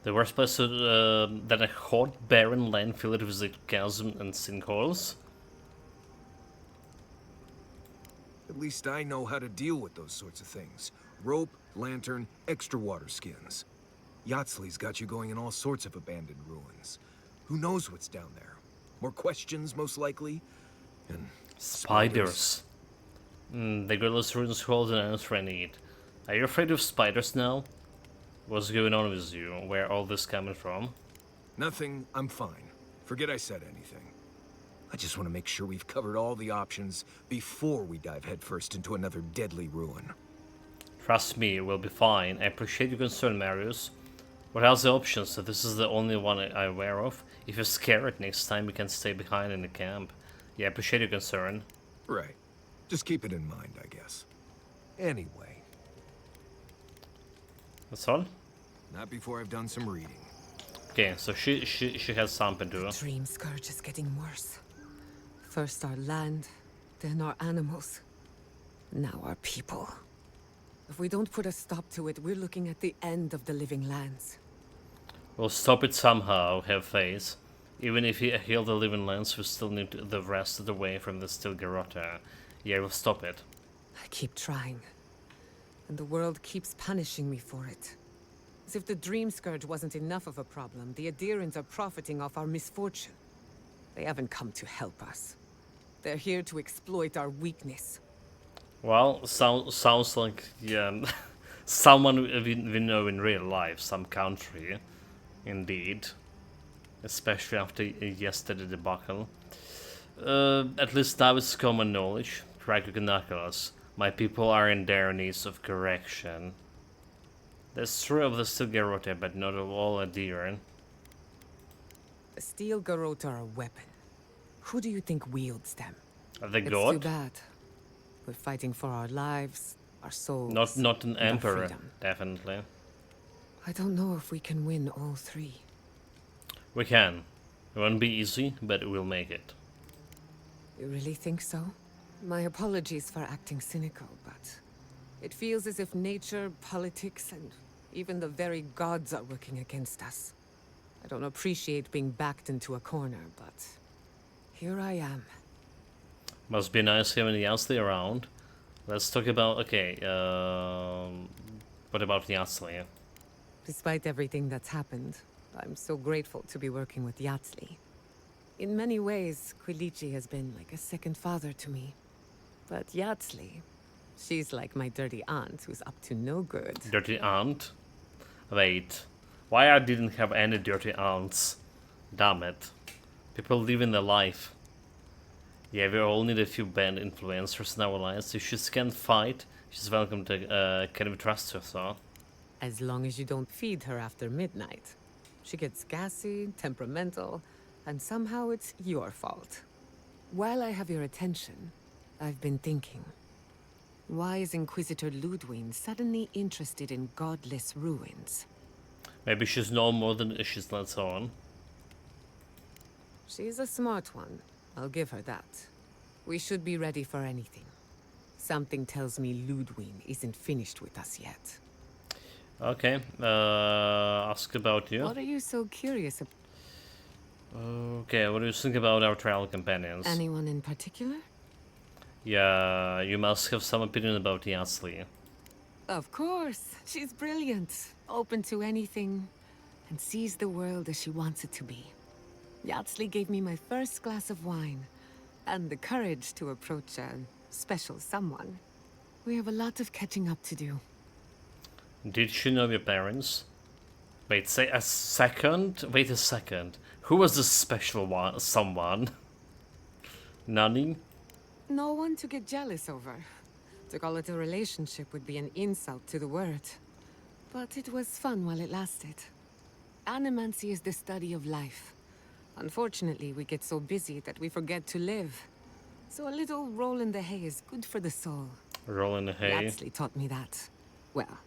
The worst place than a hot, barren land filled with the chasm and sinkholes? At least I know how to deal with those sorts of things. Rope, lantern, extra water skins. Yatsley's got you going in all sorts of abandoned ruins. Who knows what's down there? More questions, most likely. And Spiders. The girl's ruins hold an answer I need. Are you afraid of spiders now? What's going on with you? Where all this coming from? Nothing, I'm fine. Forget I said anything. I just want to make sure we've covered all the options before we dive headfirst into another deadly ruin. Trust me, we'll be fine. I appreciate your concern, Marius. What else the options? So this is the only one I'm aware of. If you're scared, next time we can stay behind in the camp. Yeah, I appreciate your concern. Right. Just keep it in mind, I guess. Anyway. That's all? Not before I've done some reading. Okay, so she has something to do. The dream scourge is getting worse. First our land, then our animals. Now our people. If we don't put a stop to it, we're looking at the end of the living lands. We'll stop it somehow, have faith. Even if we heal the living lands, we still need the rest of the way from the Still Garrote. Yeah, we'll stop it. I keep trying. And the world keeps punishing me for it. As if the dream scourge wasn't enough of a problem, the Adirans are profiting off our misfortune. They haven't come to help us. They're here to exploit our weakness. Well, sounds like, yeah, someone we know in real life, some country, indeed. Especially after yesterday debacle. At least now it's common knowledge. Draconiculus. My people are in dire needs of correction. That's true of the Still Garrote, but not of all Adiran. The Steel Garrote are a weapon. Who do you think wields them? The it's god? Too bad. We're fighting for our lives, our souls. Not an and our emperor, freedom. definitely. I don't know if we can win all three. We can. It won't be easy, but we'll make it. You really think so? My apologies for acting cynical, but it feels as if nature, politics, and even the very gods are working against us. I don't appreciate being backed into a corner, but here I am. Must be nice having Yasli around. Let's talk about, okay, what about Yasli? Despite everything that's happened, I'm so grateful to be working with Yatsley. In many ways, Quilici has been like a second father to me. But Yatsley, she's like my dirty aunt who's up to no good. Dirty aunt? Wait, why I didn't have any dirty aunts? Damn it. People living their life. Yeah, we all need a few band influencers in our lives. If she can't fight, she's welcome to, can we trust her, so? As long as you don't feed her after midnight. She gets gassy, temperamental, and somehow it's your fault. While I have your attention, I've been thinking. Why is Inquisitor Ludwig suddenly interested in godless ruins? Maybe she's no more than she's lets on. She's a smart one. I'll give her that. We should be ready for anything. Something tells me Ludwig isn't finished with us yet. Okay, ask about you. What are you so curious about? Okay, what do you think about our travel companions? Anyone in particular? Yeah, you must have some opinion about Yasli. Of course. She's brilliant. Open to anything. And sees the world as she wants it to be. Yatsley gave me my first glass of wine. And the courage to approach a special someone. We have a lot of catching up to do. Did she know your parents? Wait, say a second? Wait a second. Who was the special one? Someone? Nani? No one to get jealous over. To call it a relationship would be an insult to the word. But it was fun while it lasted. Animancy is the study of life. Unfortunately, we get so busy that we forget to live. So a little roll in the hay is good for the soul. Roll in the hay? Yatsley taught me that. Well,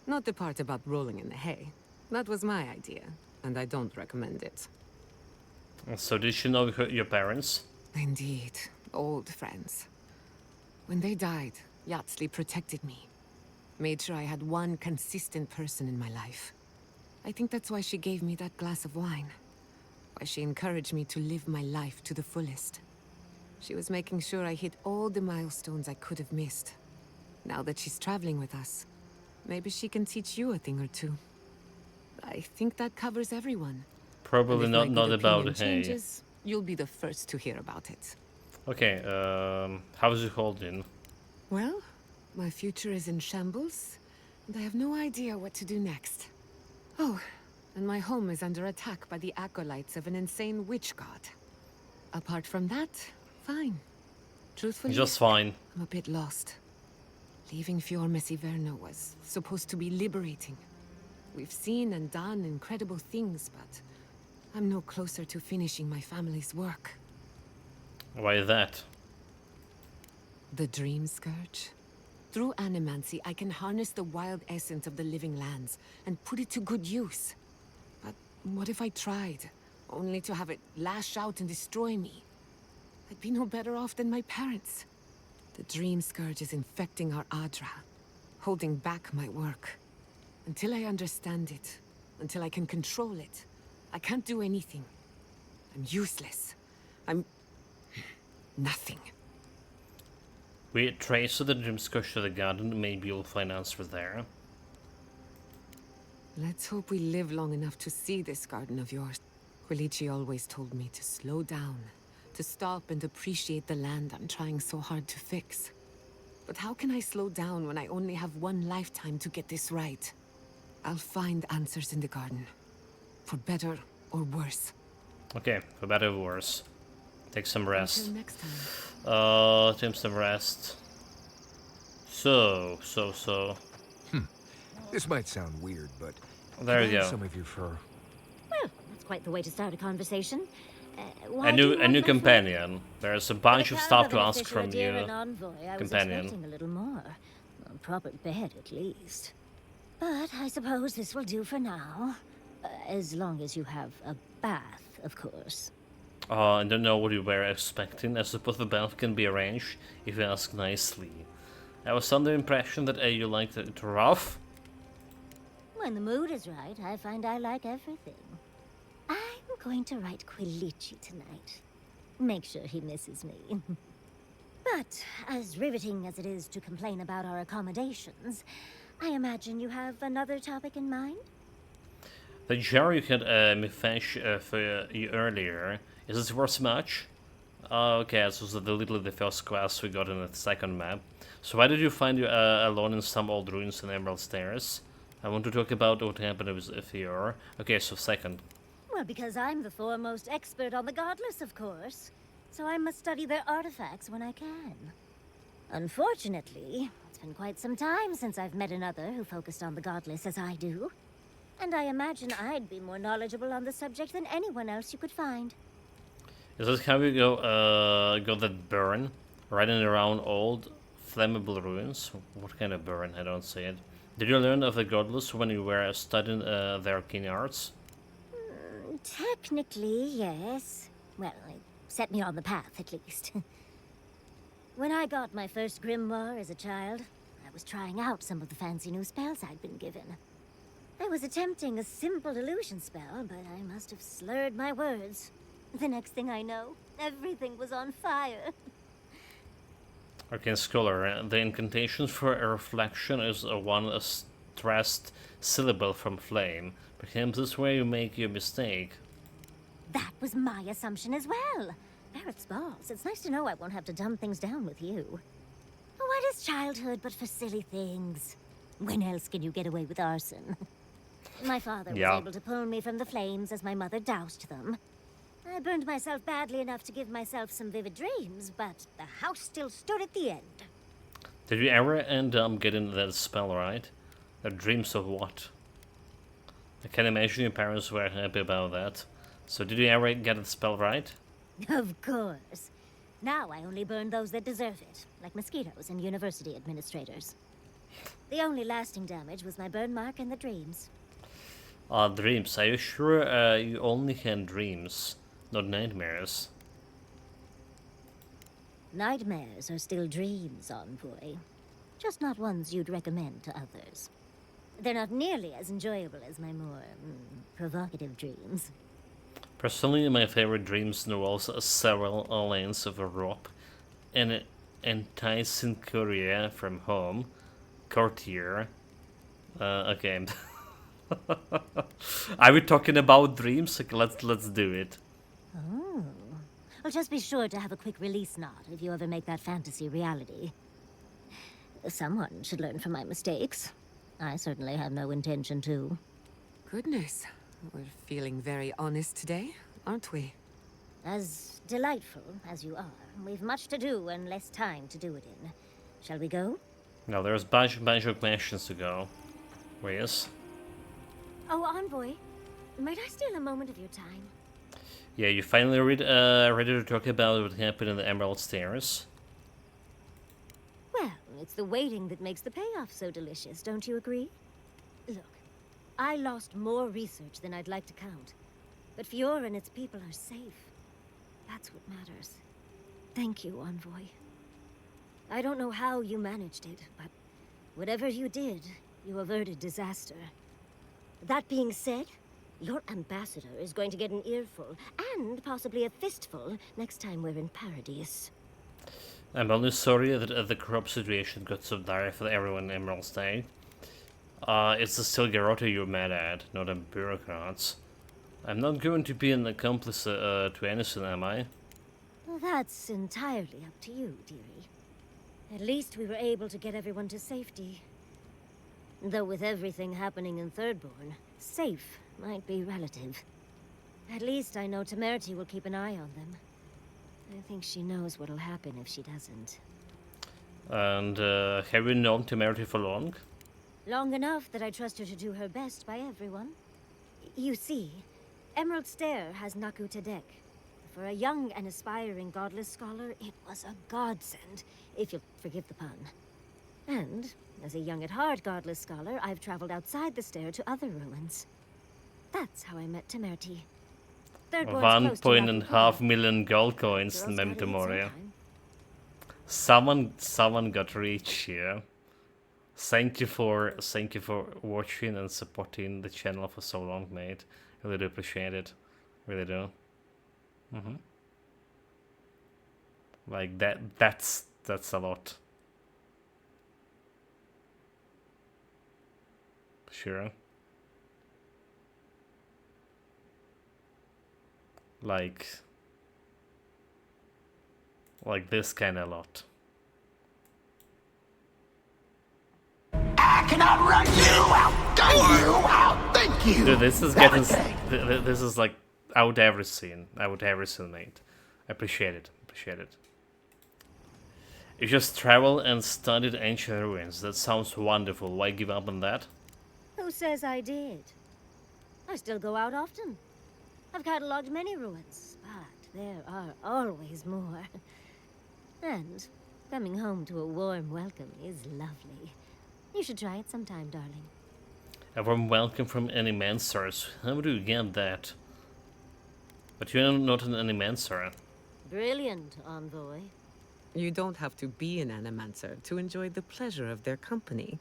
not the part about rolling in the hay. That was my idea, and I don't recommend it. So did she know your parents? Indeed. Old friends. When they died, Yatsley protected me. Made sure I had one consistent person in my life. I think that's why she gave me that glass of wine. Why she encouraged me to live my life to the fullest. She was making sure I hit all the milestones I could have missed. Now that she's traveling with us, maybe she can teach you a thing or two. I think that covers everyone. Probably not about the hay. Changes, you'll be the first to hear about it. Okay, how's it holding? Well, my future is in shambles, and I have no idea what to do next. Oh, and my home is under attack by the acolytes of an insane witch god. Apart from that, fine. Truthfully, Just fine. I'm a bit lost. Leaving Fior Messiverno was supposed to be liberating. We've seen and done incredible things, but I'm no closer to finishing my family's work. Why is that? The Dream Scourge? Through animancy, I can harness the wild essence of the living lands and put it to good use. But what if I tried, only to have it lash out and destroy me? I'd be no better off than my parents. The Dream Scourge is infecting our Adra, holding back my work. Until I understand it, until I can control it, I can't do anything. I'm useless. I'm... nothing. We trace the Dream Scourge to the garden, maybe you'll find answers there. Let's hope we live long enough to see this garden of yours. Quilici always told me to slow down, to stop and appreciate the land I'm trying so hard to fix. But how can I slow down when I only have one lifetime to get this right? I'll find answers in the garden. For better or worse. Okay, for better or worse. Take some rest. Until next time. Take some rest. So. This might sound weird, but there you can I have go. some of your fur. Well, that's quite the way to start a conversation. A new companion. There's a bunch of stuff to ask from you, I was companion. expecting a little more. A proper bed, at least. But I suppose this will do for now. As long as you have a bath, of course. I don't know what you were expecting. I suppose the bath can be arranged if you ask nicely. I was under the impression that you liked it rough. When the mood is right, I find I like everything. I'm going to write Quilici tonight. Make sure he misses me. But, as riveting as it is to complain about our accommodations, I imagine you have another topic in mind? The jar you had me fetch for you earlier, is it worth much? Okay, this was literally the first quest we got in the second map. So why did you find you alone in some old ruins in Emerald Stairs? I want to talk about what happened with Fior. Okay, so second. Well, because I'm the foremost expert on the godless, of course. So I must study their artifacts when I can. Unfortunately, it's been quite some time since I've met another who focused on the godless as I do. And I imagine I'd be more knowledgeable on the subject than anyone else you could find. Is this how you got that burn? Riding around old, flammable ruins? What kind of burn? I don't see it. Did you learn of the godless when you were studying their arcane arts? Technically, yes. Well, it set me on the path, at least. When I got my first grimoire as a child, I was trying out some of the fancy new spells I'd been given. I was attempting a simple illusion spell, but I must have slurred my words. The next thing I know, everything was on fire. Arcane Scholar, the incantation for a reflection is one stressed syllable from flame. Perhaps this way you make your mistake. That was my assumption as well. Barrett's balls. It's nice to know I won't have to dumb things down with you. What is childhood but for silly things? When else can you get away with arson? My father was able to pull me from the flames as my mother doused them. I burned myself badly enough to give myself some vivid dreams, but the house still stood at the end. Did you ever end up getting that spell right? The dreams of what? I can imagine your parents were happy about that. So did you ever get the spell right? Of course. Now I only burn those that deserve it, like mosquitoes and university administrators. The only lasting damage was my burn mark and the dreams. Dreams. Are you sure you only had dreams, not nightmares? Nightmares are still dreams, Envoy. Just not ones you'd recommend to others. They're not nearly as enjoyable as my more provocative dreams. Personally, my favorite dreams involves several lanes of a rope, an enticing courier from home, courtier. Okay. Are we talking about dreams? Okay, let's do it. Oh. Well, just be sure to have a quick release knot if you ever make that fantasy reality. Someone should learn from my mistakes. I certainly have no intention to. Goodness, we're feeling very honest today, aren't we? As delightful as you are, we've much to do and less time to do it in. Shall we go? Now there's bunch of missions to go. Yes. Oh, Envoy, might I steal a moment of your time? Yeah, you finally ready to talk about what happened in the Emerald Stairs. Well, it's the waiting that makes the payoff so delicious, don't you agree? Look, I lost more research than I'd like to count. But Fiora and its people are safe. That's what matters. Thank you, Envoy. I don't know how you managed it, but whatever you did, you averted disaster. That being said, your ambassador is going to get an earful, and possibly a fistful, next time we're in Paradise. I'm only sorry that the crop situation got so dire for everyone in Emerald State. It's the Stilgarota you're mad at, not the bureaucrats. I'm not going to be an accomplice to anything, am I? Well, that's entirely up to you, dearie. At least we were able to get everyone to safety. Though with everything happening in Thirdborn, safe might be relative. At least I know Temerity will keep an eye on them. I think she knows what'll happen if she doesn't. And have you known Temerity for long? Long enough that I trust her to do her best by everyone. You see, Emerald Stair has Naku Tedek. For a young and aspiring godless scholar, it was a godsend, if you'll forgive the pun. And, as a young at heart godless scholar, I've traveled outside the stair to other ruins. That's how I met Temerity. 1.5 million gold coins in Memento Mori. Someone got rich here. Thank you for watching and supporting the channel for so long, mate. Really do appreciate it. Really do. Like that's a lot. Sure. Like this kind of lot. I cannot run you out, gun you out, thank you. Dude, this is getting this is like out every scene, mate. I appreciate it. You just travel and studied ancient ruins. That sounds wonderful. Why give up on that? Who says I did? I still go out often. I've catalogued many ruins, but there are always more. And coming home to a warm welcome is lovely. You should try it sometime, darling. A warm welcome from Animancers. How do you get that? But you're not an Animancer. Brilliant, Envoy. You don't have to be an Animancer to enjoy the pleasure of their company.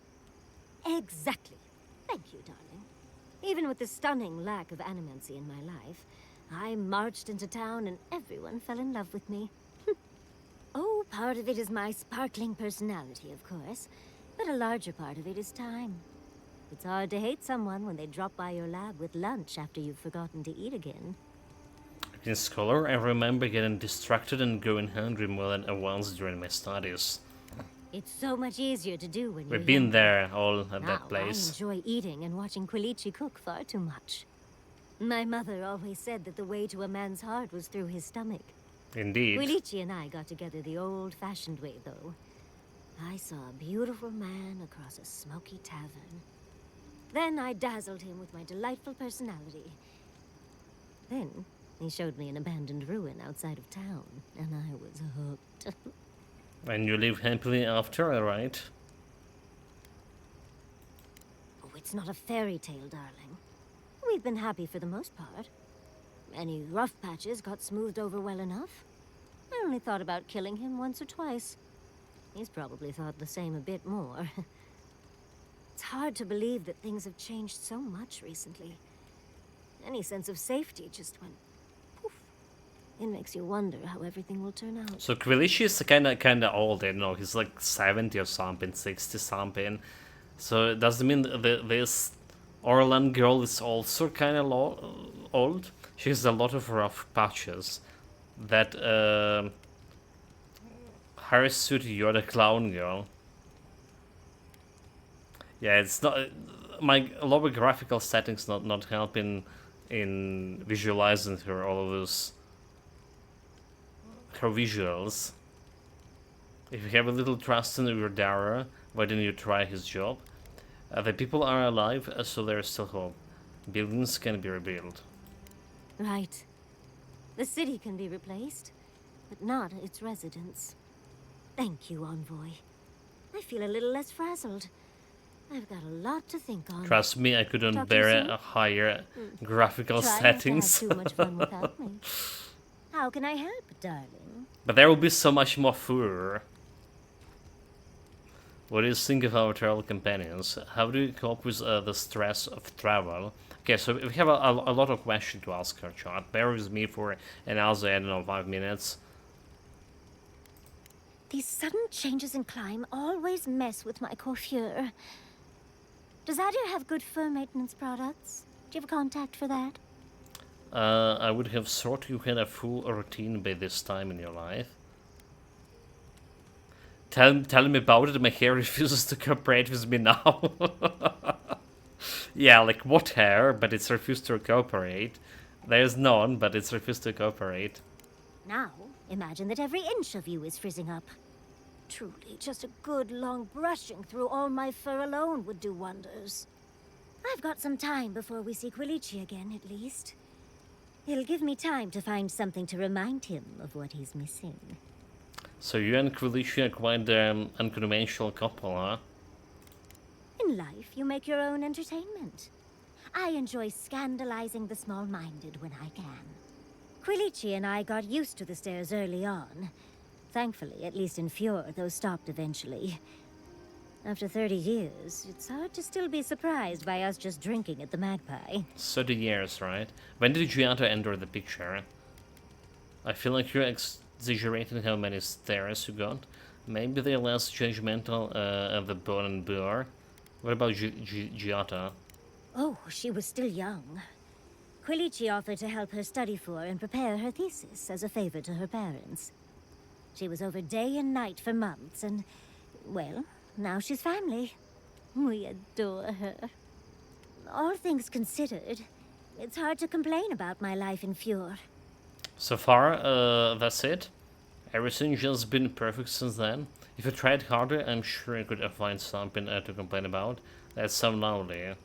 Exactly. Thank you, darling. Even with the stunning lack of animancy in my life, I marched into town and everyone fell in love with me. Oh, part of it is my sparkling personality, of course, but a larger part of it is time. It's hard to hate someone when they drop by your lab with lunch after you've forgotten to eat again. In Scholar, I remember getting distracted and going hungry more than once during my studies. It's so much easier to do when you're We've been younger. there all at Now, that place. I enjoy eating and watching Quilichi cook far too much. My mother always said that the way to a man's heart was through his stomach. Indeed. Quilichi and I got together the old-fashioned way, though. I saw a beautiful man across a smoky tavern. Then I dazzled him with my delightful personality. Then he showed me an abandoned ruin outside of town, and I was hooked. And you live happily after, alright? Oh, it's not a fairy tale, darling. We've been happy for the most part. Any rough patches got smoothed over well enough. I only thought about killing him once or twice. He's probably thought the same a bit more. It's hard to believe that things have changed so much recently. Any sense of safety just went poof. It makes you wonder how everything will turn out. So Quilichi is kinda old, you know, he's like 70 or something, 60 something. So does it mean that this Orlan girl is also kinda old? She has a lot of rough patches. That Harisuit, you're the clown girl. Yeah, it's not my lower graphical settings not helping in visualizing her all of those her visuals. If you have a little trust in your Dara, why didn't you try his job? The people are alive, so there's still hope. Buildings can be rebuilt. Right. The city can be replaced, but not its residents. Thank you, Envoy. I feel a little less frazzled. I've got a lot to think on. Trust me, I couldn't Talk to you bear soon? a higher graphical Try not to have settings. too much fun without me. How can I help, darling? But there will be so much more fur. What do you think of our travel companions? How do you cope with the stress of travel? Okay, so we have a lot of questions to ask her, chat. Bear with me for another, I don't know, 5 minutes. These sudden changes in climate always mess with my coiffure. Does Adir have good fur maintenance products? Do you have a contact for that? I would have thought you had a full routine by this time in your life. Tell me about it, my hair refuses to cooperate with me now. Yeah, like what hair, but it's refused to cooperate. There's none, but it's refused to cooperate. Now, imagine that every inch of you is frizzing up. Truly, just a good long brushing through all my fur alone would do wonders. I've got some time before we see Quilici again, at least. It'll give me time to find something to remind him of what he's missing. So you and Quilici are quite an unconventional couple, huh? In life, you make your own entertainment. I enjoy scandalizing the small-minded when I can. Quilici and I got used to the stairs early on. Thankfully, at least in Fjord, those stopped eventually. After 30 years, it's hard to still be surprised by us just drinking at the Magpie. 30 years, right? When did Giada enter the picture? I feel like you're exaggerating how many stairs you got. Maybe they're less judgmental of the Bon and Boer. What about Giada? Oh, she was still young. Quilici offered to help her study for and prepare her thesis as a favor to her parents. She was over day and night for months, and, well, now she's family. We adore her. All things considered, it's hard to complain about my life in Fjord. So far, that's it. Everything's just been perfect since then. If I tried harder, I'm sure I could find something to complain about. That's so lovely.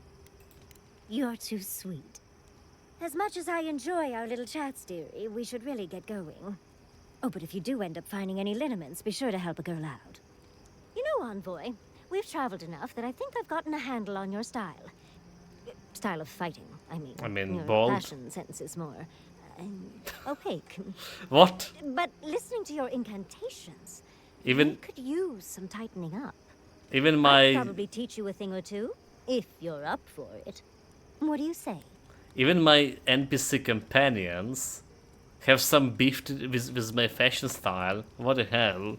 You're too sweet. As much as I enjoy our little chats, dearie, we should really get going. Oh, but if you do end up finding any liniments, be sure to help a girl out. You know, Envoy, we've traveled enough that I think I've gotten a handle on your style. Style of fighting, I mean. Your bold? fashion sense is more opaque. What? But listening to your incantations, Even I could use some tightening up. even I'd my probably teach you a thing or two, if you're up for it. What do you say? even my NPC companions have some beef with my fashion style. What the hell?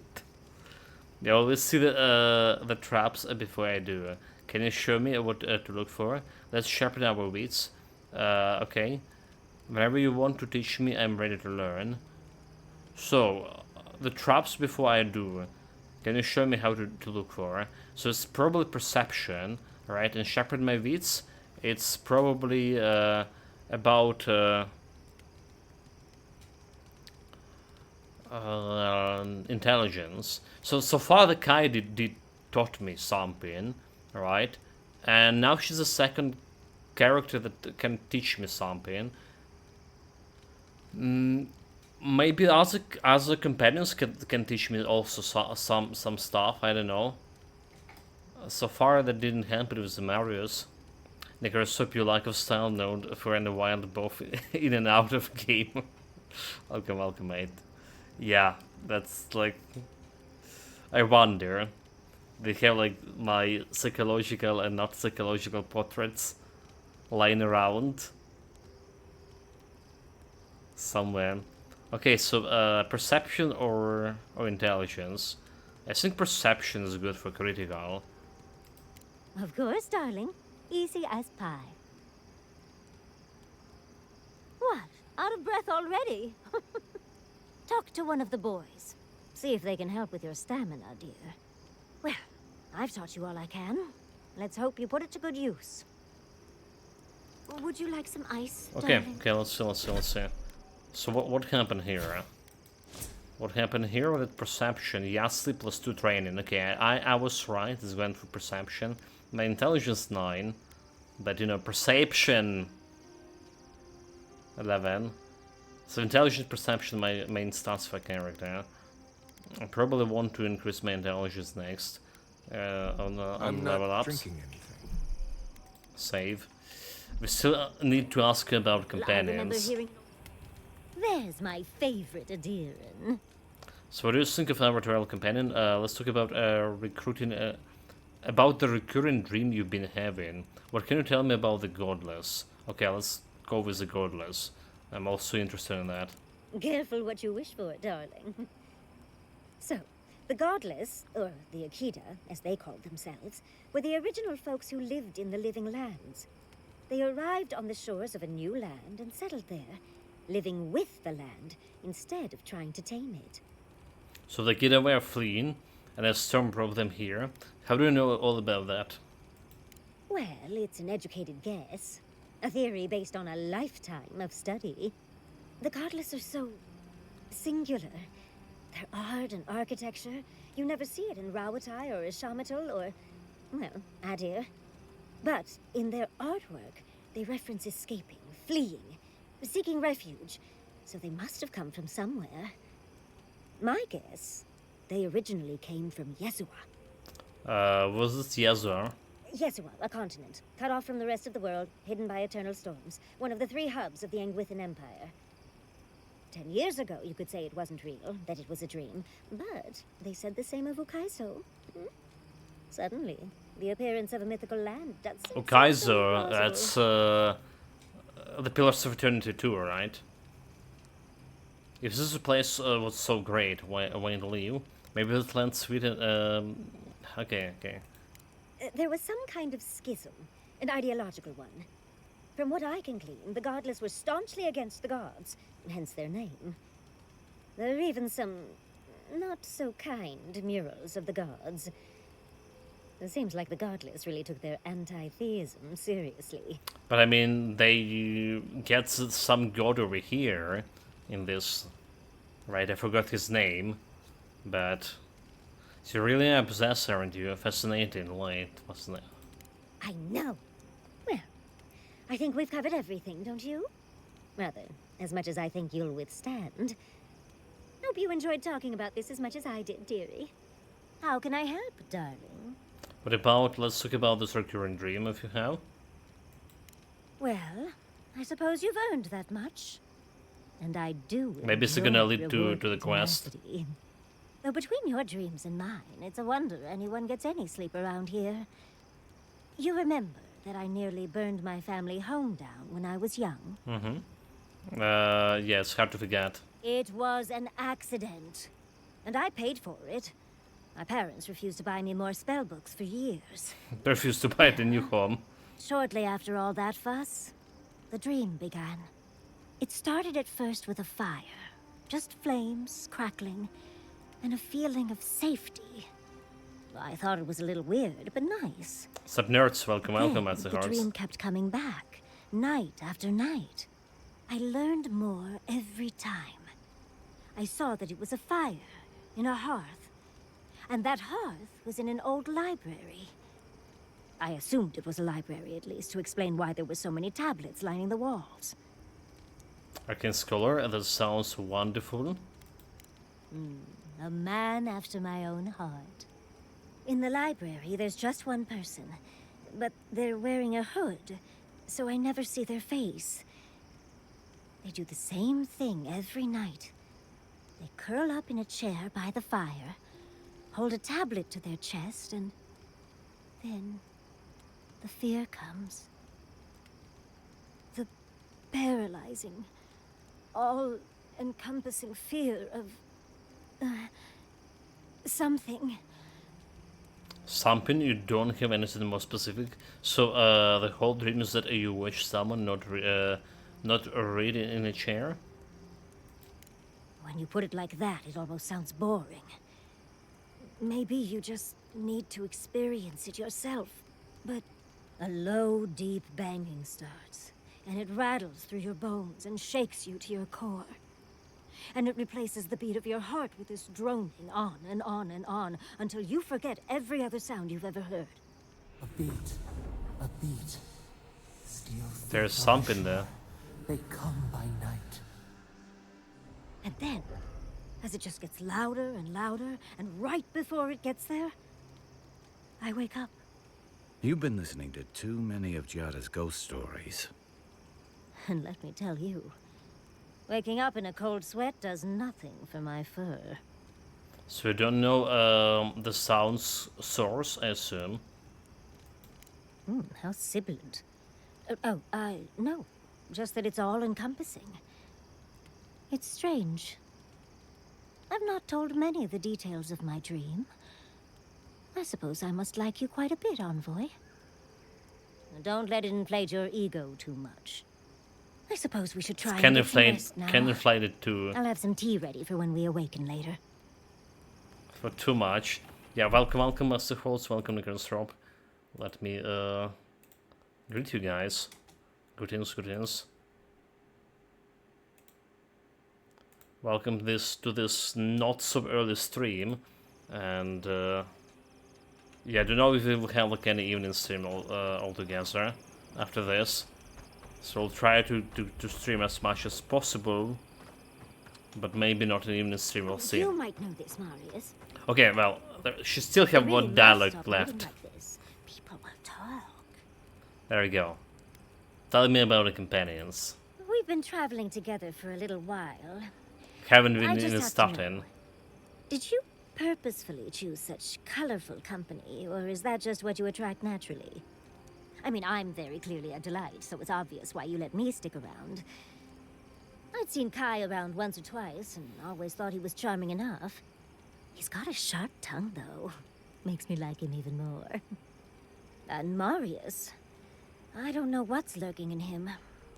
They always see the traps before I do. Can you show me what to look for? Let's sharpen our wits. Okay. Whenever you want to teach me, I'm ready to learn. So, the traps before I do. Can you show me how to look for? So it's probably perception, right? And sharpen my wits. It's probably about intelligence. So far the Kai did taught me something, right? And now she's the second character that can teach me something. Maybe other companions can teach me also some stuff. I don't know. So far that didn't happen with the Marius. Nicholas, you lack of style known for in the wild both in and out of game. welcome, mate. Yeah, that's like... I wonder. They have like my psychological and not psychological portraits lying around somewhere. Okay, so perception or intelligence. I think perception is good for critical. Of course, darling. Easy as pie. What? Out of breath already? Talk to one of the boys. See if they can help with your stamina, dear. Well, I've taught you all I can. Let's hope you put it to good use. Would you like some ice, Okay, darling? okay, let's see. So what happened here? What happened here with perception? Yasli plus 2 training. Okay, I was right. This went for perception. My intelligence 9. But you know, perception 11. So intelligence, perception, my main stats for character. I probably want to increase my intelligence next. On level ups. Drinking anything. Save. We still need to ask about companions. There's my favorite Adiran. So what do you think of our travel companion? Let's talk about recruiting. About the recurring dream you've been having. What can you tell me about the godless? Okay, let's go with the godless. I'm also interested in that. Careful what you wish for, darling. So, the Godless, or the Akita, as they called themselves, were the original folks who lived in the living lands. They arrived on the shores of a new land and settled there, living with the land instead of trying to tame it. So the Akita were fleeing, and a storm brought them here. How do you know all about that? Well, it's an educated guess. A theory based on a lifetime of study. The Godless are so singular. Their art and architecture, you never see it in Rawatai or Ishamatul or, well, Adir. But in their artwork, they reference escaping, fleeing, seeking refuge, so they must have come from somewhere. My guess, they originally came from Yezua. Was this Yezua? Yezua, a continent, cut off from the rest of the world, hidden by eternal storms, one of the 3 hubs of the Angwithan Empire. 10 years ago, you could say it wasn't real, that it was a dream, but they said the same of Ukaiso. Suddenly, the appearance of a mythical land does seem Ukaiso, that's the Pillars of Eternity tour, right? If this place was so great, why leave? Maybe this land's sweet and, okay. There was some kind of schism, an ideological one. From what I can glean, the Godless were staunchly against the gods, hence their name. There are even some not-so-kind murals of the gods. It seems like the Godless really took their anti-theism seriously. But I mean, they get some god over here in this, right? I forgot his name, but you're really a possessor, aren't you? Fascinating, right? Wasn't it? I know. Well, I think we've covered everything, don't you? Rather, as much as I think you'll withstand. Hope you enjoyed talking about this as much as I did, dearie. How can I help, darling? What about, let's talk about this recurring dream, if you have? Well, I suppose you've earned that much. And I do. Maybe it's gonna lead to the quest. Tenacity. Though between your dreams and mine, it's a wonder anyone gets any sleep around here. You remember that I nearly burned my family home down when I was young? Yes, hard to forget. It was an accident. And I paid for it. My parents refused to buy me more spell books for years. They refused to buy the new home. Shortly after all that fuss, the dream began. It started at first with a fire. Just flames, crackling, and a feeling of safety. I thought it was a little weird, but nice. Sup nerds, welcome, Then, at the the hearts. dream kept coming back, night after night. I learned more every time. I saw that it was a fire in a hearth, and that hearth was in an old library. I assumed it was a library, at least, to explain why there were so many tablets lining the walls. Arcane Scholar, that sounds wonderful. A man after my own heart. In the library, there's just one person, but they're wearing a hood, so I never see their face. They do the same thing every night. They curl up in a chair by the fire, hold a tablet to their chest, and then the fear comes. The paralyzing, all-encompassing fear of something. Something, you don't have anything more specific. So the whole dream is that you wish someone not read in a chair? When you put it like that, it almost sounds boring. Maybe you just need to experience it yourself. But a low, deep banging starts, and it rattles through your bones and shakes you to your core. and it replaces the beat of your heart with this droning on and on and on until you forget every other sound you've ever heard. A beat. Steel There's feet on something the there. shore. They come by night. And then, as it just gets louder and louder, and right before it gets there, I wake up. You've been listening to too many of Giada's ghost stories. And let me tell you, waking up in a cold sweat does nothing for my fur. So you don't know the sound's source, I assume. How sibilant. No. Just that it's all-encompassing. It's strange. I've not told many of the details of my dream. I suppose I must like you quite a bit, Envoy. Don't let it inflate your ego too much. I suppose we should try and get some rest now. Can inflate it too. I'll have some tea ready for when we awaken later. For too much. Yeah, welcome, Master Holtz. Welcome to Grunstrop. Let me greet you guys. Greetings. Welcome to this not so early stream, and yeah, I don't know if we will have like any evening stream altogether after this. So I'll try to stream as much as possible, but maybe not an evening stream. We'll see. You might know this, Marius. Okay, well, she still have one dialogue left. Like this. People will talk. There we go. Tell me about the companions. We've been traveling together for a little while. Haven't been I just even have to starting. know, did you purposefully choose such colorful company, or is that just what you attract naturally? I mean, I'm very clearly a delight, so it's obvious why you let me stick around. I'd seen Kai around once or twice, and always thought he was charming enough. He's got a sharp tongue, though. Makes me like him even more. And Marius, I don't know what's lurking in him,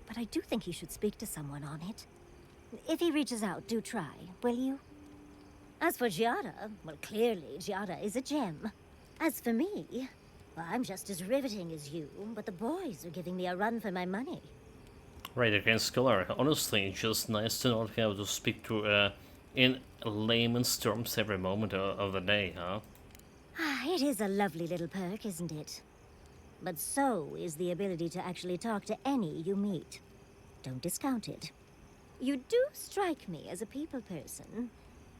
but I do think he should speak to someone on it. If he reaches out, do try, will you? As for Giada, well, clearly Giada is a gem. As for me, well, I'm just as riveting as you, but the boys are giving me a run for my money. Right, against Scholar. Honestly, it's just nice to not have to speak to in layman's terms every moment of the day, huh? It is a lovely little perk, isn't it? But so is the ability to actually talk to any you meet. Don't discount it. You do strike me as a people person.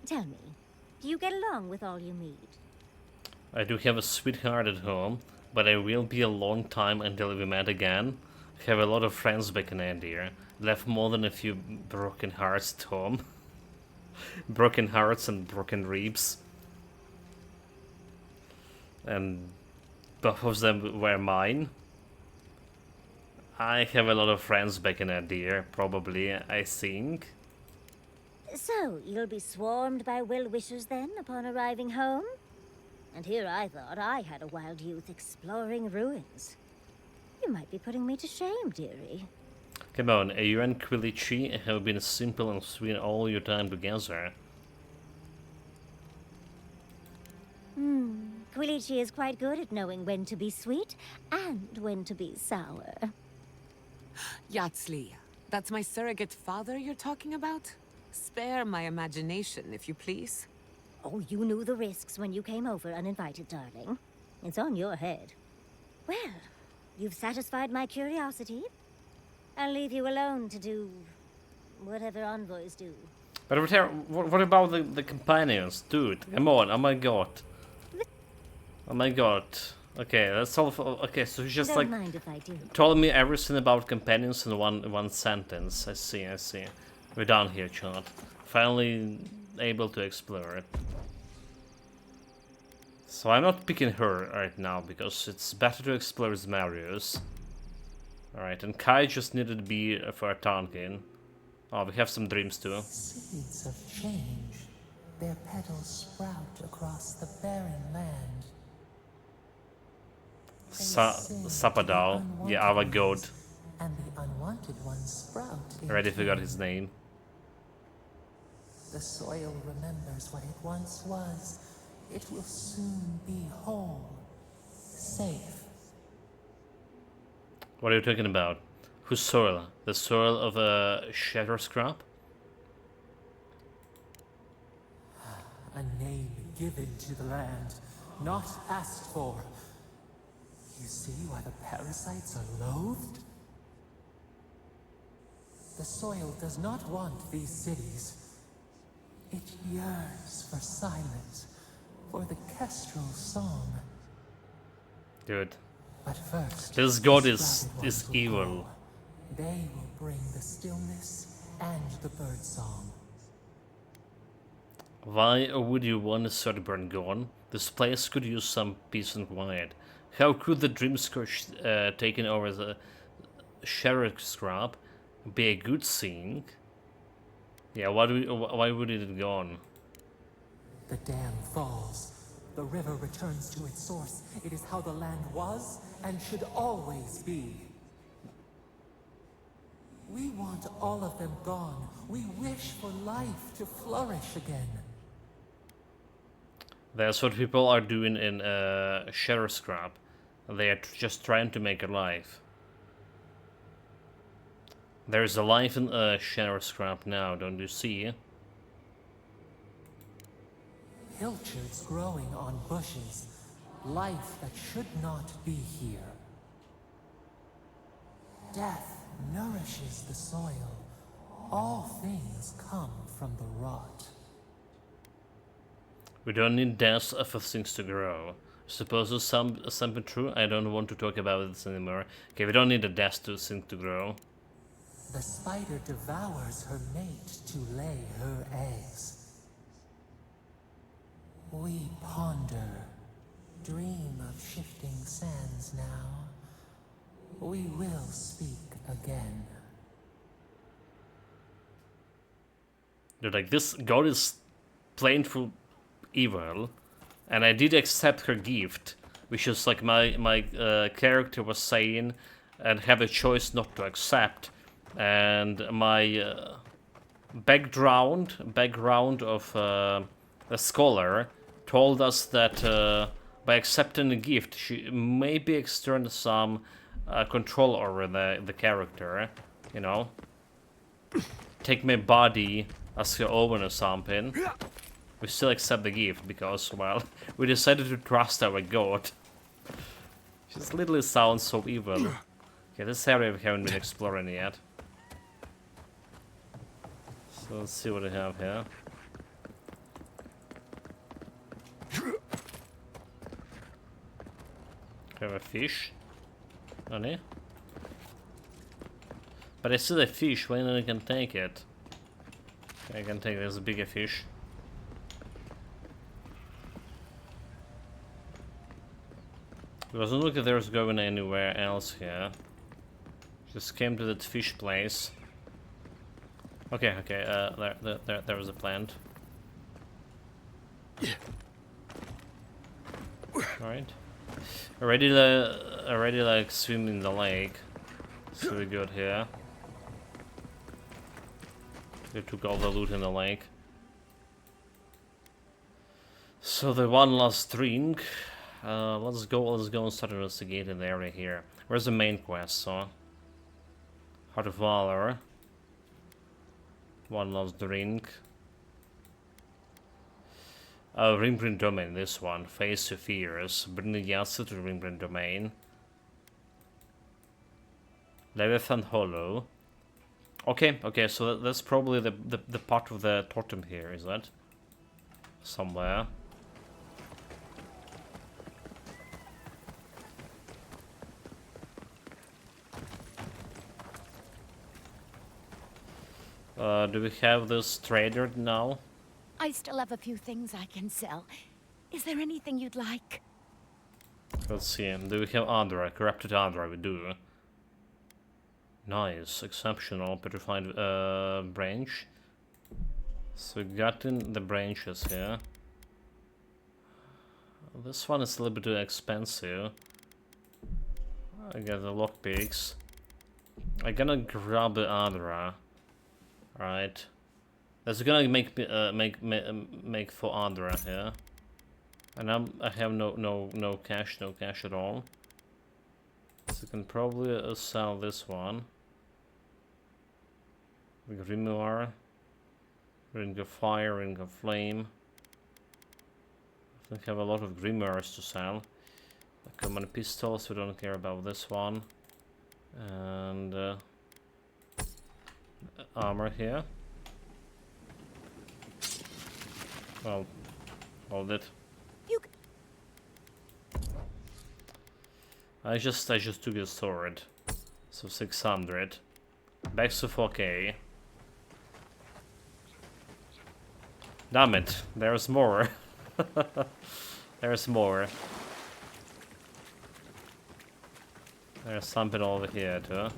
Tell me, do you get along with all you meet? I do have a sweetheart at home, but it will be a long time until we met again. I have a lot of friends back in India. Left more than a few broken hearts at home. Broken hearts and broken ribs. And both of them were mine. I have a lot of friends back in India, probably, I think. So, you'll be swarmed by well-wishers then, upon arriving home? And here I thought I had a wild youth exploring ruins. You might be putting me to shame, dearie. Come on, you and Quilici have been simple and sweet all your time together. Quilici is quite good at knowing when to be sweet and when to be sour. Yatsli, that's my surrogate father you're talking about? Spare my imagination, if you please. Oh, you knew the risks when you came over uninvited, darling. It's on your head. Well, you've satisfied my curiosity. I'll leave you alone to do whatever envoys do. But what about the companions? Dude, come on, oh my god. Oh my god. Okay, that's all. Okay, so you just Don't mind if I do. told me everything about companions in one sentence. I see. We're done here, chat. Finally able to explore it. So I'm not picking her right now because it's better to explore with Marius. Alright, and Kai just needed to be for a Tonkin. Oh, we have some dreams too. Seeds of change. Their petals sprout across the barren land. Sapadal, yeah, our god. And the unwanted ones sprout. I already forgot his name. The soil remembers what it once was. It will soon be whole. Safe. What are you talking about? Whose soil? The soil of a shatter scrap? given to the land, not asked for. You see why the parasites are loathed? The soil does not want these cities. It yearns for silence, for the kestrel song. Good. But first, This god the is sprouted ones will evil. grow. They will bring the stillness and the bird song. Why would you want a Soderburn gone? This place could use some peace and quiet. How could the Dream Scourge taking over the Sheriff Scrap be a good thing? Yeah, why would it have gone? The dam falls. The river returns to its source. It is how the land was and should always be. We want all of them gone. We wish for life to flourish again. That's what people are doing in Sheriff Scrap. They are just trying to make a life. There's a life in Sheriff Scrap now, don't you see? Pilchards growing on bushes. Life that should not be here. Death nourishes the soil. All things come from the rot. We don't need death for things to grow. Suppose there's something true? I don't want to talk about this anymore. Okay, we don't need a death to thing to grow. The spider devours her mate to lay her eggs. We ponder, dream of shifting sands now. We will speak again. Dude, like, this god is plain full evil, and I did accept her gift, which is like my character was saying, and have a choice not to accept. And my background of a scholar told us that by accepting the gift, she maybe externed some control over the character, you know. Take my body as her own or something. We still accept the gift because, well, we decided to trust our god. Just literally sounds so evil. Okay, this area we haven't been exploring yet. So let's see what we have here. We have a fish. Honey. But I see the fish, when I can take it? I can take this bigger fish. It doesn't look like there's going anywhere else here. Just came to that fish place. Okay, there was a plant. Alright. Already like swim in the lake. So we're good here. We took all the loot in the lake. So the one last drink. Let's go and start investigating the area here. Where's the main quest, so? Heart of Valor. One last drink. Ringprint Domain, this one. Face of Fears. Bring the Yatsu to Ringprint Domain. Leviathan Hollow. Okay, so that's probably the part of the totem here, is that? Somewhere. Do we have this trader now? I still have a few things I can sell. Is there anything you'd like? Let's see. Do we have Adra? Corrupted Adra, we do. Nice. Exceptional. Petrified branch. So we got in the branches here. This one is a little bit too expensive. I got the lockpicks. I'm gonna grab the Adra. Right. That's gonna make for Adra here. And I have no cash at all. So I can probably sell this one. Grimoire, Ring of Fire, Ring of Flame. We have a lot of grimoires to sell. Common pistols, we don't care about this one. And armor here. Well, hold it. I just took a sword. So 600. Back to 4K. Damn it, there's more. There's more. There's something over here too.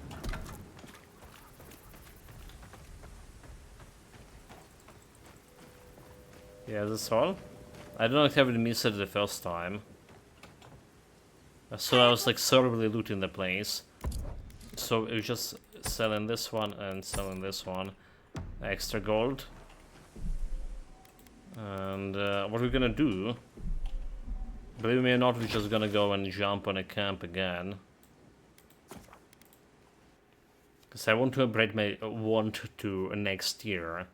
Yeah, that's all. I don't have it missed it the first time. So I was like thoroughly looting the place. So it was just selling this one and selling this one. Extra gold. And what we're gonna do, believe me or not, we're just gonna go and jump on a camp again. Because I want to upgrade my wand to next tier.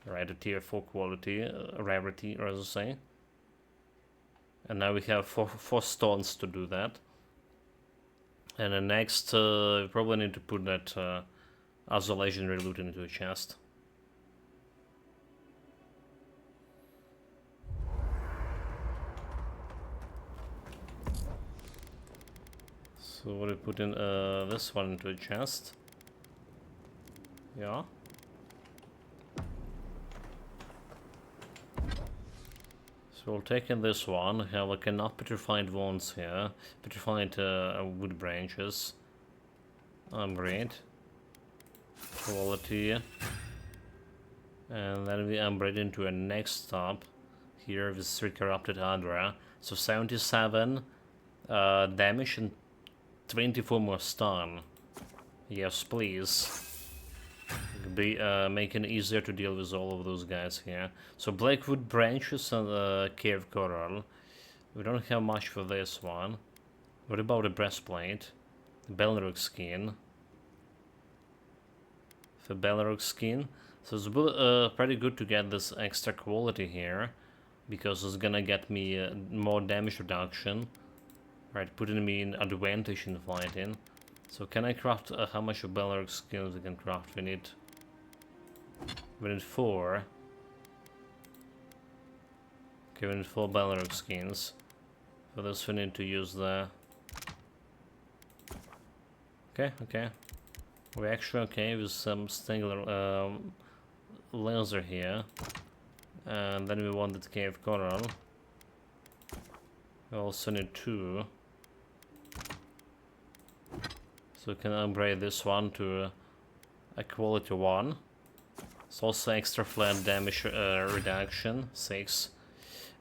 Right, a tier 4 quality, rarity, or as I say. And now we have four stones to do that. And then next, we probably need to put that other legendary loot into a chest. So what do we put in this one into a chest? Yeah. So we'll take in this one. Have like enough petrified wands here. Petrified wood branches. Great. Quality. And then we upgrade into a next stop. Here with 3 corrupted Adra. So 77 damage and 24 more stun. Yes, please. Be making it easier to deal with all of those guys here. So blackwood branches and cave coral. We don't have much for this one. What about the breastplate? Belrook skin. The Belrook skin. So it's pretty good to get this extra quality here, because it's gonna get me more damage reduction. Right, putting me in advantage in fighting. So can I craft how much of Belrook skins we can craft? We need 4. Okay, we need 4 Belrook skins. For this we need to use the... Okay. We're actually okay with some singular laser here. And then we want the cave coral. We also need 2. So we can upgrade this one to a quality 1. It's also extra flat damage reduction, 6.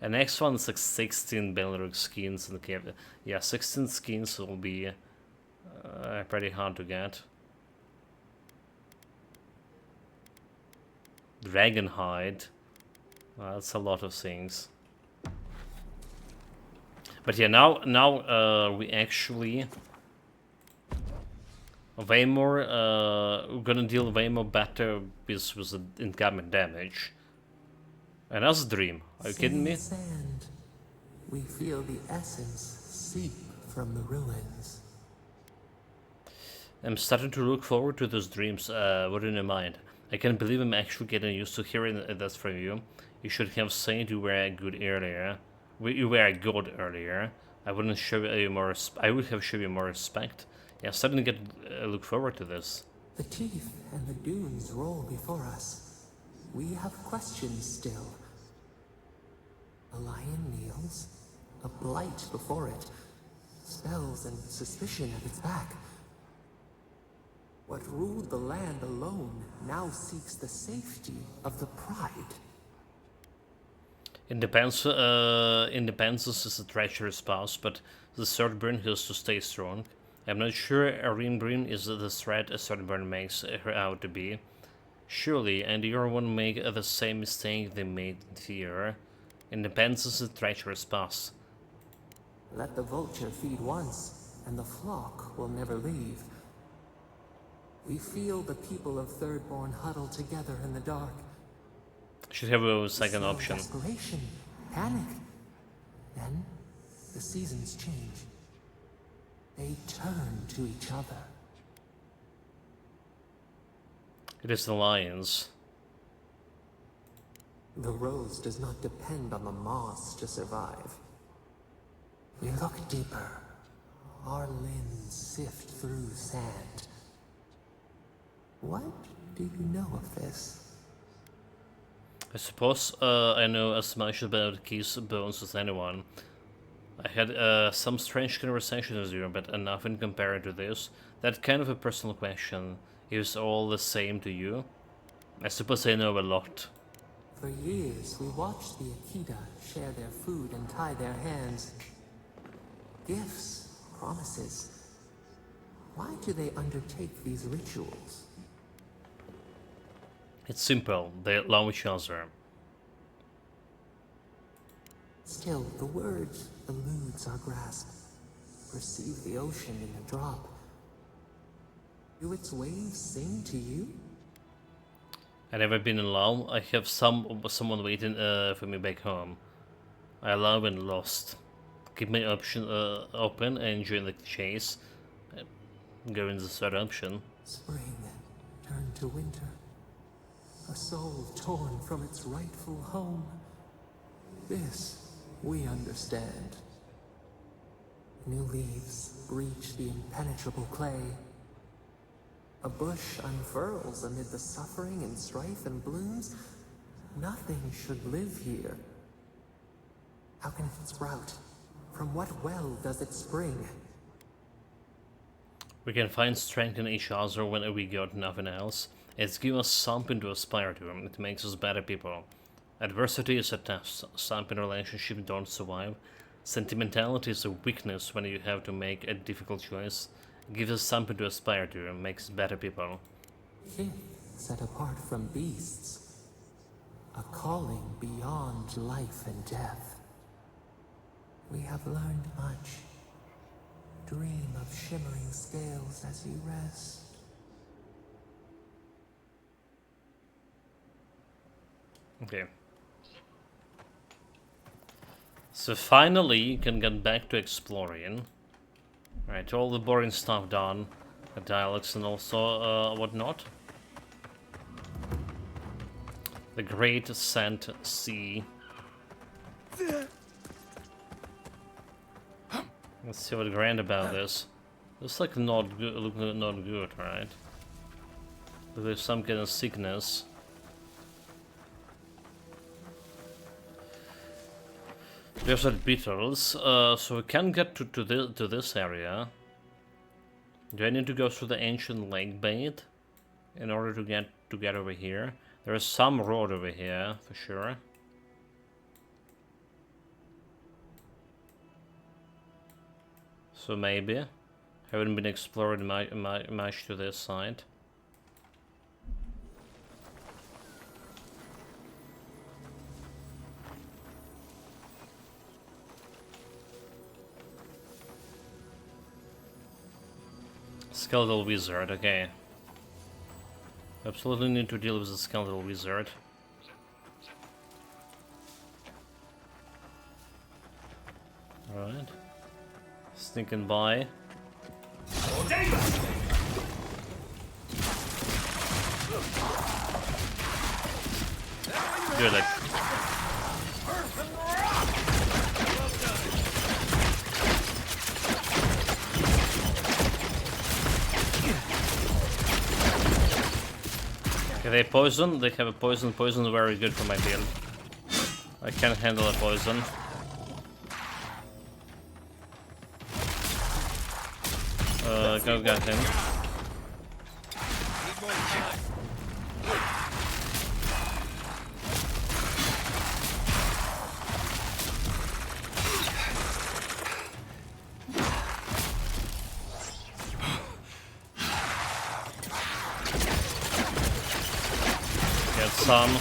And next one is like 16 Belrook skins in the cave. Yeah, 16 skins will be pretty hard to get. Dragon hide. That's a lot of things. But yeah, now we actually way more gonna deal way more better with the incoming damage. And that's a dream. Are you kidding me? Sand. We feel the essence seep from the ruins. I'm starting to look forward to those dreams. What in your mind? I can't believe I'm actually getting used to hearing this from you. You should have said you were good earlier. You were good earlier. I wouldn't show you more. I would have shown you more respect. Yeah, I'm starting to look forward to this. The teeth and the dunes roll before us. We have questions still. A lion kneels, a blight before it, spells and suspicion at its back. What ruled the land alone now seeks the safety of the pride. Independence is a treacherous spouse, but the Swordburn has to stay strong. I'm not sure Arinbrin is the threat a Swordburn makes her out to be. Surely, and you won't make the same mistake they made here. Independence is a treacherous spouse. Let the vulture feed once, and the flock will never leave. We feel the people of Thirdborn huddle together in the dark. Should have a second option. Desperation, panic, Then, the seasons change. They turn to each other. It is the lions. The rose does not depend on the moss to survive. We look deeper. Our limbs sift through sand. What do you know of this? I suppose I know as much about Keith's bones as anyone. I had some strange conversations with you, but enough in comparing to this. That kind of a personal question is all the same to you. I suppose I know a lot. For years, we watched the Akita share their food and tie their hands. Gifts, promises. Why do they undertake these rituals? It's simple. They love each other. Still, the word eludes our grasp. Perceive the ocean in a drop. Do its waves sing to you? I've never been in love. I have someone waiting for me back home. I love and lost. Keep my option open and enjoy the chase. Go in the third option. Spring turned to winter. A soul torn from its rightful home. This we understand. New leaves breach the impenetrable clay. A bush unfurls amid the suffering and strife and blooms. Nothing should live here. How can it sprout? From what well does it spring? We can find strength in each other when we got nothing else. It's gives us something to aspire to. It makes us better people. Adversity is a test. Some relationships don't survive. Sentimentality is a weakness when you have to make a difficult choice. It gives us something to aspire to and makes us better people. Kith set apart from beasts. A calling beyond life and death. We have learned much. Dream of shimmering scales as you rest. Okay. So finally you can get back to exploring. Right, all the boring stuff done. The dialogues and also whatnot. The Great Sand Sea. Let's see what's grand about this. Looks like not good, not good, right? There's some kind of sickness. Desert beetles. So we can get to this area. Do I need to go through the ancient lake bait in order to get over here? There is some road over here for sure. So maybe. Haven't been exploring much to this side. Skeletal wizard, okay. Absolutely need to deal with the skeletal wizard. Alright. Sneaking by. Good, like. Okay, they poison. They have a poison. Poison is very good for my build. I can handle a poison. Go get him. Get some.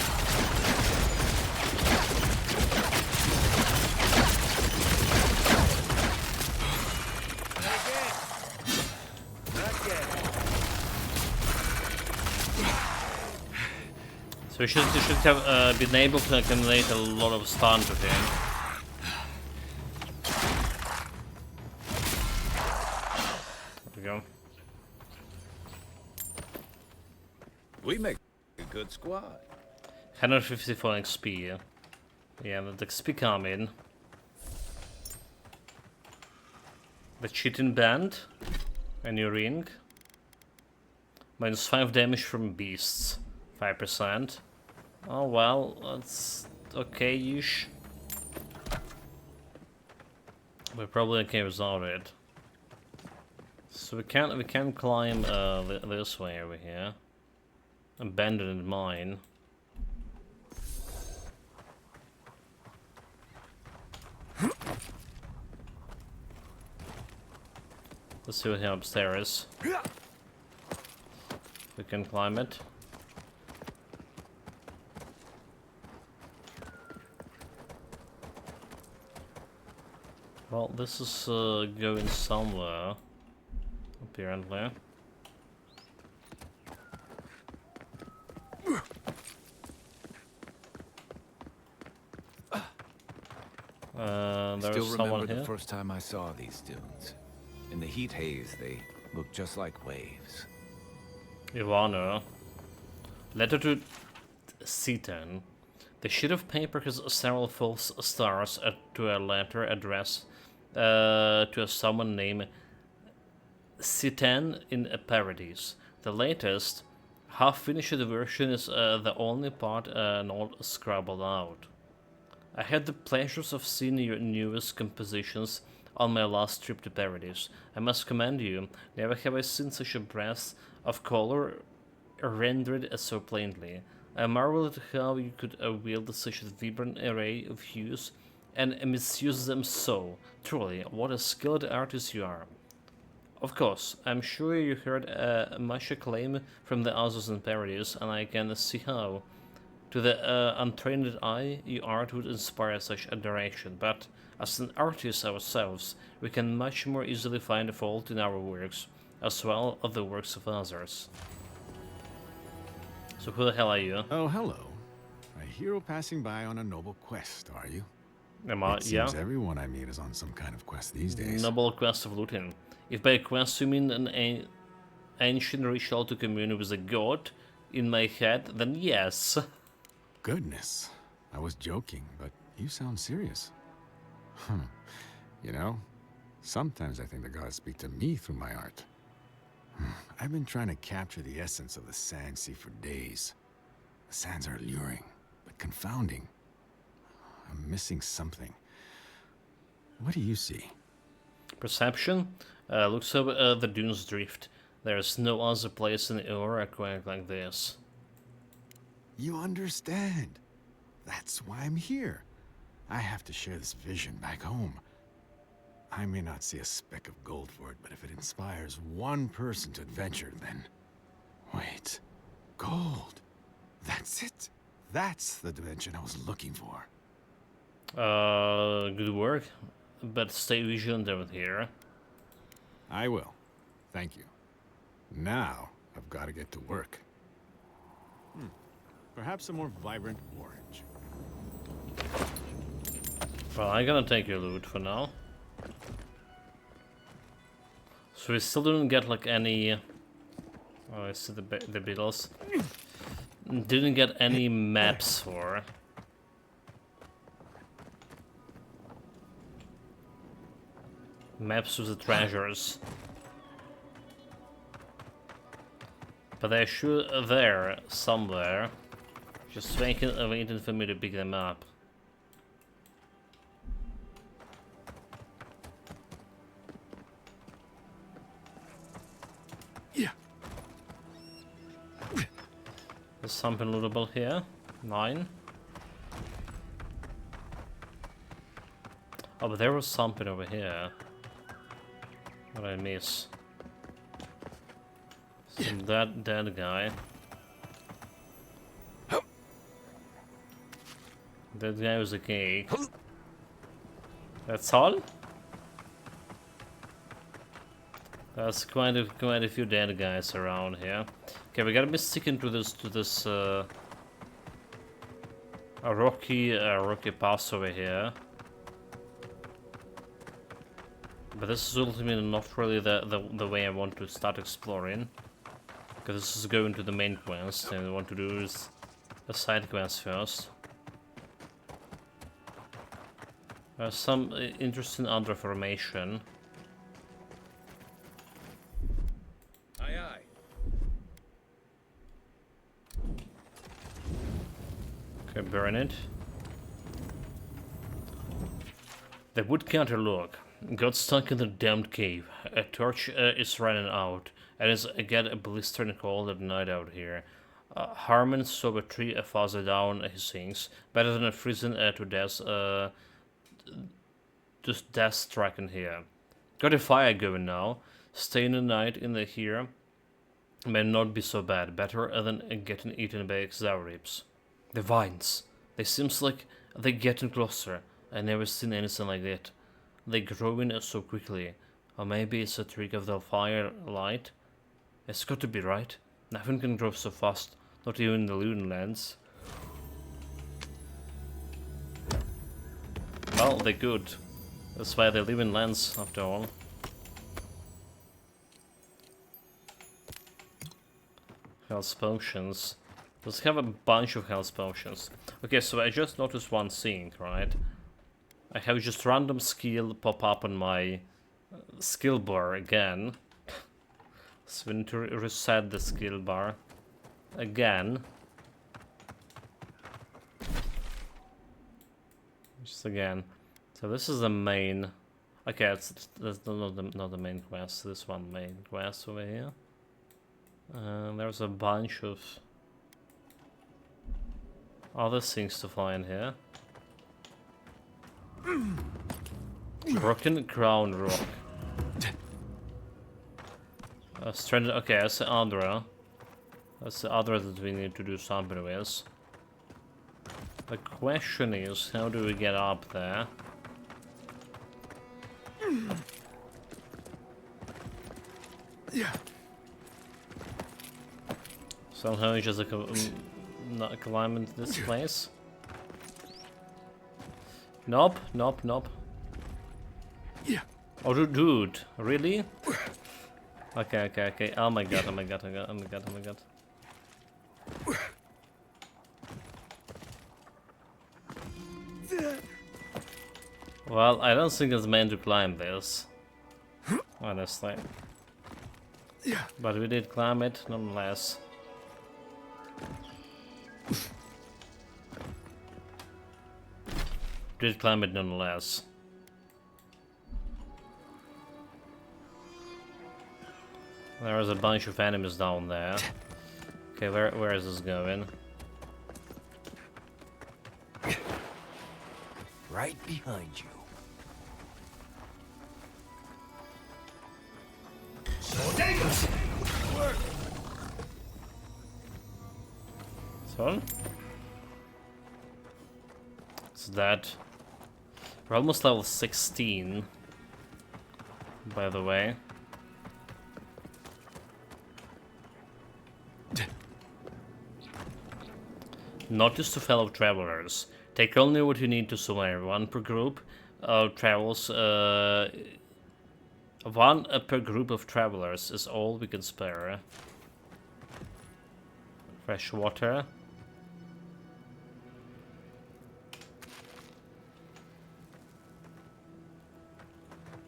So you should have been able to accumulate a lot of stun to him. we go. We make a good squad. 154 XP. Yeah, the XP come in. The cheating band. A new ring. -5 damage from beasts. 5%. Oh well, that's okay-ish. We're probably okay without it. So we can climb this way over here. Abandoned mine. Let's see what here upstairs. We can climb it. Well, this is going somewhere, apparently. Still There's remember someone the here. first time I saw these dunes. In the heat haze, they looked just like waves. Ivana. Letter to Cetan. The sheet of paper has several false stars to a letter addressed to someone named Cetan in Paradise. The latest, half-finished version is the only part not scribbled out. I had the pleasures of seeing your newest compositions on my last trip to Paradise. I must commend you. Never have I seen such a breadth of color rendered so plainly. I marvel at how you could wield such a vibrant array of hues and misuse them so. Truly, what a skilled artist you are. Of course, I'm sure you heard much acclaim from the others in Paradise, and I can see how. To the untrained eye, your art would inspire such adoration, but as an artist ourselves, we can much more easily find a fault in our works, as well as the works of others. So who the hell are you? Oh, hello. A hero passing by on a noble quest, are you? Am I? It seems Yeah. everyone I meet is on some kind of quest these days. Noble quest of looting. If by quest you mean an ancient ritual to commune with a god in my head, then yes. Goodness. I was joking, but you sound serious. You know, sometimes I think the gods speak to me through my art. I've been trying to capture the essence of the Sand Sea for days. The sands are alluring, but confounding. I'm missing something. What do you see? Perception? Looks over the dunes drift. There's no other place in the Aura quite like this. You understand. That's why I'm here. I have to share this vision back home. I may not see a speck of gold for it, but if it inspires one person to adventure, then... Wait. Gold. That's it. That's the dimension I was looking for. Good work. But stay vigilant over here. I will. Thank you. Now, I've got to get to work. Perhaps a more vibrant orange. Well, I'm gonna take your loot for now. So we still didn't get like any... Oh, I see the Beatles. Didn't get any maps for. Maps with the treasures. But they're sure there somewhere. Just waiting for me to pick them up. Yeah. There's something lootable here. 9. Oh, but there was something over here. What did I miss? Some dead guy. That guy was a cake. That's all? There's quite a few dead guys around here. Okay, we gotta be sticking to this a rocky pass over here. But this is ultimately not really the way I want to start exploring. Because this is going to the main quest, and I want to do is a side quest first. There's some interesting other formation. Aye, aye. Okay, burn it. The woodcutter look. Got stuck in the damned cave. A torch is running out, and it's again a blistering cold at night out here. Harmon saw a tree farther down, he sings. Better than a freezing to death, just death striking here. Got a fire going now. Staying the night in the here may not be so bad. Better than getting eaten by exaurips. The vines. They seems like they're getting closer. I never seen anything like that. They growing so quickly. Or maybe it's a trick of the firelight. It's got to be right. Nothing can grow so fast. Not even the Lunenlands. Well, they're good. That's why they live in lands, after all. Health potions. Let's have a bunch of health potions. Okay, so I just noticed one thing, right? I have just random skill pop up on my skill bar again. So we need to reset the skill bar again. Just again. So this is the main. Okay, that's not the main quest. This one main quest over here. There's a bunch of other things to find here. Broken crown rock. Stranded. Okay, that's the Adra. That's the Adra that we need to do something with. The question is, how do we get up there? Yeah. Somehow it's just not climbing this place. Nope, nope, nope. Yeah. Oh, dude, really? Okay, okay, okay. Oh my god, oh my god, oh my god, oh my god, oh my god. Well, I don't think it's meant to climb this. Honestly. Yeah. But we did climb it, nonetheless. Did climb it nonetheless. There is a bunch of enemies down there. Okay, where is this going? Right behind you. So? It's that. We're almost level 16, by the way. Notice to fellow travelers. Take only what you need to survive. One per group travels. One per group of travelers is all we can spare. Fresh water.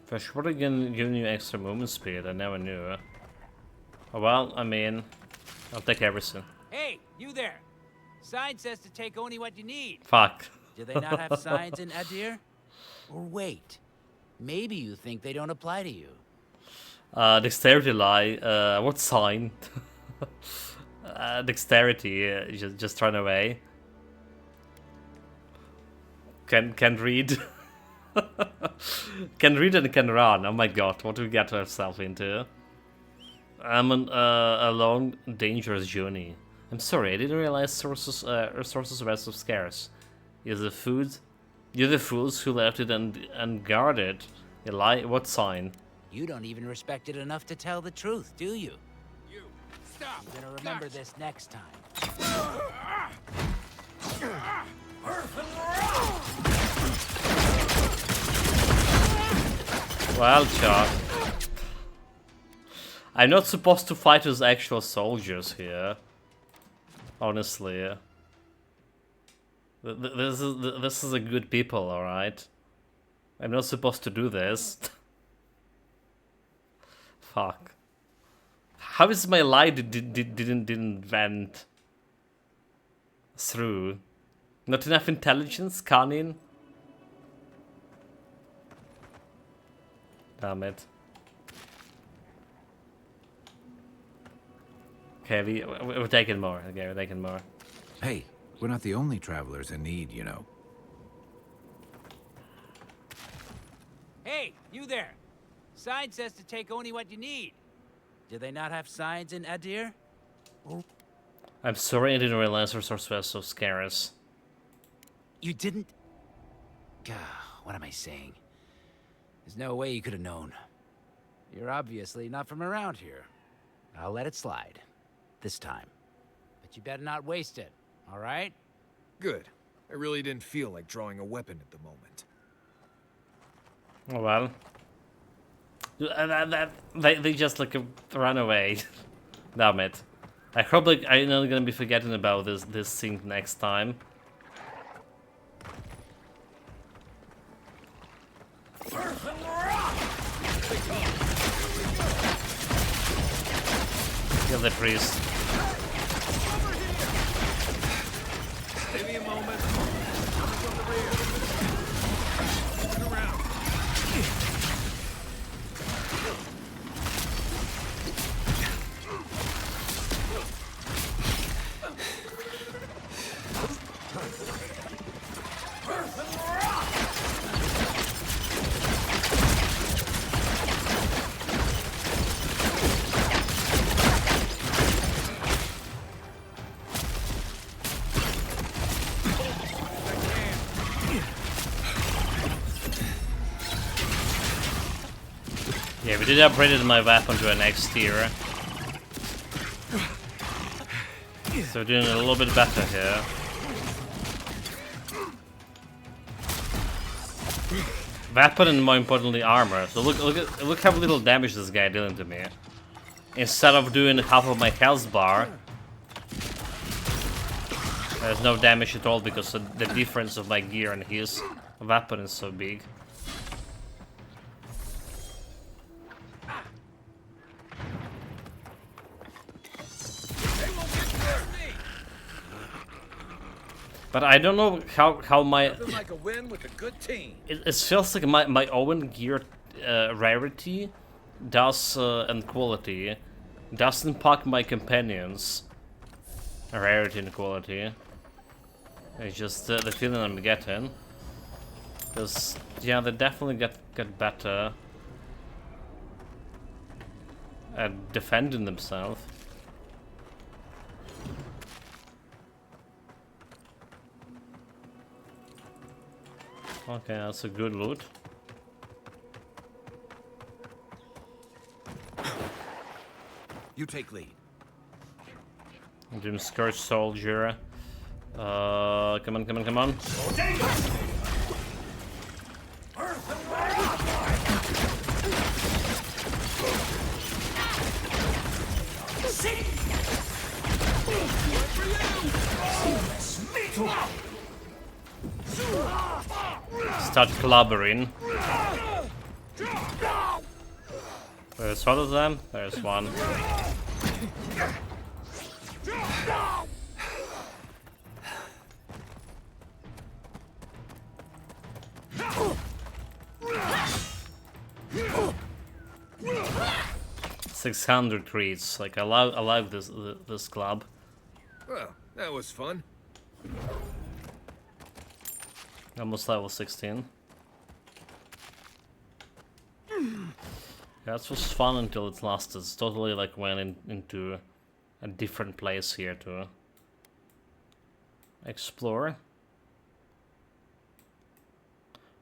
Fresh water giving you extra movement speed. I never knew. Oh, well, I mean, I'll take everything. Hey, you there! Sign says to take only what you need. Fuck. Do they not have signs in Adir? Or wait, maybe you think they don't apply to you. Dexterity lie. What sign? Dexterity. Just run away. Can read. Can read and can run. Oh my god, what do we get ourselves into? I'm on a long, dangerous journey. I'm sorry, I didn't realize resources were so scarce. You're the fools who left it unguarded. You lie. What sign? You don't even respect it enough to tell the truth, do you? You stop. You better remember this next time. Well, Chuck. I'm not supposed to fight as actual soldiers here. Honestly. This is a good people, alright? I'm not supposed to do this. Fuck. How is my lie didn't vent through? Not enough intelligence, cunning? Damn it. Okay, we're taking more. Okay, we're taking more. Hey, we're not the only travelers in need, you know. Hey, you there! Sign says to take only what you need. Do they not have signs in Adir? I'm sorry I didn't realize resource was so scarce. You didn't? Gah, what am I saying? There's no way you could have known. You're obviously not from around here. I'll let it slide. This time. But you better not waste it, all right? Good. I really didn't feel like drawing a weapon at the moment. Oh well. They just like run away. Damn it. I hope like I'm not gonna be forgetting about this thing next time. Kill the priest. Give me a moment. Coming from the rear. Turn around. Yeah, we did upgrade my weapon to an X tier. So we're doing a little bit better here. Weapon and more importantly armor. So look how little damage this guy dealing to me. Instead of doing half of my health bar, there's no damage at all because of the difference of my gear and his weapon is so big. But I don't know how my Like a win with a good team. it feels like my own gear rarity does and quality does impact my companions rarity and quality. It's just the feeling I'm getting, because yeah, they definitely get better at defending themselves. Okay, that's a good loot. You take lead. Doom Scourge Soldier. Come on, come on, come on. Start clobbering. There's one of them. There's one. 600 trees. Like I love this club. Well, that was fun. Almost level 16. Yeah, this was fun until it lasted. It's totally like went into a different place here to explore.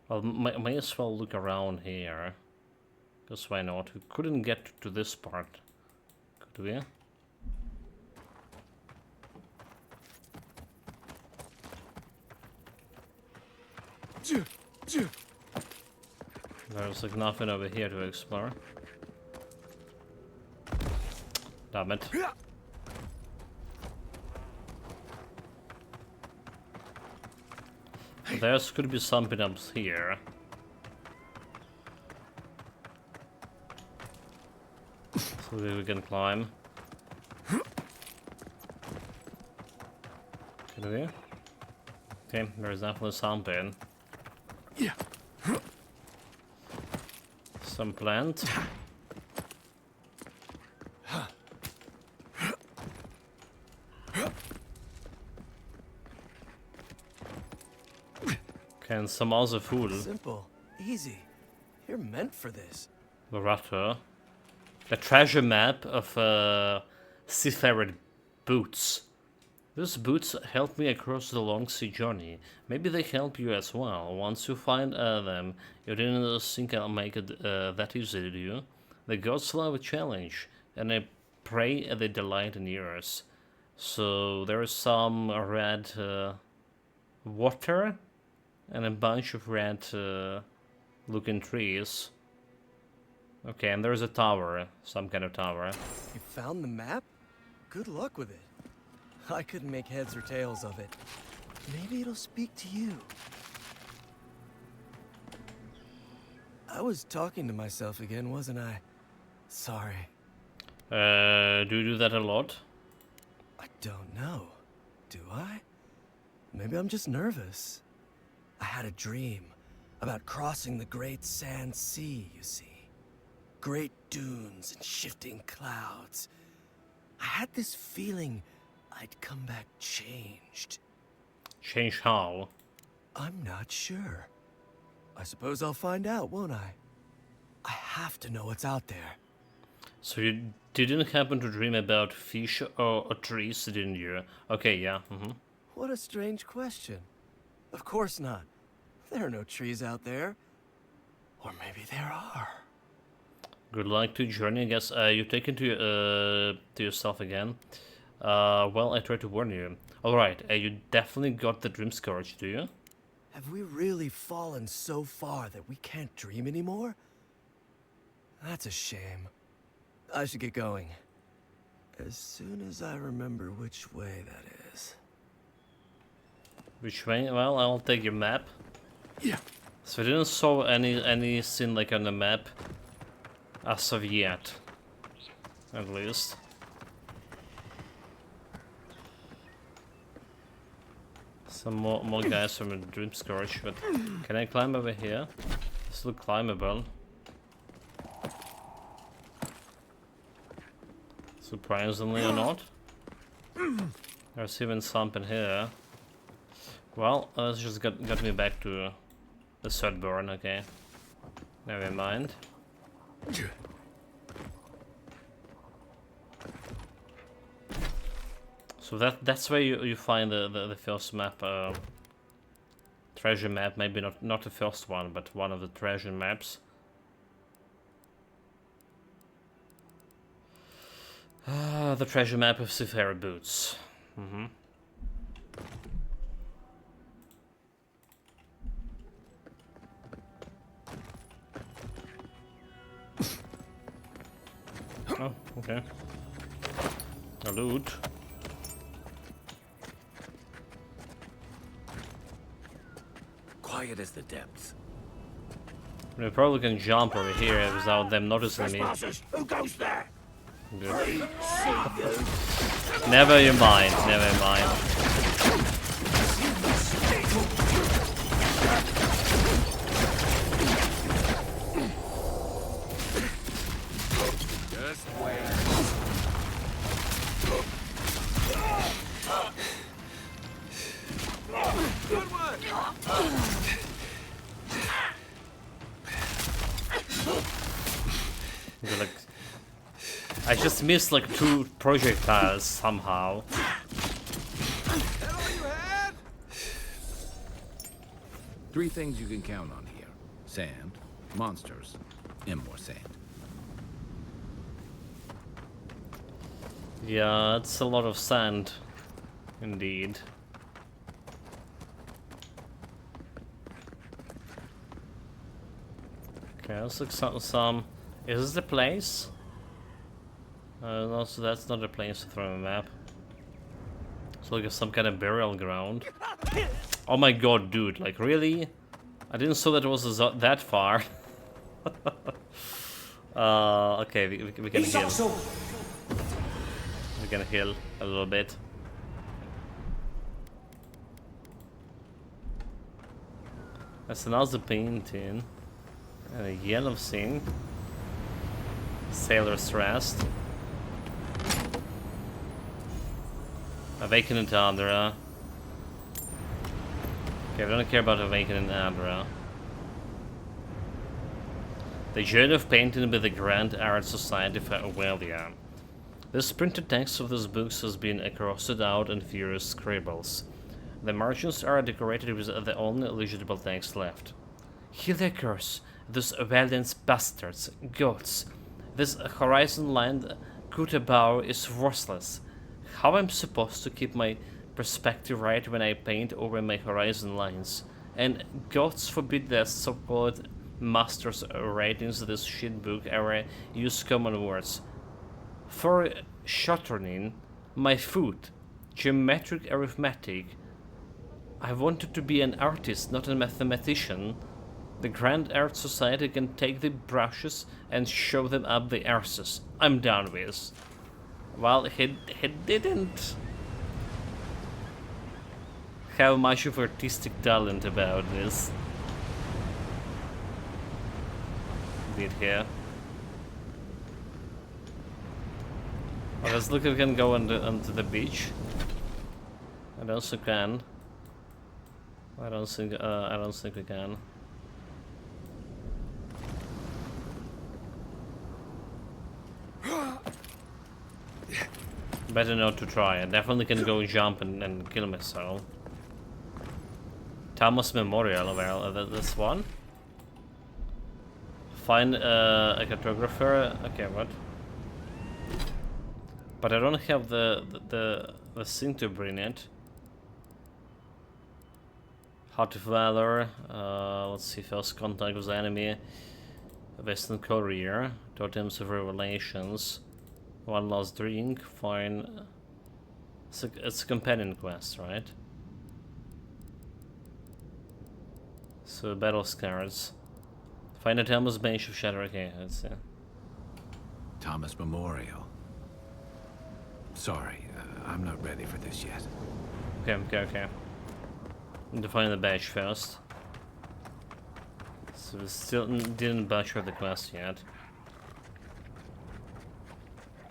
Well, may as well look around here. Because why not? We couldn't get to this part, could we? There's like nothing over here to explore. Damn it. There could be something up here. So we can climb. Can we? Okay, there's definitely something. Yeah. Some plant. Okay, and some other food. Simple, easy. You're meant for this. The rudder. The treasure map of seafarer boots. These boots helped me across the long sea journey. Maybe they help you as well. Once you find them, you didn't think I'll make it that easy, do you? The gods love a challenge, and I pray they delight in yours. So there is some red water and a bunch of red looking trees. Okay, and there's a tower, some kind of tower. You found the map? Good luck with it. I couldn't make heads or tails of it. Maybe it'll speak to you. I was talking to myself again, wasn't I? Sorry. Do you do that a lot? I don't know. Do I? Maybe I'm just nervous. I had a dream about crossing the great sand sea, you see. Great dunes and shifting clouds. I had this feeling I'd come back changed. Change how? I'm not sure. I suppose I'll find out, won't I? I have to know what's out there. So you didn't happen to dream about fish or trees, didn't you? Okay, yeah. What a strange question. Of course not. There are no trees out there. Or maybe there are. Good luck to journey, I guess. You take it to yourself again. Well, I tried to warn you. Alright, you definitely got the dream scourge, do you? Have we really fallen so far that we can't dream anymore? That's a shame. I should get going. As soon as I remember which way that is. Which way? Well, I'll take your map. Yeah. So I didn't saw anything like on the map as of yet, at least. Some more guys from a dream scourge, but can I climb over here? This looks climbable. Surprisingly or not. There's even something here. Well, this just got me back to the Sudburn, okay. Never mind. So that's where you find the first map, treasure map. Maybe not the first one, but one of the treasure maps. The treasure map of Seafarer Boots. Oh, okay. A loot. Quiet as the depths. We probably can jump over here without them noticing me. Who goes there? Good. Never you mind, never mind. Just wait. Good one! Like, I just missed like 2 projectiles somehow. That all you had? 3 things you can count on here. Sand, monsters, and more sand. Yeah, it's a lot of sand. Indeed. Okay, let's look some. Is this the place? No, so that's not a place to throw a map. So like some kind of burial ground. Oh my god, dude! Like really? I didn't saw that it was that far. Okay, we can heal. We can heal a little bit. That's another painting. And a yellow thing. Sailor's Rest. Awakening Adra. Okay, we don't care about Awakening Adra. The Journey of Painting with the Grand Art Society for Aurelia. This printed text of this book has been crossed out in furious scribbles. The margins are decorated with the only legible text left. Hear their curse, those valiant bastards, goats. This horizon line Kutabao is worthless. How am I supposed to keep my perspective right when I paint over my horizon lines? And gods forbid their so-called masters ratings this shit book ever use common words. For shortening my foot, geometric arithmetic. I wanted to be an artist, not a mathematician. The Grand Art Society can take the brushes and show them up the arses. I'm done with. Well, he didn't have much of artistic talent about this. Did he? Well, let's look if we can go onto the beach. I also can. I don't think we can. Better not to try. I definitely can go jump and kill myself. Thomas Memorial, well, this one. Find a cartographer. Okay, what? But I don't have the thing to bring it. Heart of Valor. Let's see. First contact with the enemy. Western Courier. Totems of Revelations. One last drink. Fine. It's a companion quest, right? So battle scars. Find a Thomas Bench of Shadow. Okay, let's see. Thomas Memorial. Sorry, I'm not ready for this yet. Okay. Need to find the badge first. So we still didn't butcher the quest yet.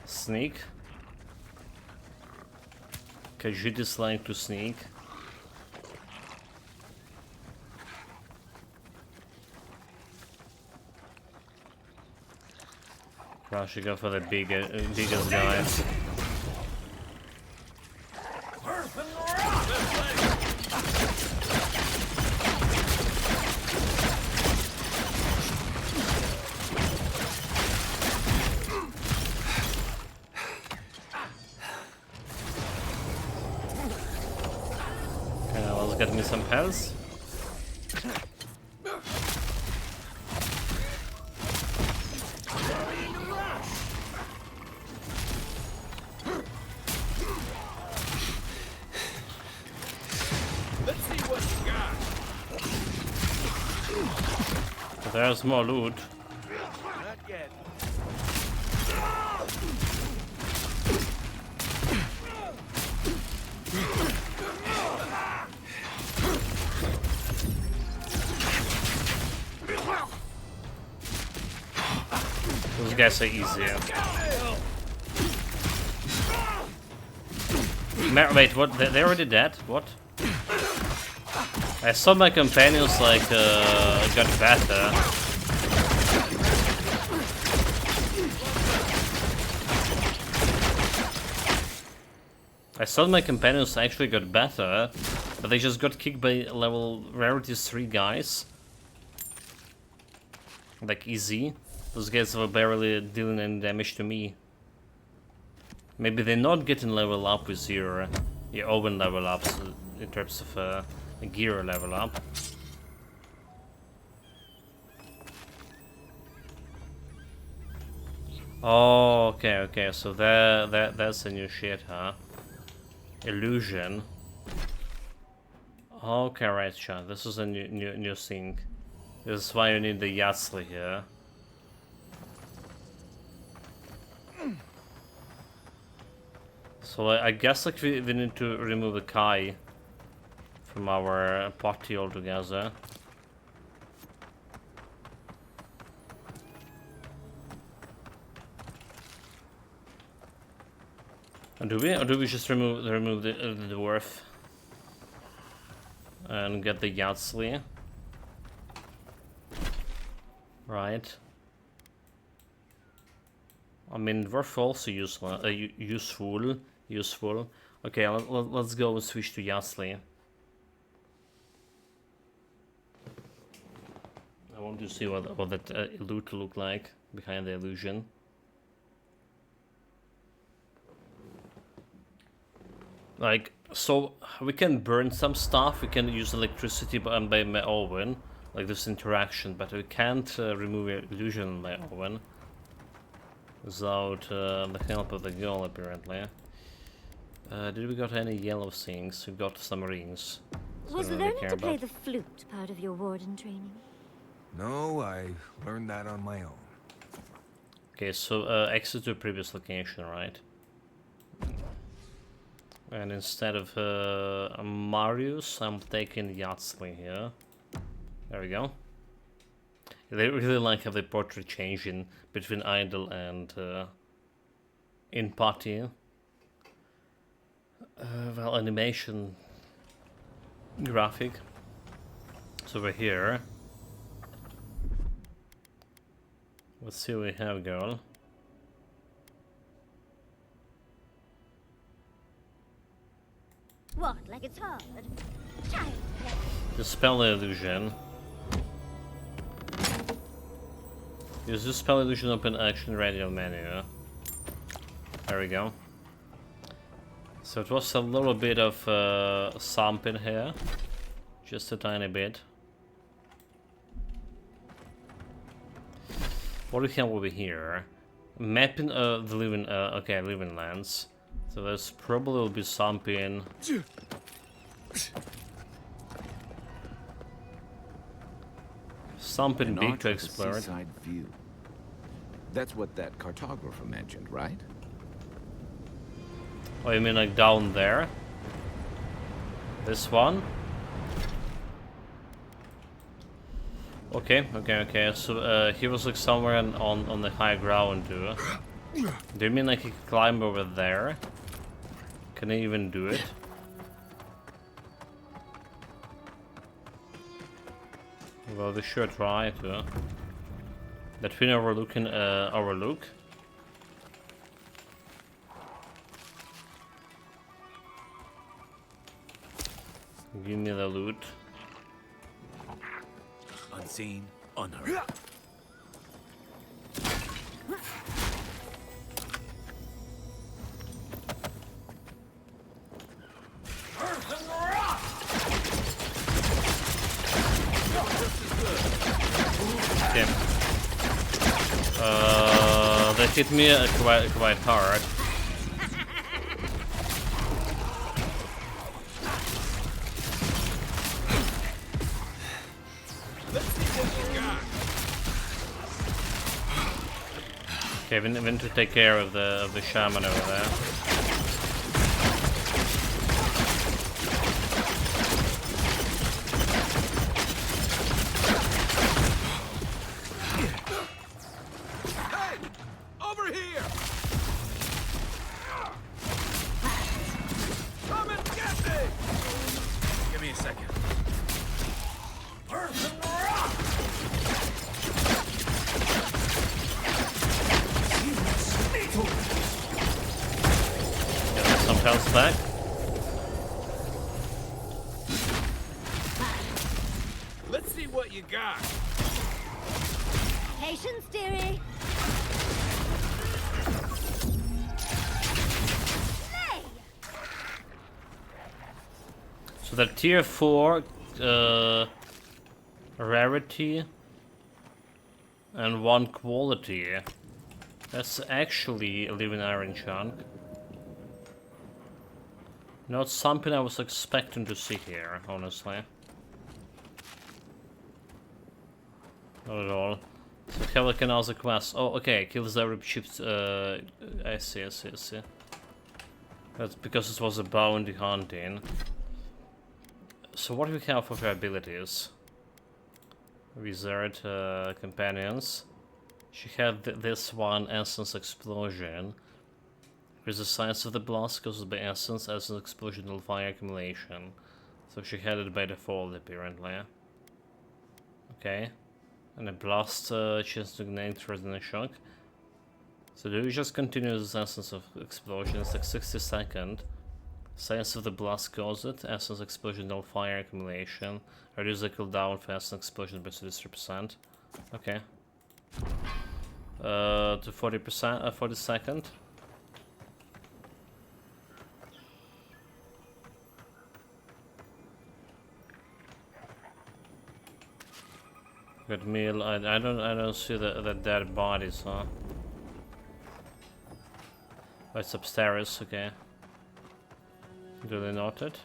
Sneak. Khajiit is like to sneak. Well, I should go for the biggest guy. Get me some health. Let's see what you got. There's more loot. Not yet. Those guys are easier. Wait, what? They already dead? What? I saw my companions like got better. I thought my companions actually got better, but they just got kicked by level rarity 3 guys. Like easy. Those guys were barely dealing any damage to me. Maybe they're not getting level up with your own level ups in terms of gear level up. Oh, okay. So that's a new shit, huh? Illusion. Okay, right, Sean. This is a new thing. This is why you need the Yatsli here. So I guess like we need to remove the Kai from our party altogether. And do we just remove the dwarf and get the Yatsli? Right. I mean, dwarf also useful. Okay, let's go and switch to Yatsli. I want to see what that loot look like behind the illusion. Like, so we can burn some stuff, we can use electricity by my oven, like this interaction, but we can't remove illusion by oven without the help of the girl, apparently. Did we got any yellow things? We got some rings. So Was learning to play the flute part of your warden training? No, I learned that on my own. Okay, so exit to previous location, right? And instead of Marius, I'm taking Yatsli here. There we go. They really like how the portrait changing between idle and in party. Well, animation graphic. So we're here. Let's see what we have, girl. What, like it's hard? Child. Dispel the illusion. Use the spell illusion open action radial menu. There we go. So it was a little bit of something here. Just a tiny bit. What do we have over here? Mapping the living living lands. So there's probably will be something. Something big to explore. Seaside view. That's what that cartographer mentioned, right? Oh, you mean like down there? This one? Okay. So he was like somewhere on the high ground too. Do you mean like he could climb over there? Can he even do it? Well, we should try to. That we overlooking overlook. Give me the loot. Unseen, unheard. Okay. They hit me quite hard. Okay, we need to take care of the shaman over there. Back. Let's see what you got. Patience, dearie. So the tier 4 rarity and 1 quality. That's actually a living iron chunk. Not something I was expecting to see here, honestly. Not at all. So Hella can also quest. Oh, okay, kill the Zarib chips. I see. That's because it was a bounty hunting. So what do we have for her abilities? Wizard companions. She had this one, Essence Explosion. Increase the size of the blast caused by Essence as an explosional fire accumulation. So she had it by default, apparently. Okay. And a blast chance to ignite resonant shock. So do we just continue this Essence of Explosion? It's like 60 seconds. Science of the blast caused it. Essence explosional fire accumulation. Reduce the cooldown for Essence explosion by 33%. Okay. To 40%, 40 seconds. Good meal. I don't see the dead bodies, huh? Oh, it's upstairs. Okay. Do they note it?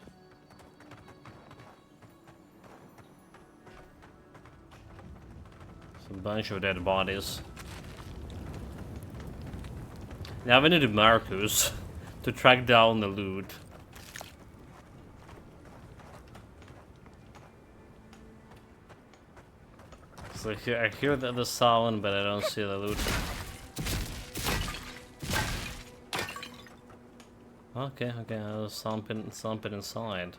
It's a bunch of dead bodies. Now we need Marcus to track down the loot. So I hear the sound, but I don't see the loot. Okay, there's something inside.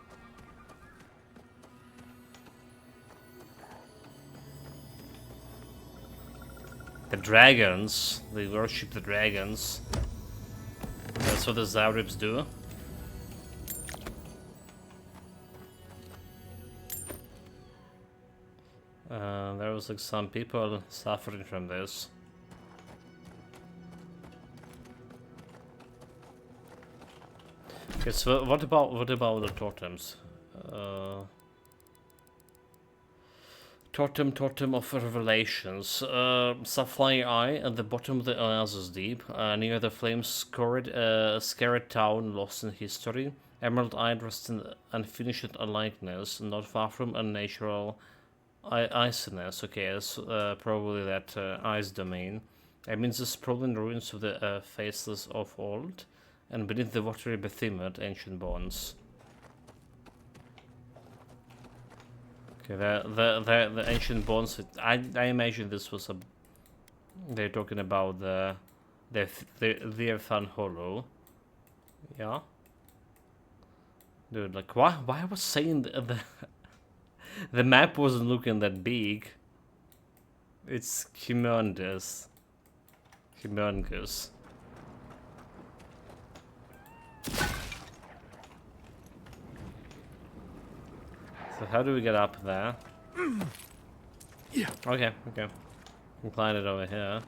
The dragons, they worship the dragons. That's what the Zaribs do. There was like some people suffering from this. Okay, so what about the totems? Totem of Revelations. Sapphire Eye at the bottom of the Oasis Deep, near the flame-scarred town lost in history. Emerald Eye rests in unfinished unlikeness, not far from unnatural iciness. Okay, that's probably that ice domain. I mean, this probably in the ruins of the faceless of old, and beneath the watery behemoth, ancient bones. Okay, the ancient bones. I imagine this was a. They're talking about the Leviathan Hollow. Yeah. Dude, like why I was saying the map wasn't looking that big. It's humongous. Humongous. So how do we get up there? Yeah. Okay. Can climb it over here.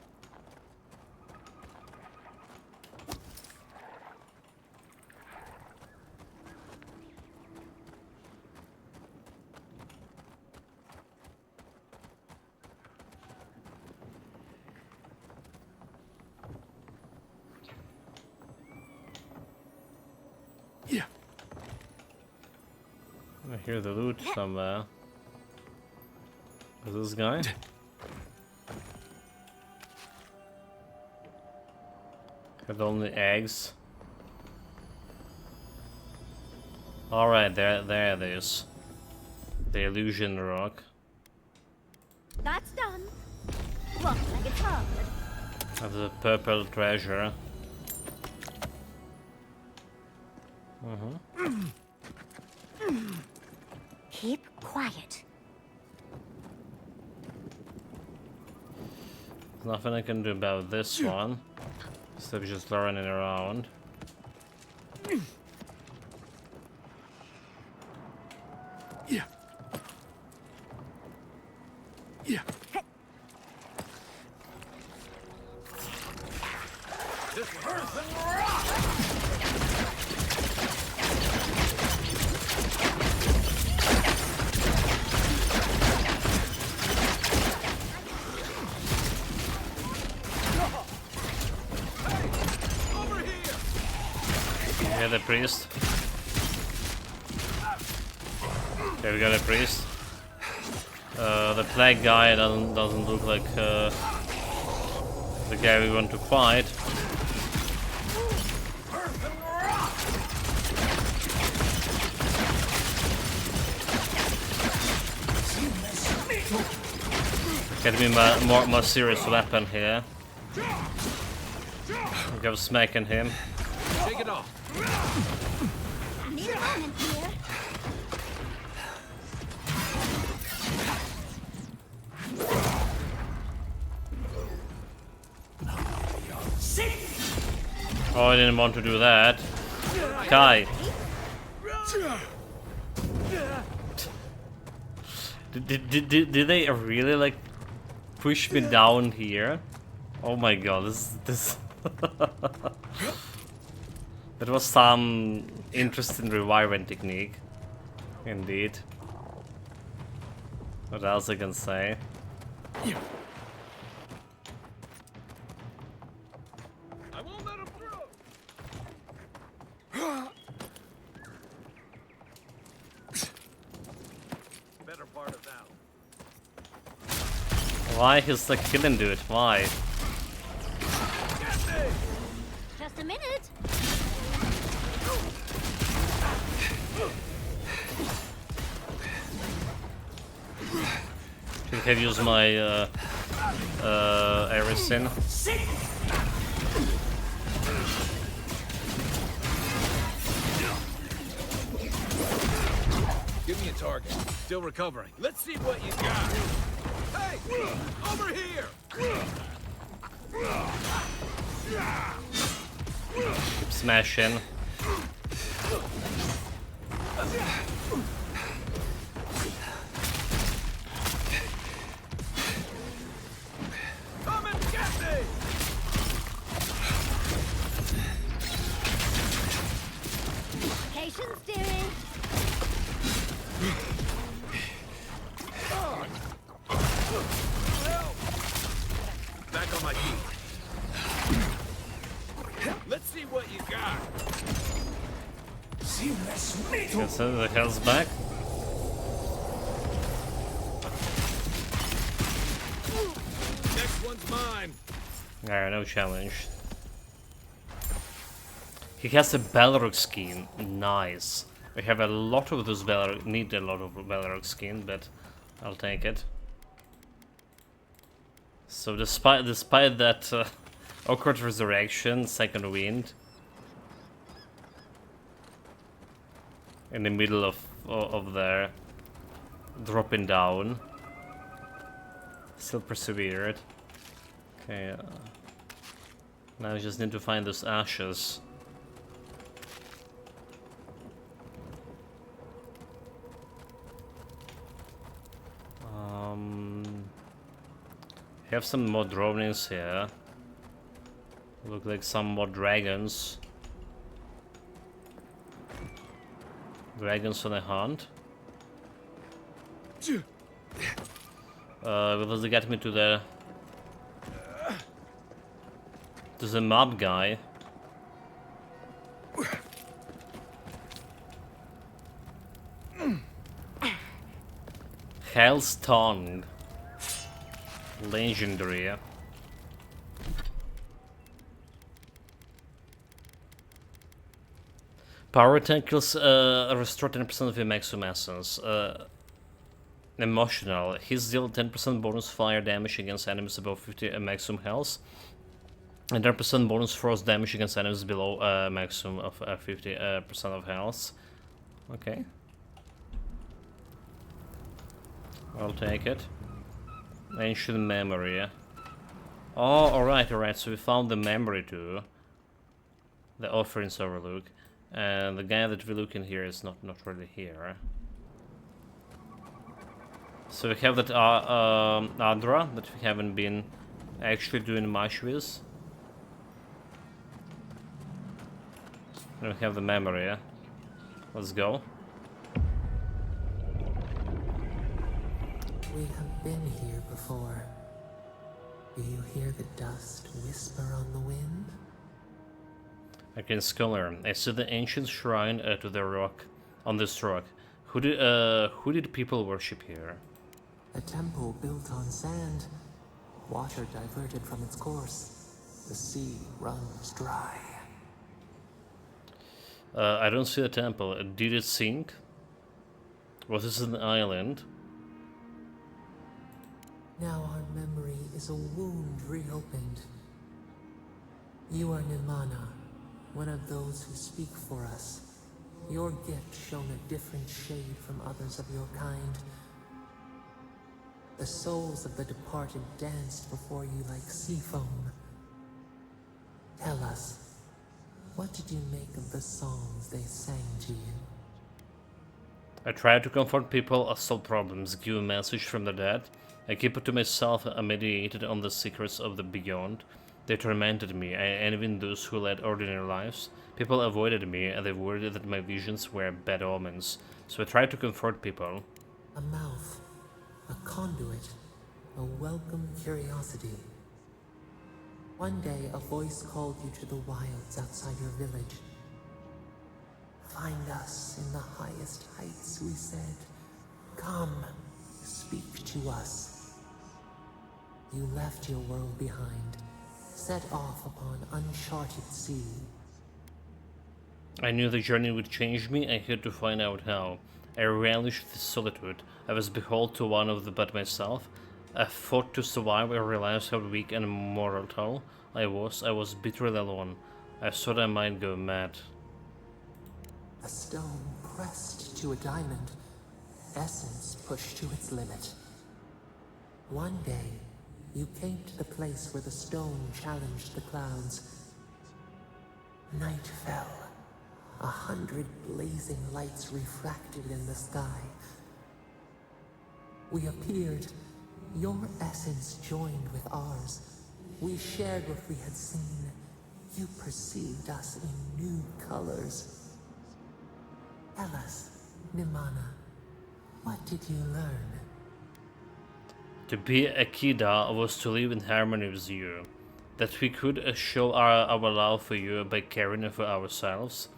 Yeah. I hear the loot somewhere. Is this guy? Have only eggs. Alright, there it is. The illusion rock. That's done. Walk like it's hard. Of the purple treasure. Keep quiet. Nothing I can do about this one. Instead of just running around. Yeah. Yeah. This person rocks! Yeah, the priest. Okay, we got a priest. The plague guy doesn't look like the guy we want to fight. Get me more serious weapon here. Go smacking him. Take it off. I need a moment here. Oh, I didn't want to do that. Kai. Did they really like push me down here? Oh my god, this that was some interesting reviving technique. Indeed. What else I can say? I won't let him through. Better part of that. Why he's like killing dude? Why? Just a minute. Should have used my Arison. Give me a target. Still recovering. Let's see what you got. Hey, over here. Keep smashing. Come and get me. Patience, dearie. Back on my feet. Let's see what you got. Guess the hell's back. Next one's mine. Alright, no challenge. He has a Balrog skin. Nice. We have a lot of those Balrog. Need a lot of Balrog skin, but I'll take it. So despite that awkward resurrection, second wind, in the middle of there, dropping down, still persevered. Okay. Now we just need to find those ashes. Have some more dronings here. Look like some more dragons. Dragons on a hunt. What does it get me to the mob guy? Hell's Tongue. Legendary. Power attack kills restore 10% of your maximum essence. Emotional. His deal 10% bonus fire damage against enemies above 50 maximum health. And 10% bonus frost damage against enemies below maximum of 50% of health. Okay. I'll take it. Ancient memory. Oh, alright, so we found the memory too. The offerings overlook. And the guy that we look in here is not really here. So we have that Adra that we haven't been actually doing much with. And we have the memory. Let's go. We have been here before. Do you hear the dust whisper on the wind? Again, scholar. I see the ancient shrine to the rock, on this rock. Who did people worship here? A temple built on sand, water diverted from its course. The sea runs dry. I don't see a temple. Did it sink? Was this an island? Now our memory is a wound reopened. You are Nimana, one of those who speak for us. Your gift shone a different shade from others of your kind. The souls of the departed danced before you like sea foam. Tell us, what did you make of the songs they sang to you? I try to comfort people, solve problems, give a message from the dead. I keep it to myself and meditated on the secrets of the beyond. They tormented me, and even those who led ordinary lives. People avoided me, and they worried that my visions were bad omens. So I tried to comfort people. A mouth, a conduit, a welcome curiosity. One day, a voice called you to the wilds outside your village. Find us in the highest heights, we said. Come, speak to us. You left your world behind, set off upon uncharted sea. I knew the journey would change me. I had to find out how. I relished the solitude. I was beholden to one of the but myself. I fought to survive. I realized how weak and mortal I was. I was bitterly alone. I thought I might go mad. A stone pressed to a diamond, essence pushed to its limit. One day, you came to the place where the stone challenged the clouds. Night fell. 100 blazing lights refracted in the sky. We appeared. Your essence joined with ours. We shared what we had seen. You perceived us in new colors. Tell us, Nimana, what did you learn? To be a Kida was to live in harmony with you. That we could show our love for you by caring for ourselves.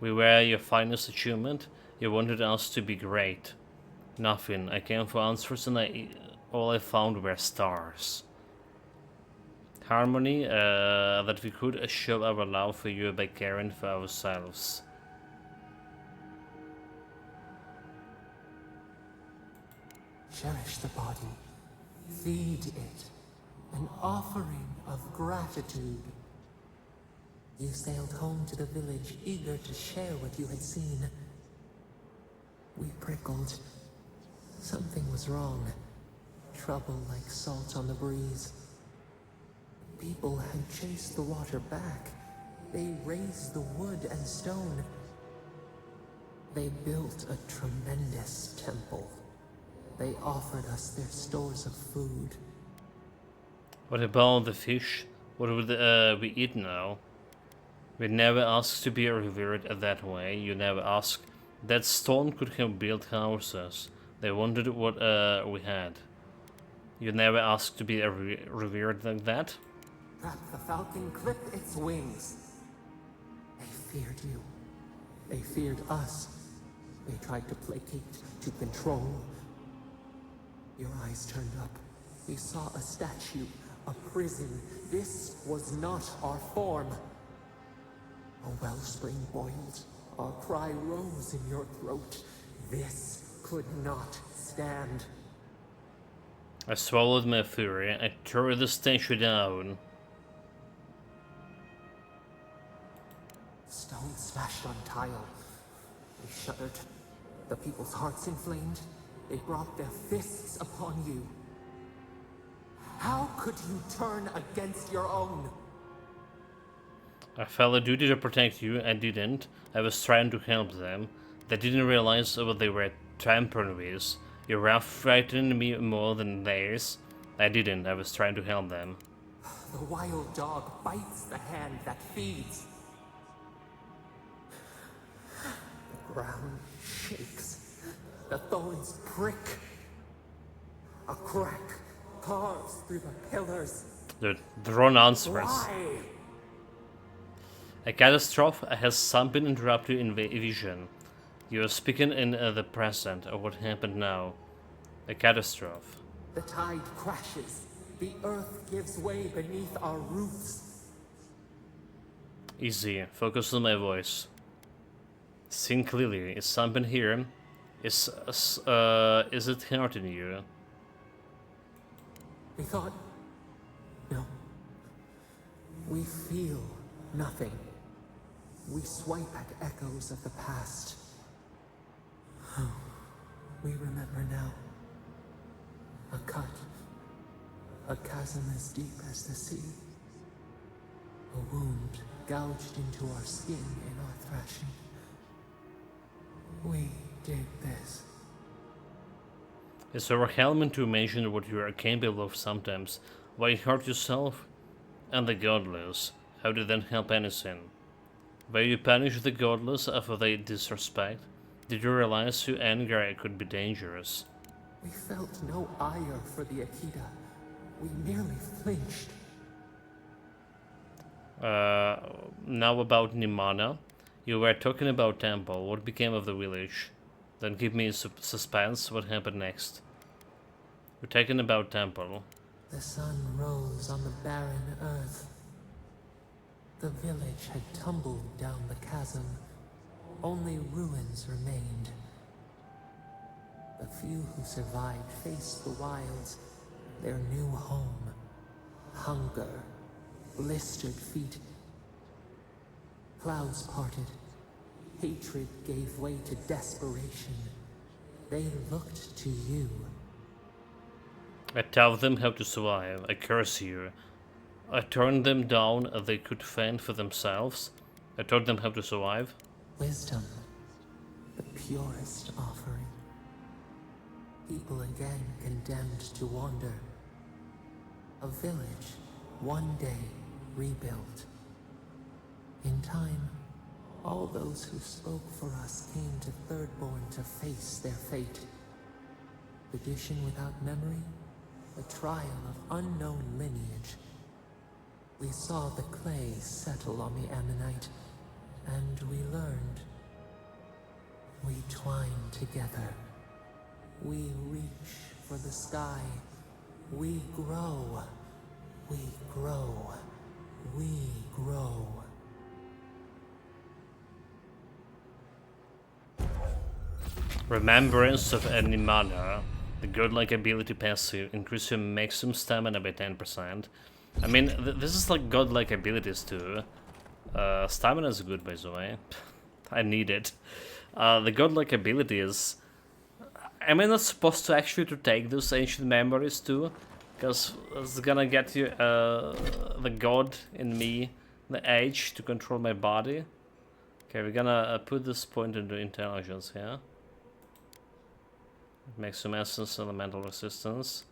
We were your finest achievement. You wanted us to be great. Nothing. I came for answers and all I found were stars. Harmony, that we could show our love for you by caring for ourselves. Cherish the body. Feed it. An offering of gratitude. You sailed home to the village, eager to share what you had seen. We prickled. Something was wrong. Trouble like salt on the breeze. People had chased the water back. They raised the wood and stone. They built a tremendous temple. They offered us their stores of food. What about the fish? What would we eat now? We never asked to be revered that way. You never asked. That stone could have built houses. They wanted what we had. You never asked to be revered like that? Trap the falcon, clip its wings. They feared you. They feared us. They tried to placate, to control. Your eyes turned up. You saw a statue, a prison. This was not our form. A wellspring boiled. Our cry rose in your throat. This could not stand. I swallowed my fury. I tore the statue down. Stone smashed on tile. They shuddered. The people's hearts inflamed. They brought their fists upon you. How could you turn against your own? I felt a duty to protect you. I didn't. I was trying to help them. They didn't realize what they were tampering with. Your wrath frightened me more than theirs. I didn't. I was trying to help them. The wild dog bites the hand that feeds. The ground shakes. The thorns prick. A crack carves through the pillars. The wrong answers. Why? A catastrophe has something interrupted in vision. You are speaking in the present of what happened now. A catastrophe. The tide crashes. The earth gives way beneath our roofs. Easy. Focus on my voice. Sing clearly. Is something here? Is it hurting you? We thought... No. We feel nothing. We swipe at echoes of the past. We remember now. A cut. A chasm as deep as the sea. A wound gouged into our skin in our thrashing. We did this. It's overwhelming to imagine what you are capable of sometimes. Why you hurt yourself and the godless? How did that help anything? Why you punish the godless after they disrespect? Did you realize your anger could be dangerous? We felt no ire for the Akita. We merely flinched. Now about Nimana. You were talking about temple. What became of the village? Then give me suspense. What happened next? We're talking about temple. The sun rose on the barren earth. The village had tumbled down the chasm. Only ruins remained. The few who survived faced the wilds, their new home. Hunger, blistered feet. Clouds parted. Hatred gave way to desperation. They looked to you. I tell them how to survive. I curse you. I turned them down as they could fend for themselves. I taught them how to survive. Wisdom, the purest offering. People again condemned to wander. A village, one day rebuilt. In time, all those who spoke for us came to Thirdborn to face their fate. Tradition without memory, a trial of unknown lineage. We saw the clay settle on the Ammonite, and we learned. We twine together. We reach for the sky. We grow. We grow. We grow. Remembrance of Nimana. The godlike ability passive. Increase your maximum stamina by 10%. I mean, this is like godlike abilities too. Stamina is good, by the way. I need it. The godlike abilities... Am I not supposed to actually to take those ancient memories too? Because it's gonna get you the god in me, the age to control my body. Okay, we're gonna put this point into intelligence here. Make some essence elemental resistance.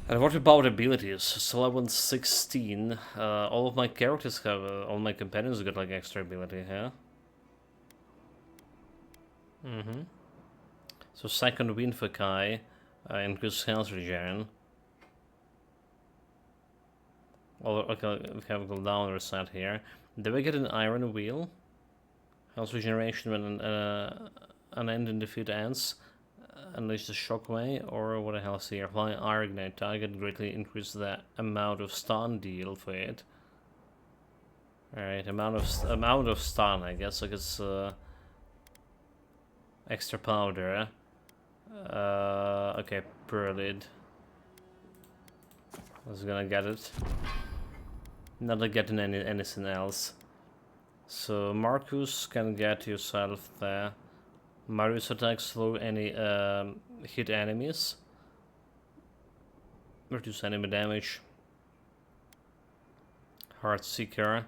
And what about abilities? So level 16. All of my characters have, all my companions got like extra ability here. So second wind for Kai, increase health regen. Okay, we have a cooldown reset here. Did we get an iron wheel? Health regeneration when an end in defeat ends. Unleash the shockwave, or what the hell is here? Apply iron ignite target, greatly increase the amount of stun deal for it. Alright, amount of stun, I guess, like it's extra powder. Okay, Perlid. I was gonna get it. Not getting anything else. So Marcus can get yourself there. Marius attacks slow any hit enemies. Reduce enemy damage. Heartseeker.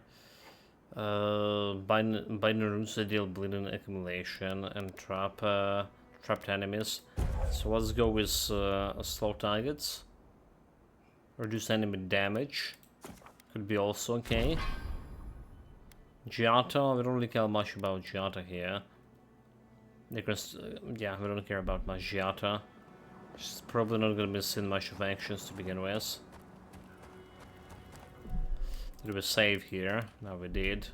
Binding runes that deal bleeding accumulation and trapped enemies. So let's go with slow targets. Reduce enemy damage. Could be also okay. Giata, we don't really care much about Giata here. Yeah, we don't care about much Giata. She's probably not gonna be seeing much of actions to begin with. Did we save here? No, we did.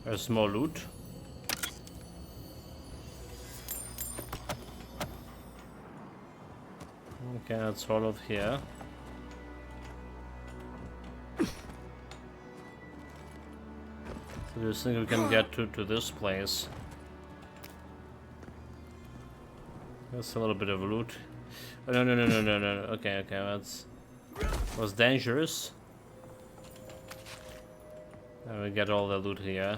There's more loot. Okay, that's all of here. So do you think we can get to this place? That's a little bit of loot. Oh, no. Okay, that's was dangerous. And we get all the loot here.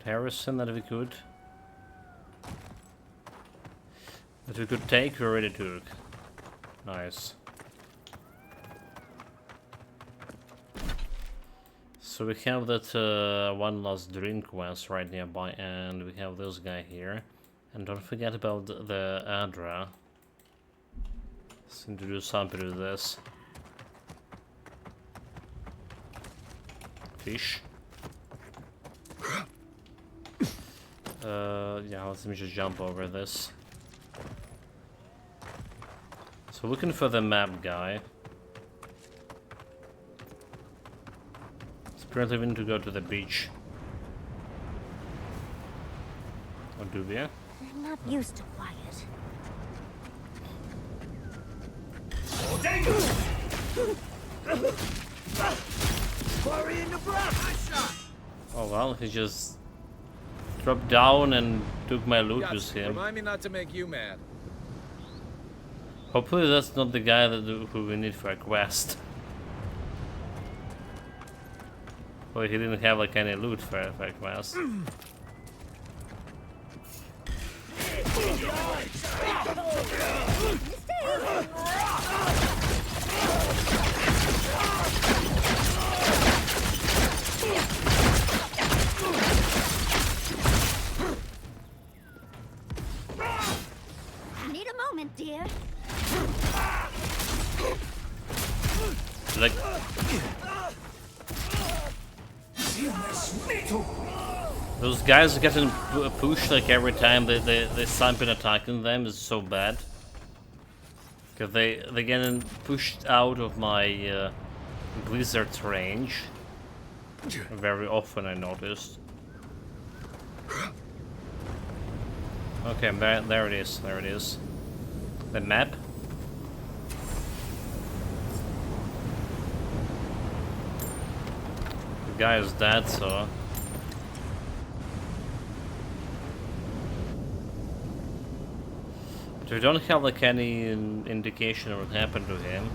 Harrison that we could. That we could take, we already took. Nice. So we have that one last dream quest right nearby, and we have this guy here. And don't forget about the Adra. Seem to do something with this. Fish. Yeah, let me just jump over this. So looking for the map guy. So apparently we need to go to the beach. Or do we? You're not used to quiet. Quarry in the brush! Oh well, he just dropped down and took my loot with him. Remind me not to make you mad. Hopefully that's not the guy who we need for a quest. Well, he didn't have like any loot for a quest. Need a moment, dear. Like those guys are getting pushed like every time they something attacking them is so bad. Cause they're getting pushed out of my blizzard's range very often, I noticed. Okay, there it is. There it is. The map. The guy is dead, so. But we don't have like any indication of what happened to him.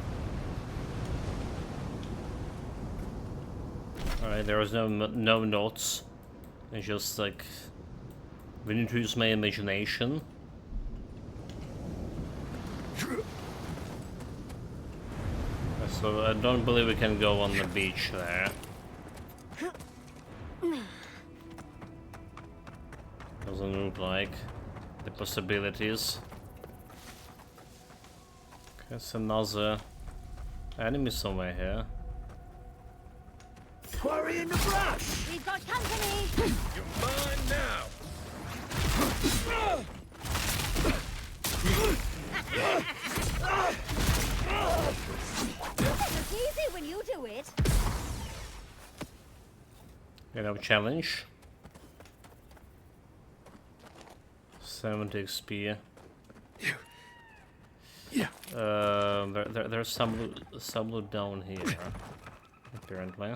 Alright, there was no notes. It's just like we need to use my imagination. So I don't believe we can go on the beach there. Doesn't look like the possibilities. There's another enemy somewhere here. Quarry in the brush! We've got company! You're mine now! It's easy when you do it. You know, challenge. 70 XP. Yeah. There's some loot down here, apparently.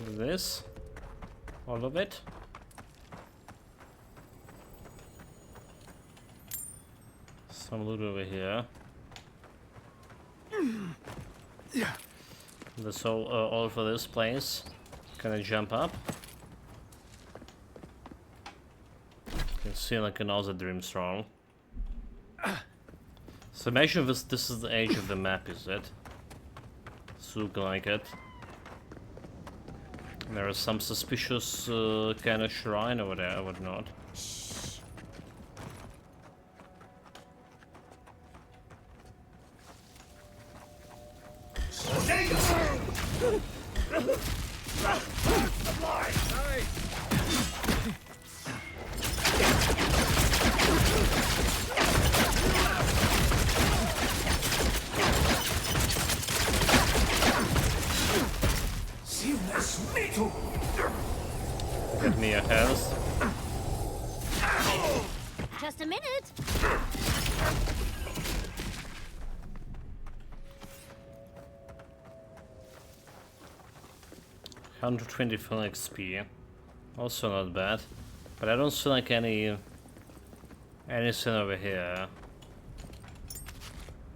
This, all of it. Some loot over here. Yeah. That's all for this place. Can I jump up? Can see like another dream strong. So imagine this is the age of the map, is it? Look like it. There is some suspicious kind of shrine over there, or whatnot. Get me a health. Just a minute. $120 full XP. Also not bad. But I don't see like anything over here.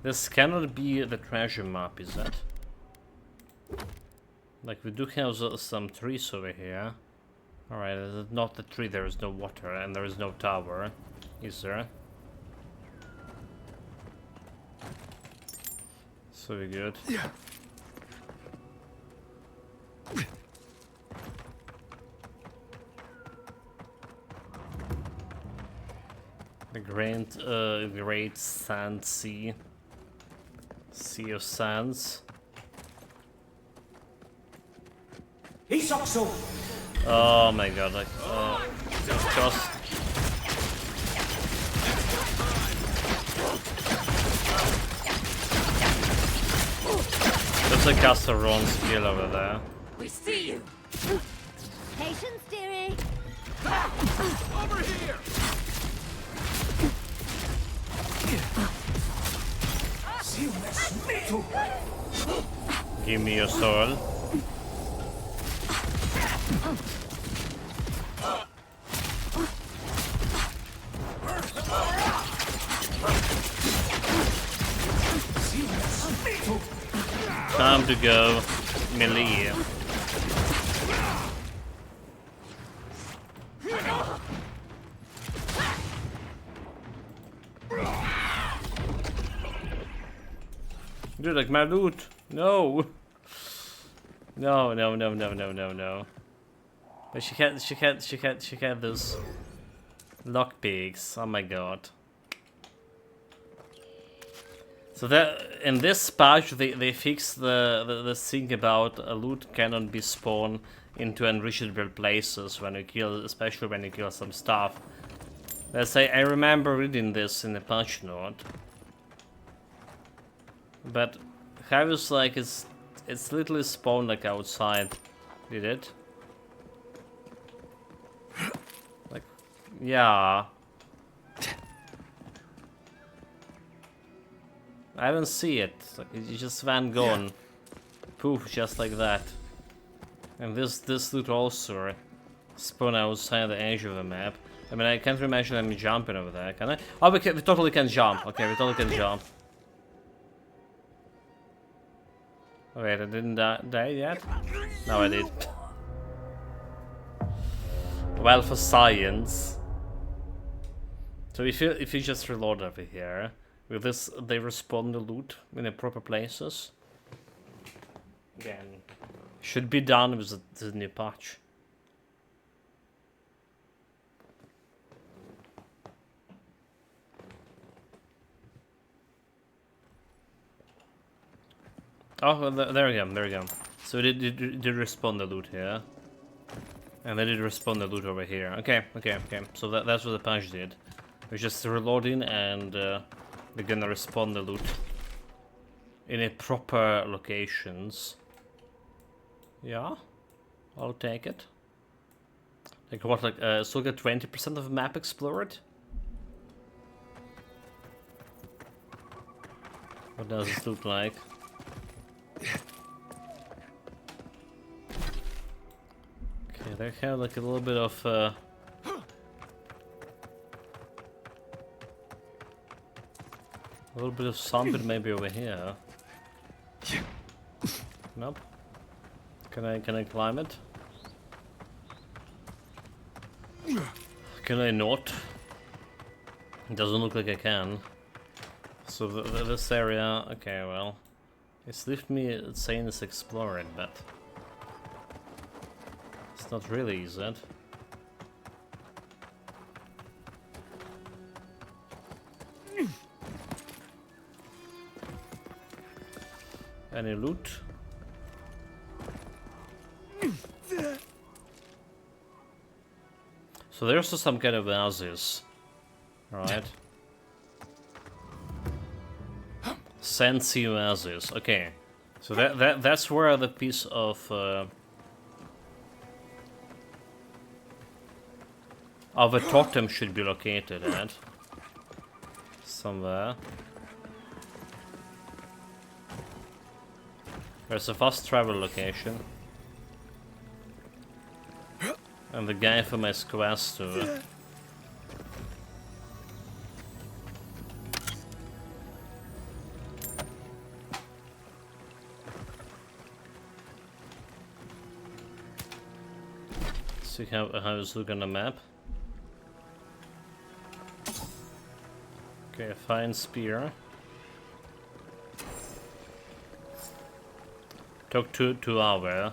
This cannot be the treasure map, is that? Like, we do have some trees over here. Alright, this is not the tree, there is no water, and there is no tower. Is there? So we're good. Yeah. The great sand sea. Sea of sands. Oh my god, like, just... There's a Castaron skill over there. We see you. Patience, dearie. Over here. Give me your soul. Time to go melee. Dude, like my loot. No. No. But she can't those lockpicks. Oh my god. So that in this patch they fixed the thing about a loot cannot be spawned into unreachable places when you kill, especially when you kill some stuff. Let's say I remember reading this in the patch note. But how is like it's literally spawned like outside, did it? Like, yeah. I don't see it. It just went gone. Poof, just like that. And this loot also spawned outside the edge of the map. I mean, I can't imagine them jumping over there, can I? Oh, we totally can jump. Okay, we totally can jump. Wait, I didn't die yet? No, I did. Well, for science. So if you just reload over here, with this they respawn the loot in the proper places. Then should be done with the new patch. Oh, there we go. So they did respawn the loot here. And they did respawn the loot over here. Okay. So that's what the patch did. We're just reloading and they're gonna respawn the loot in a proper locations. Yeah, I'll take it. Like what, like so get 20% of the map explored? What does this look like? Okay, they have like a little bit of a little bit of something maybe over here. Nope. Can I climb it? Can I not? It doesn't look like I can. So this area, okay, well, it's left me saying it's exploring, but It's not really, is it? Any loot? So there's some kind of oasis, right? Sandsea oasis. Okay, so that's where the piece of a totem should be located at. Somewhere. There's a fast travel location. And the guy for my quest too. See how it's look on the map. Okay, fine spear. Talk to Avowed.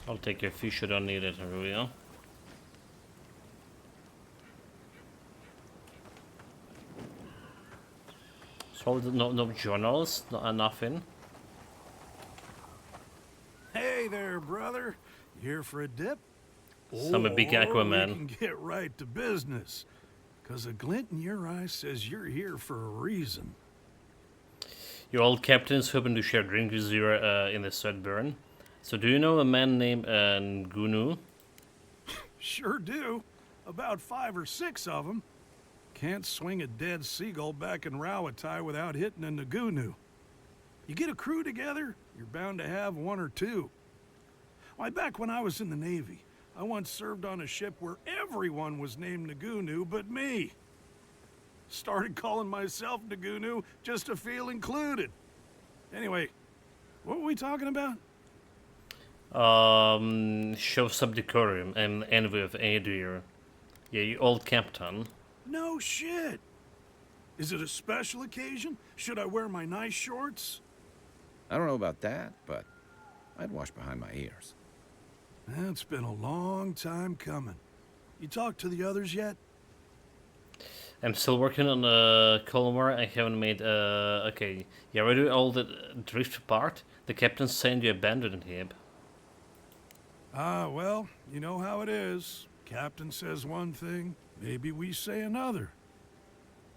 I'll take your fish, I don't need it, here we go. So no journals, nothing. Hey there, brother. You here for a dip? I'm a big Aquaman. We can get right to business. Cause a glint in your eye says you're here for a reason. Your old captain's hoping to share a drink with you in the Sudburn. So do you know a man named Ngunu? Sure do. About 5 or 6 of them. Can't swing a dead seagull back in Rawatai without hitting a Ngunu. You get a crew together, you're bound to have 1 or 2. Why, back when I was in the Navy, I once served on a ship where everyone was named Ngunu but me. Started calling myself Ngunu just to feel included. Anyway, what were we talking about? Show some decorum and envy of Adir. Yeah, you old captain. No shit. Is it a special occasion? Should I wear my nice shorts? I don't know about that, but I'd wash behind my ears. It's been a long time coming. You talked to the others yet? I'm still working on Colmar. I haven't made okay. Yeah, we do all the drift part. The captain saying you abandoned him. Ah, well, you know how it is. Captain says one thing, maybe we say another.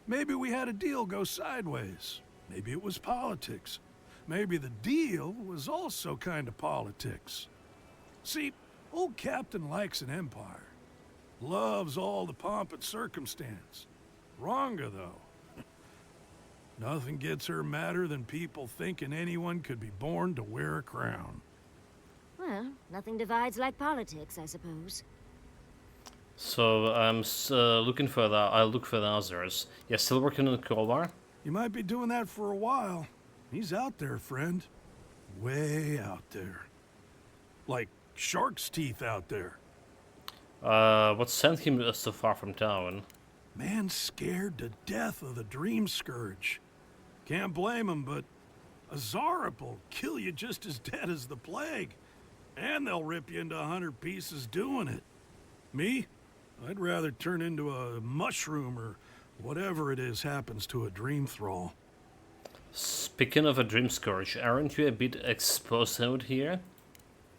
Maybe we had a deal go sideways. Maybe it was politics. Maybe the deal was also kind of politics. See, old Captain likes an empire. Loves all the pomp and circumstance. Wronga, though. Nothing gets her madder than people thinking anyone could be born to wear a crown. Well, nothing divides like politics, I suppose. So I'm looking for the. I'll look for the others. Yeah, still working on Colmar. You might be doing that for a while. He's out there, friend. Way out there. Like shark's teeth out there. What sent him so far from town? Man's scared to death of the Dream Scourge. Can't blame him, but a Zarap'll kill you just as dead as the plague. And they'll rip you into 100 pieces doing it. Me? I'd rather turn into a mushroom or whatever it is happens to a dream thrall. Speaking of a dream scourge, aren't you a bit exposed out here?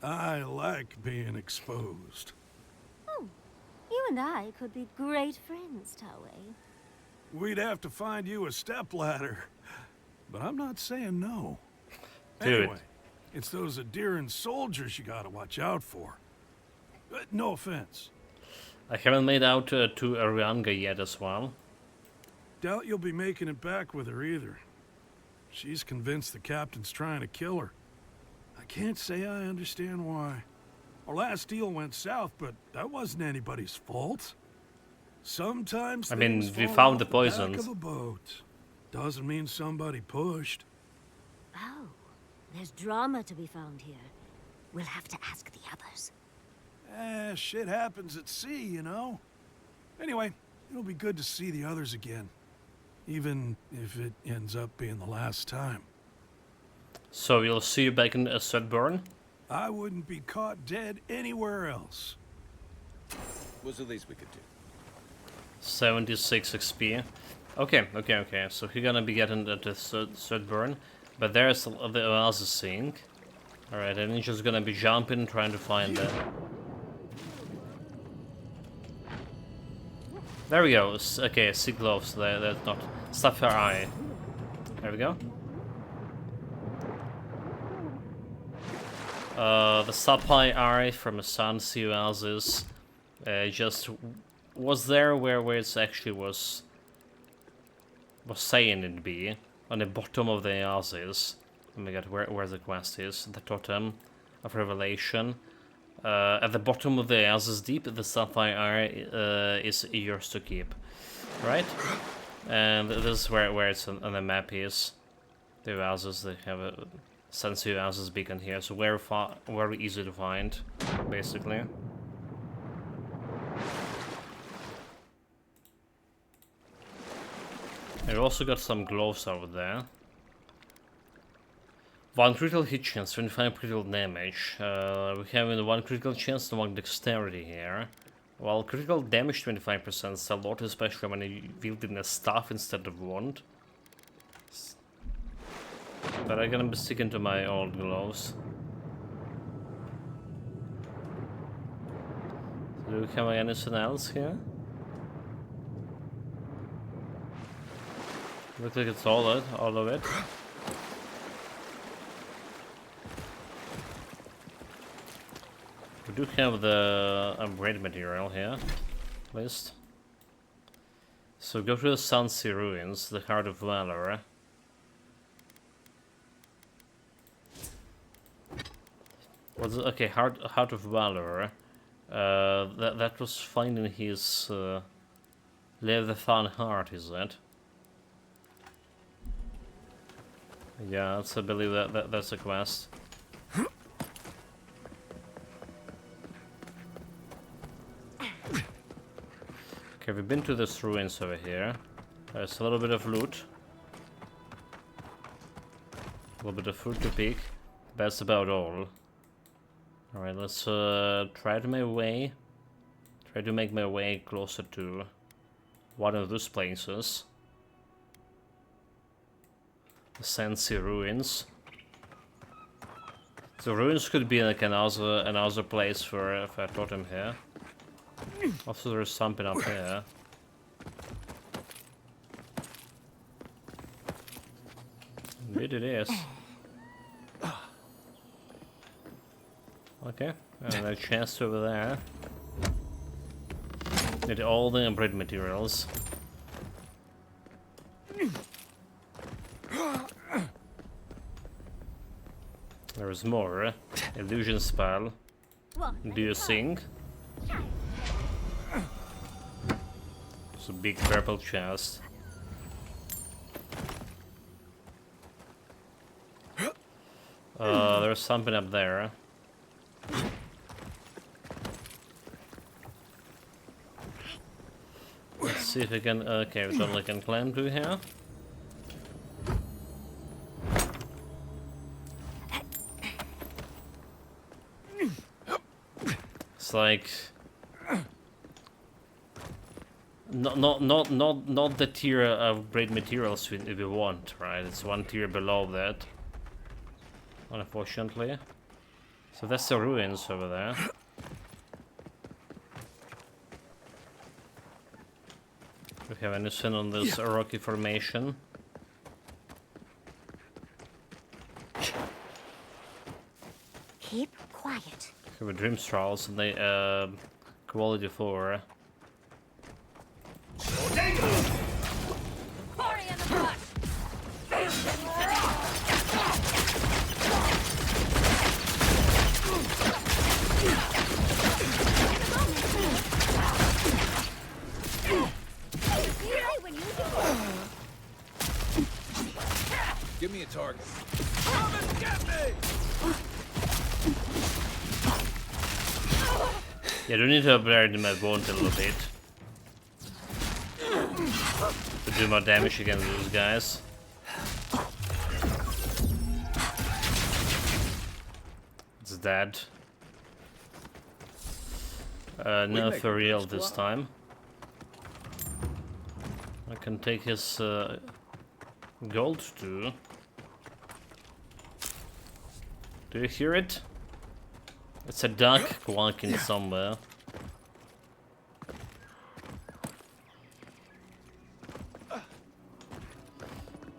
I like being exposed. Oh, you and I could be great friends, Taway. We'd have to find you a stepladder. But I'm not saying no. Dude. Anyway, it's those Adiran soldiers you gotta watch out for. No offense. I haven't made out to Arianga yet as well. Doubt you'll be making it back with her either. She's convinced the captain's trying to kill her. I can't say I understand why. Our last deal went south, but that wasn't anybody's fault. Sometimes I mean, things we fall found off the back poisons. of a boat. Doesn't mean somebody pushed. Oh, there's drama to be found here. We'll have to ask the others. Shit happens at sea, you know? Anyway, it'll be good to see the others again. even if it ends up being the last time. So we'll see you back in Sudburn? I wouldn't be caught dead anywhere else. Was the least we could do. 76 XP. Okay. So he's gonna be getting the Sudburn. But there's the oasis thing. Alright, and he's just gonna be jumping, trying to find it. There we go. Okay, sea gloves. That's not sapphire eye. There we go. The sapphire eye from a Sansi oasis just was there where it actually was saying it'd be, on the bottom of the oasis. Oh my god, where the quest is? The Totem of Revelation. At the bottom of the oasis deep, the sapphire eye is yours to keep, right? And this is where it's on the map is. The oasis, they have a Sensu oasis beacon here, so very easy to find, basically. We also got some gloves over there. 1 critical hit chance, 25 critical damage. We have 1 critical chance and 1 dexterity here. Well, critical damage 25% is a lot, especially when you wielding a staff instead of wand. But I'm gonna be sticking to my old gloves. Do we have anything else here? Looks like it's all of it. We do have the upgrade material here, at least. So go to the Sansi Ruins, the Heart of Valor. What's it? Okay, Heart of Valor. That was finding his Leviathan heart, is it? Yeah, I believe that's a quest. Okay, we've been to this ruins over here. There's a little bit of loot. A little bit of food to pick. That's about all. Alright, let's try to make my way closer to one of those places. The Sensi Ruins. The ruins could be like another place for if I totem here. Also, there's something up here. Indeed it is. Okay, and a chest over there. Need all the bread materials. There's more. Illusion spell. Do you sing? It's a big purple chest. There's something up there. Let's see if we can. Okay, we totally can climb through here. It's like not the tier of great materials we want, right? It's one tier below that, unfortunately. So that's the ruins over there. Do we have anything on this rocky formation? Keep quiet. We have a dream straws and they quality 4. Give me a target. Come and get me! Yeah, I do need to upgrade my bones a little bit. To do more damage against those guys. It's dead. No, for real this time. I can take his gold too. Do you hear it? It's a duck quacking somewhere.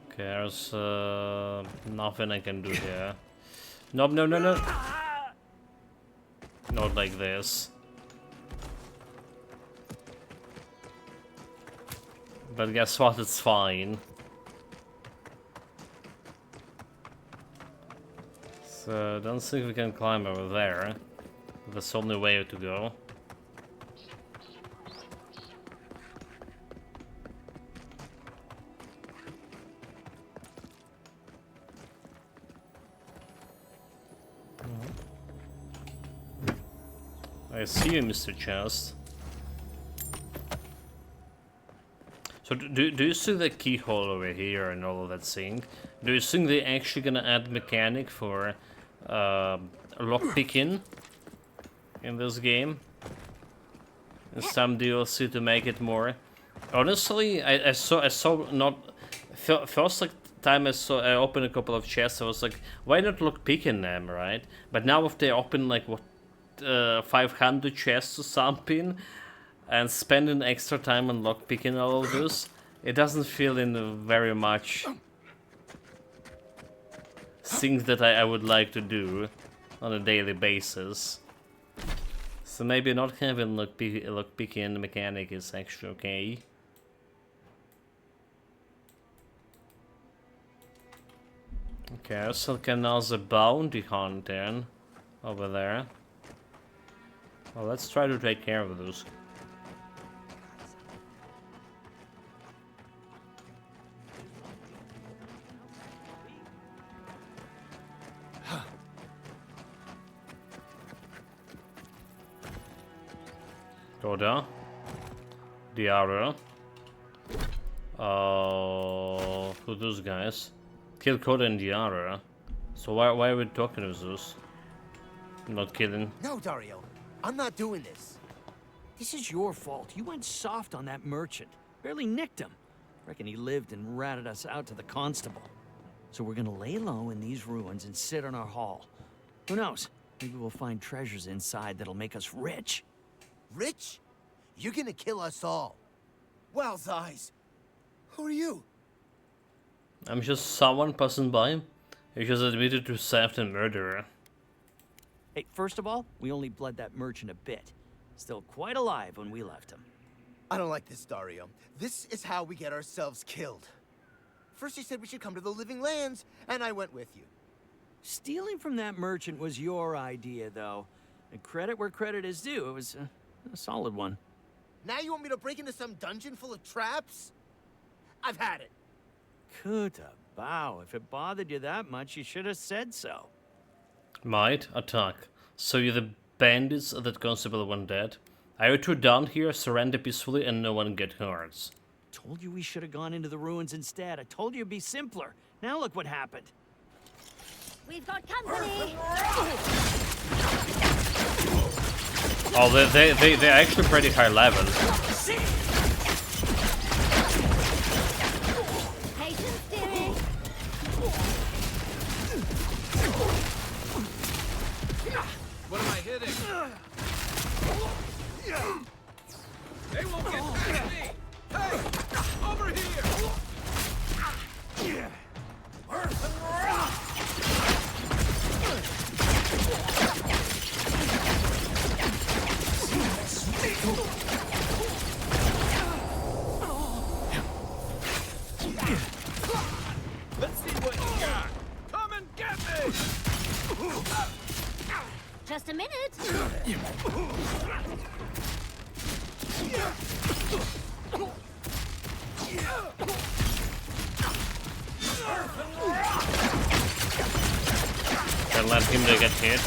Okay, there's nothing I can do here. Nope, no, no, no. Not like this. But guess what? It's fine. So, don't think we can climb over there. That's the only way to go. I see you, Mr. Chest. So do you see the keyhole over here and all of that thing? Do you think they're actually gonna add mechanic for lockpicking in this game? In some DLC to make it more. Honestly, I saw not first like time I opened a couple of chests. I was like, why not lockpicking them, right? But now if they open like what 500 chests or something, and spending extra time on lockpicking all of this, it doesn't feel in very much things that I would like to do on a daily basis. So maybe not having lockpicking mechanic is actually okay. Okay, so can also bounty hunter over there. Well, let's try to take care of those. Koda. Diara. Who those guys? Kill Koda and Diara. So why are we talking to those? Not killing. No, Dario. I'm not doing this. This is your fault. You went soft on that merchant. Barely nicked him. Reckon he lived and ratted us out to the constable. So we're gonna lay low in these ruins and sit on our haul. Who knows? Maybe we'll find treasures inside that'll make us rich. Rich? You're gonna kill us all. Wow's eyes. Who are you? I'm just someone passing by. You just admitted to theft and murder. Hey, first of all, we only bled that merchant a bit. Still quite alive when we left him. I don't like this, Dario. This is how we get ourselves killed. First you said we should come to the Living Lands, and I went with you. Stealing from that merchant was your idea, though. And credit where credit is due. It was a solid one. Now you want me to break into some dungeon full of traps? I've had it. Kuta, bow. If it bothered you that much, you should have said so. Might attack. So you're the bandits that Constable one dead. I would two down here, surrender peacefully, and no one get hurt. Told you we should have gone into the ruins instead. I told you it'd be simpler. Now look what happened. We've got company. Oh, they're actually pretty high level. Patience, dearie. What am I hitting? They won't get past me! Hey! Over here! Let's see what you got! Come and get me! Just a minute. Can't let him to get hit.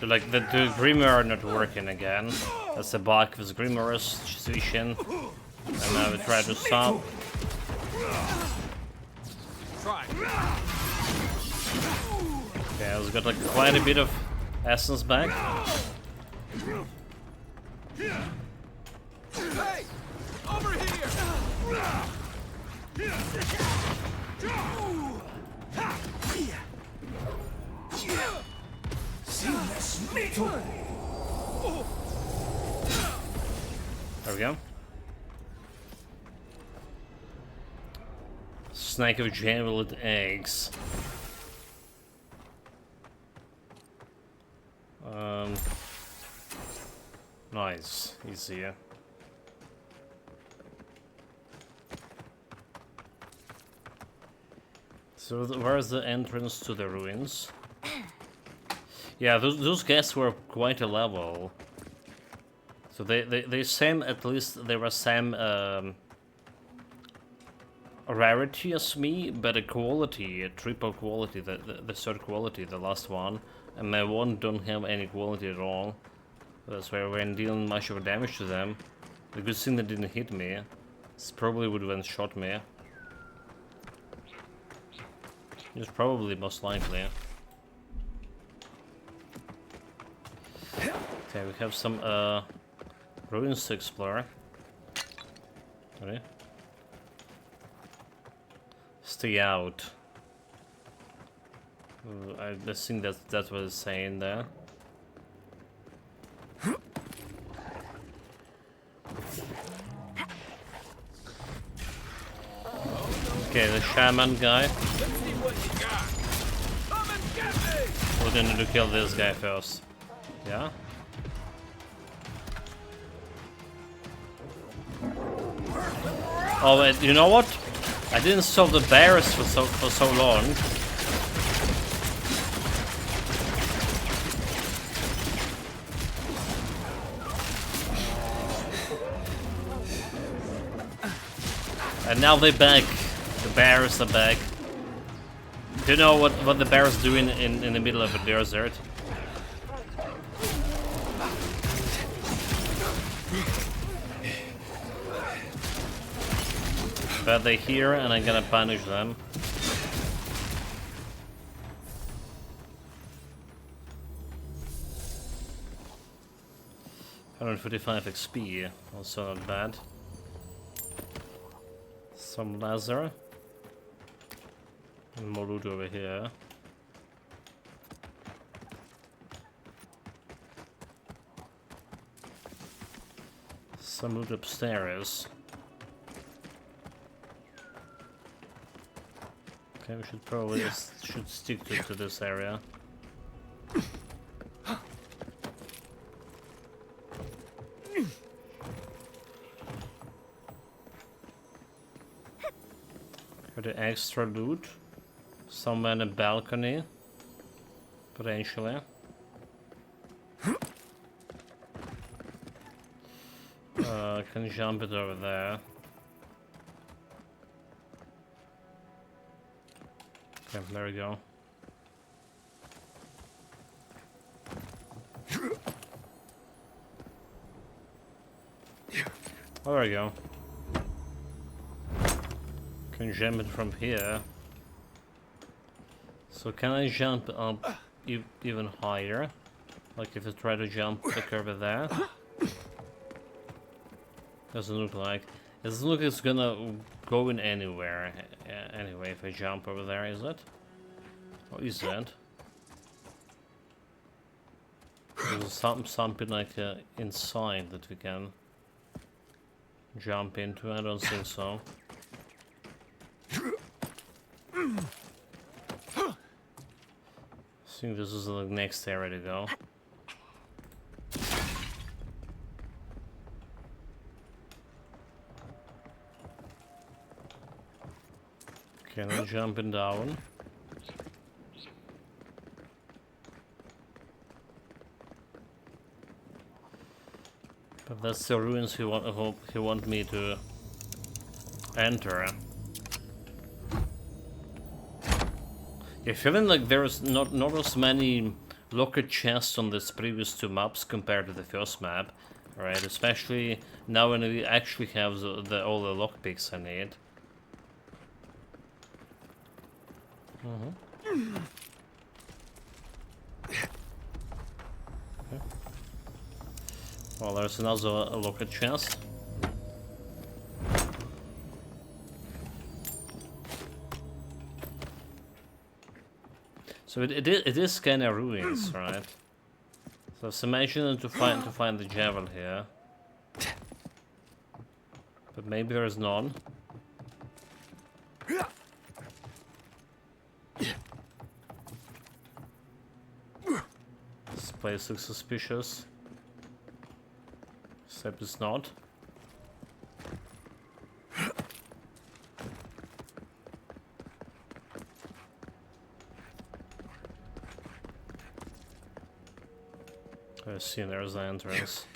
So like the Grimoire are not working again. That's the bug with Grimoire's situation. And now we try to stop. Okay, I've got like quite a bit of essence back. Hey! Over here! There we go. Snack of javeled eggs. Nice, easy. So where's the entrance to the ruins? Yeah, those guys were quite a level. So they same, at least they were same rarity as me, but a quality, a triple quality, the third quality, the last one. And my one don't have any quality at all. That's why I wasn't dealing much of damage to them. The good thing that didn't hit me. This probably would have one-shot me. It's probably most likely. Okay, we have some ruins to explore. Sorry. Stay out. I just think that's what it's saying there. Okay, the shaman guy. We're gonna need to kill this guy first. Yeah? Oh wait, you know what? I didn't solve the bears for so long. And now they're back. The bears are back. Do you know what the bears do in the middle of a desert? But they're here and I'm gonna punish them. $145 XP, also not bad. Some laser. And more loot over here. Some loot upstairs. Okay, we should probably should stick to this area. For the extra loot, somewhere in the balcony, potentially. Can jump it over there. Okay, there we go. Oh, there we go. Can jump it from here. So can I jump up even higher? Like if I try to jump the curve there? Doesn't look like. It doesn't look like it's gonna go in anywhere. Anyway, if I jump over there, is it? Or is that? There's something like inside that we can jump into. I don't think so. I think this is the next area to go. Okay, now jumping down. But that's the ruins he want me to enter. Yeah, feeling like there's not as many locker chests on this previous two maps compared to the first map, right? Especially now when we actually have all the lockpicks I need. Okay. Well, there's another locker chest. So it is kind of ruins, right? So it's imagine to find the javel here, but maybe there is none. This place looks suspicious, except it's not. I see there's the entrance.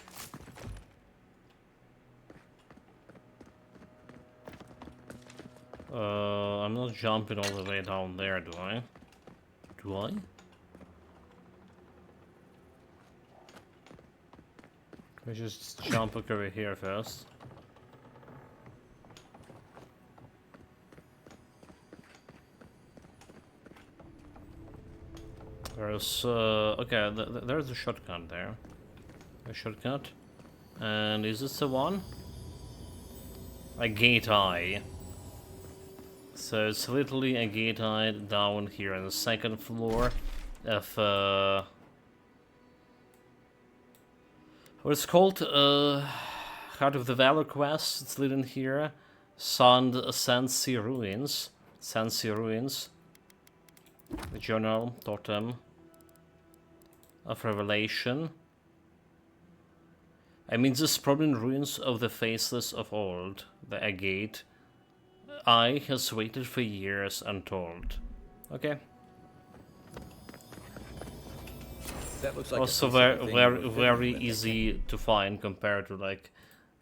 I'm not jumping all the way down there, do I? Do I? Can I just jump over here first? There's okay, there's a shortcut there. A shortcut. And is this the one? A gate eye. So it's literally a gate eye down here on the second floor of what's called Heart of the Valor quest. It's written here. Sandsea Ruins. Sandsea Ruins. The Journal, Totem of Revelation. I mean, this is probably in ruins of the faceless of old. The agate eye has waited for years untold. Okay. That looks like also very easy to find compared to like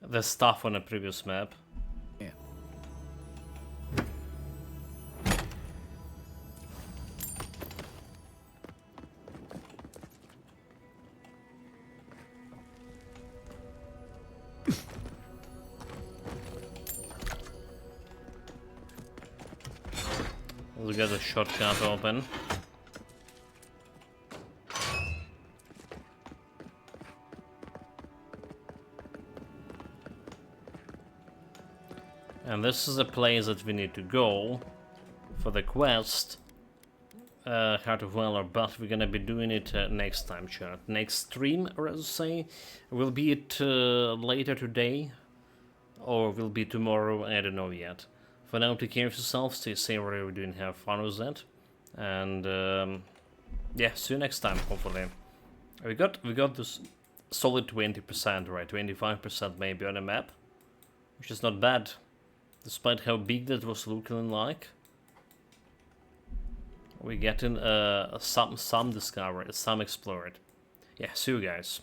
the stuff on a previous map. Yeah. We'll get the shortcut open. And this is the place that we need to go for the quest, Heart of Valor, but we're gonna be doing it next time, chat. Next stream, or as I say, will be it later today, or will be tomorrow, I don't know yet. For now, take care of yourself, stay safe wherever you're doing, have fun with that, and yeah, see you next time, hopefully. We got this solid 20%, right, 25% maybe on the map, which is not bad. Despite how big that was looking like, we're getting some discovery, some explored. Yeah, see you guys.